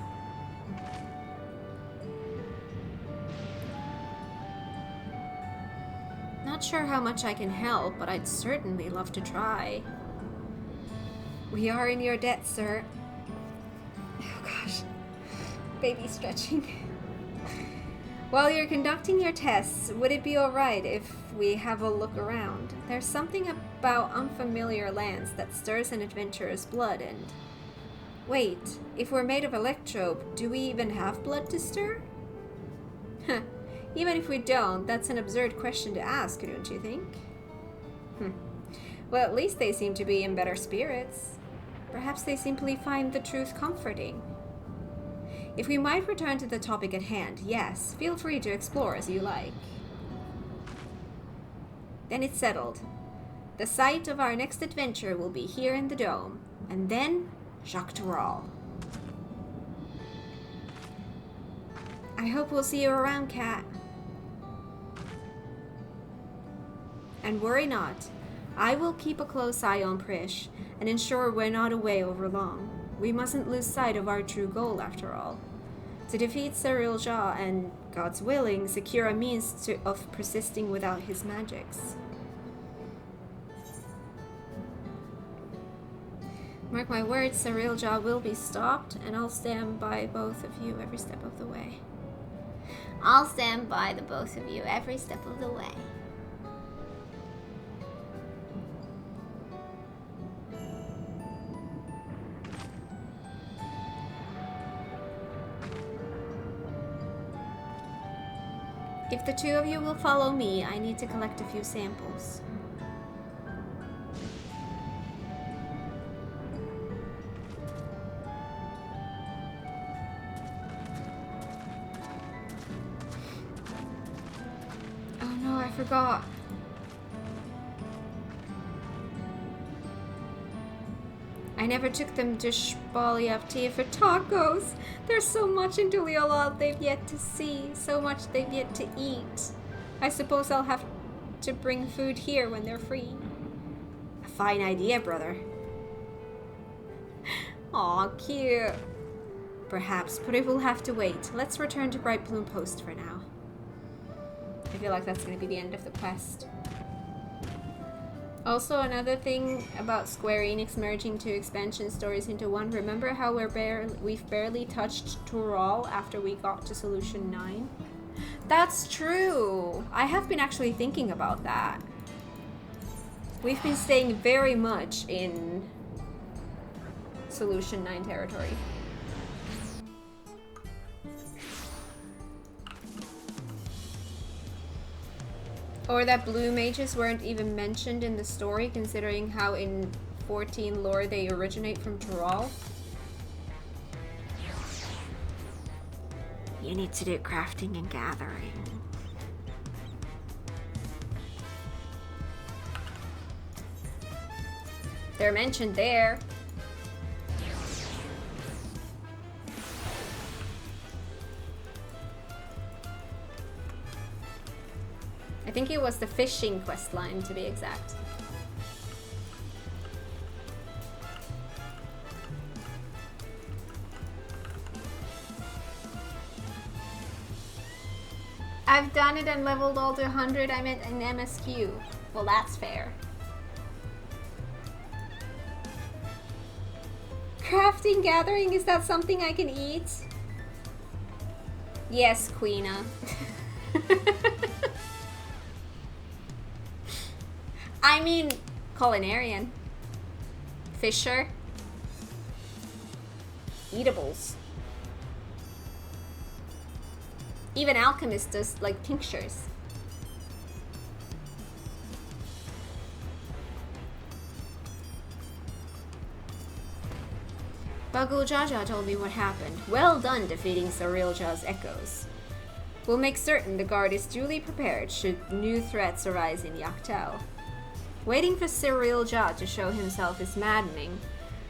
Not sure how much I can help, but I'd certainly love to try. We are in your debt, sir. Oh gosh. Baby stretching. While you're conducting your tests, would it be alright if we have a look around? There's something about unfamiliar lands that stirs an adventurer's blood and... Wait, if we're made of Electrope, do we even have blood to stir? Huh. Even if we don't, that's an absurd question to ask, don't you think? Well, at least they seem to be in better spirits. Perhaps they simply find the truth comforting. If we might return to the topic at hand, yes, feel free to explore as you like. Then it's settled. The site of our next adventure will be here in the Dome, and then Jacques Tarral. I hope we'll see you around, Kat. And worry not. I will keep a close eye on Prish and ensure we're not away over long. We mustn't lose sight of our true goal, after all. To defeat Cyril Jah and, God's willing, secure a means of persisting without his magics. Mark my words, Cyril Jah will be stopped, and I'll stand by both of you every step of the way. I'll stand by the both of you every step of the way. If the two of you will follow me, I need to collect a few samples. forgot. I never took them to Shpaliavti for tacos. There's so much in Duliolad they've yet to see, so much they've yet to eat. I suppose I'll have to bring food here when they're free. A fine idea, brother. Aw, cute. Perhaps, but it will have to wait. Let's return to Bright Bloom Post for now. I feel like that's going to be the end of the quest. Also, another thing about Square Enix merging two expansion stories into one. Remember how we've barely touched Tural after we got to Solution 9? That's true! I have been actually thinking about that. We've been staying very much in Solution 9 territory. Or that blue mages weren't even mentioned in the story, considering how in 14 lore they originate from Tural. You need to do crafting and gathering. They're mentioned there. I think it was the fishing questline, to be exact. I've done it and leveled all to 100. I meant an MSQ. Well, that's fair. Crafting, gathering, is that something I can eat? Yes, Queena. I mean, culinarian. Fisher. Eatables. Even alchemist does, like, tinctures. Bagul Jaja told me what happened. Well done defeating Sarilja's echoes. We'll make certain the guard is duly prepared should new threats arise in Yaktel. Waiting for Sarilja to show himself is maddening,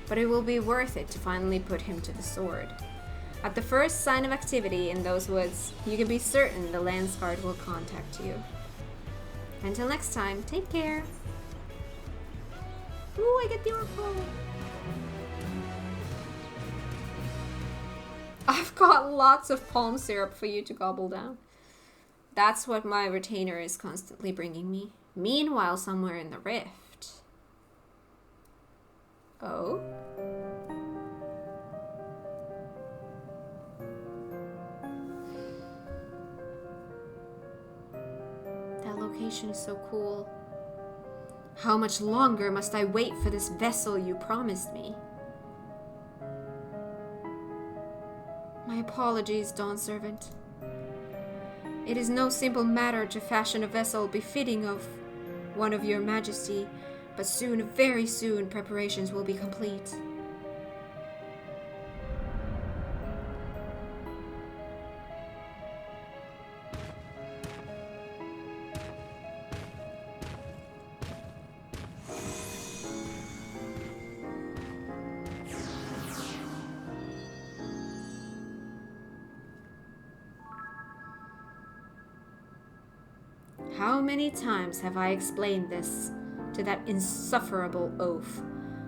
but it will be worth it to finally put him to the sword. At the first sign of activity in those woods, you can be certain the Lance Guard will contact you. Until next time, take care. Ooh, I get the Oracle. I've got lots of palm syrup for you to gobble down. That's what my retainer is constantly bringing me. Meanwhile, somewhere in the rift. Oh? That location is so cool. How much longer must I wait for this vessel you promised me? My apologies, Dawn Servant. It is no simple matter to fashion a vessel befitting of one of your majesty, but soon, very soon, preparations will be complete. How many times have I explained this to that insufferable oaf?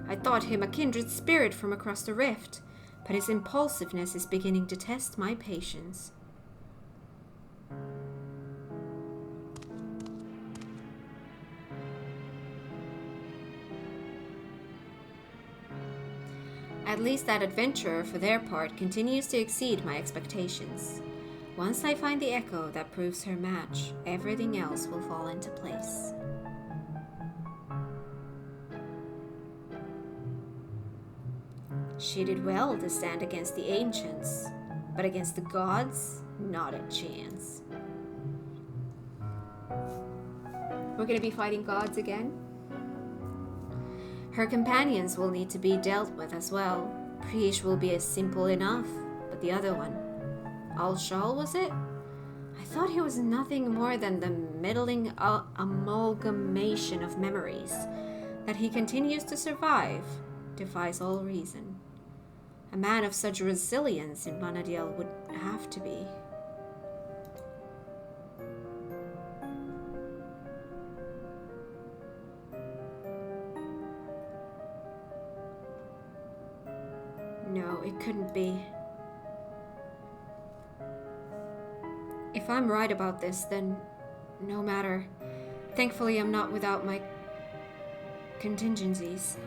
I thought him a kindred spirit from across the rift, but his impulsiveness is beginning to test my patience. At least that adventurer, for their part, continues to exceed my expectations. Once I find the echo that proves her match, everything else will fall into place. She did well to stand against the ancients, but against the gods, not a chance. We're gonna be fighting gods again? Her companions will need to be dealt with as well. Prish will be simple enough, but the other one, Al-Shal, was it? I thought he he was nothing more than the middling amalgamation of memories. That he continues to survive defies all reason. A man of such resilience in Vanadiel would have to be. No, it couldn't be. If I'm right about this, then no matter. Thankfully, I'm not without my contingencies.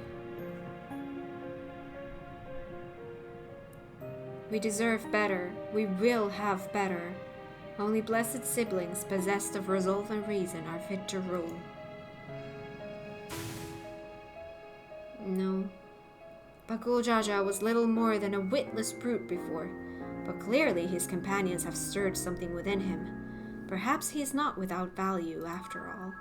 We deserve better. We will have better. Only blessed siblings possessed of resolve and reason are fit to rule. No. Bakul Jaja was little more than a witless brute before, but clearly his companions have stirred something within him. Perhaps he is not without value after all.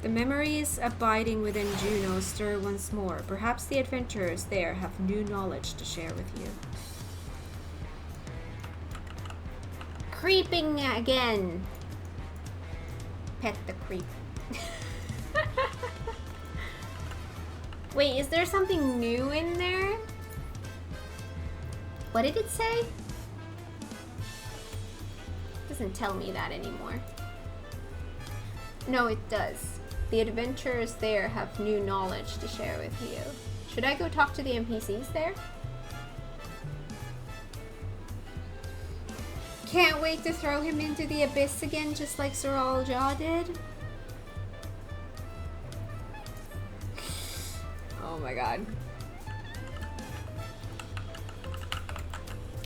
The memories abiding within Juno stir once more. Perhaps the adventurers there have new knowledge to share with you. Creeping again! Pet the creep. Wait, is there something new in there? What did it say? Doesn't tell me that anymore. No, it does. The adventurers there have new knowledge to share with you. Should I go talk to the NPCs there? Can't wait to throw him into the abyss again, just like Sir Alja did. Oh my god.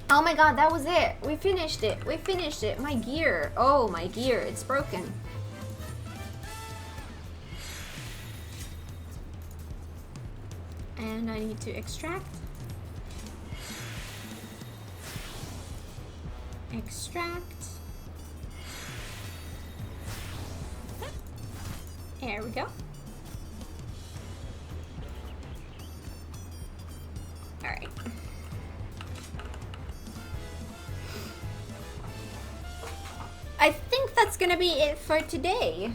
Oh my god, that was it. We finished it. We finished it. My gear. Oh, my gear. It's broken. And I need to extract. Extract. There we go. Alright. I think that's gonna be it for today.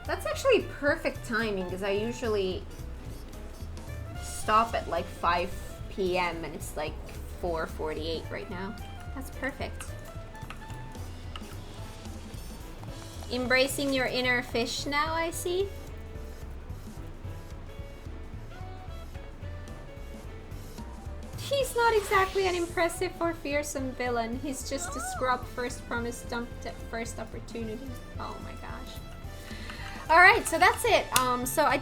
That's actually perfect timing because I usually stop at like 5 p.m. and it's like 4:48 right now. That's perfect. Embracing your inner fish now, I see. He's not exactly an impressive or fearsome villain. He's just a scrub first promised dumped at first opportunity. Oh my gosh. Alright, so that's it. So I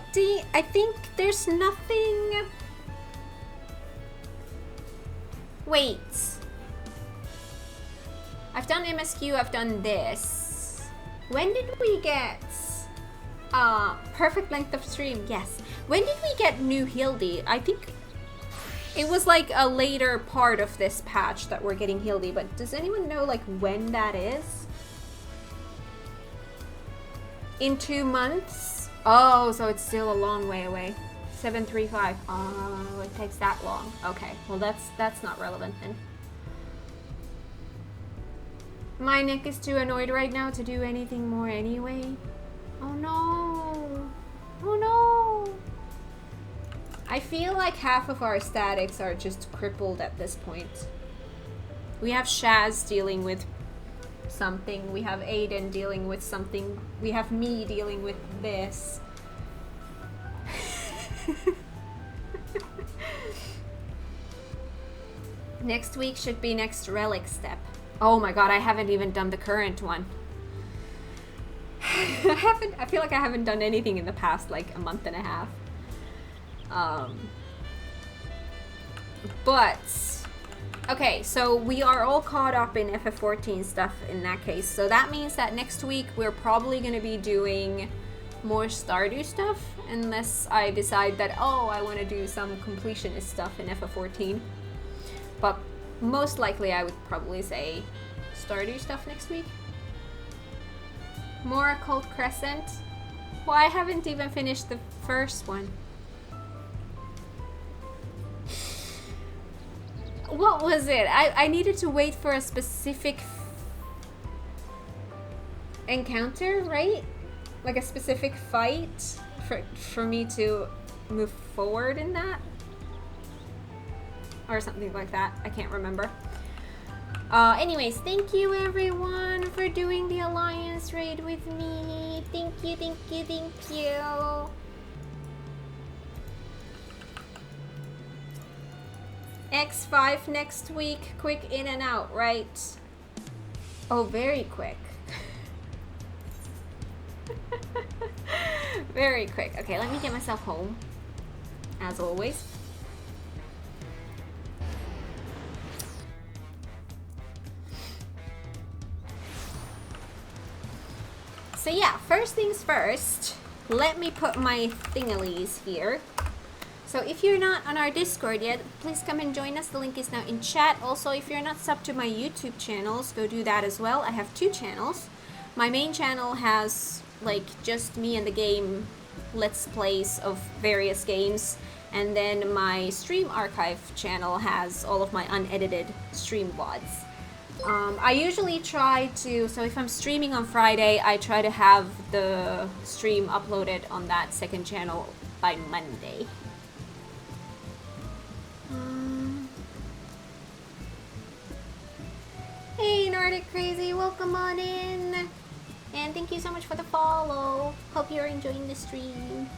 think there's nothing... Wait. I've done MSQ, I've done this. When did we get... perfect length of stream? Yes. When did we get new Hildy? I think... It was like a later part of this patch that we're getting Hildy, but does anyone know like when that is? In 2 months? Oh, so it's still a long way away. 735. Oh, it takes that long. Okay, well that's not relevant then. My neck is too annoyed right now to do anything more anyway. Oh no. Oh no. I feel like half of our statics are just crippled at this point. We have Shaz dealing with something. We have Aiden dealing with something. We have me dealing with this. Next week should be next relic step. Oh my god, I haven't even done the current one. I feel like I haven't done anything in the past like a month and a half. But okay, so we are all caught up in FF14 stuff in that case. So that means that next week we're probably going to be doing more Stardew stuff, unless I decide that, oh, I want to do some completionist stuff in FF14. But most likely I would probably say Stardew stuff next week. More Occult Crescent. Well, I haven't even finished the first one. What was it? I needed to wait for a specific encounter, right? Like a specific fight for me to move forward in that? Or something like that. I can't remember. Anyways, thank you everyone for doing the Alliance raid with me. Thank you, thank you, thank you. X5 next week. Quick in and out, right? Oh, very quick. Very quick. Okay, let me get myself home. As always. So yeah, first things first, let me put my thingalies here. So if you're not on our Discord yet, please come and join us. The link is now in chat. Also, if you're not subbed to my YouTube channels, go do that as well. I have 2 channels. My main channel has like just me and the game let's plays of various games. And then my stream archive channel has all of my unedited stream VODs. I usually try to, so if I'm streaming on Friday, I try to have the stream uploaded on that second channel by Monday. Hey Nordic Crazy, welcome on in! And thank you so much for the follow. Hope you're enjoying the stream.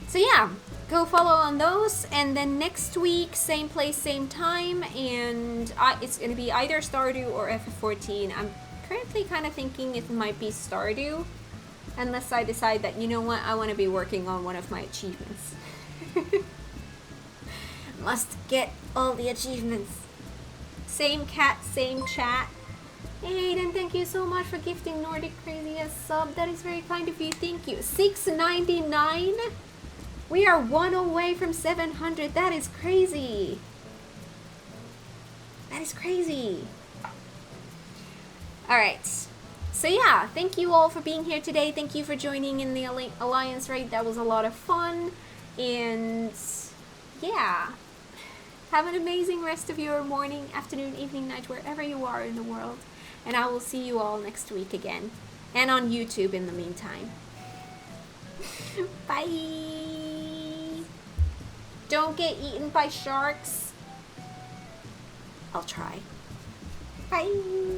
So yeah, go follow on those, and then next week, same place, same time, and it's gonna be either Stardew or FF14. I'm currently kind of thinking it might be Stardew, unless I decide that, you know what, I want to be working on one of my achievements. Must get all the achievements. Same cat, same chat. Hey, Aiden, thank you so much for gifting Nordic Crazy a sub. That is very kind of you. Thank you. $6.99? We are 1 away from 700. That is crazy. That is crazy. Alright. So yeah, thank you all for being here today. Thank you for joining in the Alliance raid. That was a lot of fun. And yeah. Have an amazing rest of your morning, afternoon, evening, night, wherever you are in the world. And I will see you all next week again. And on YouTube in the meantime. Bye! Don't get eaten by sharks. I'll try. Bye!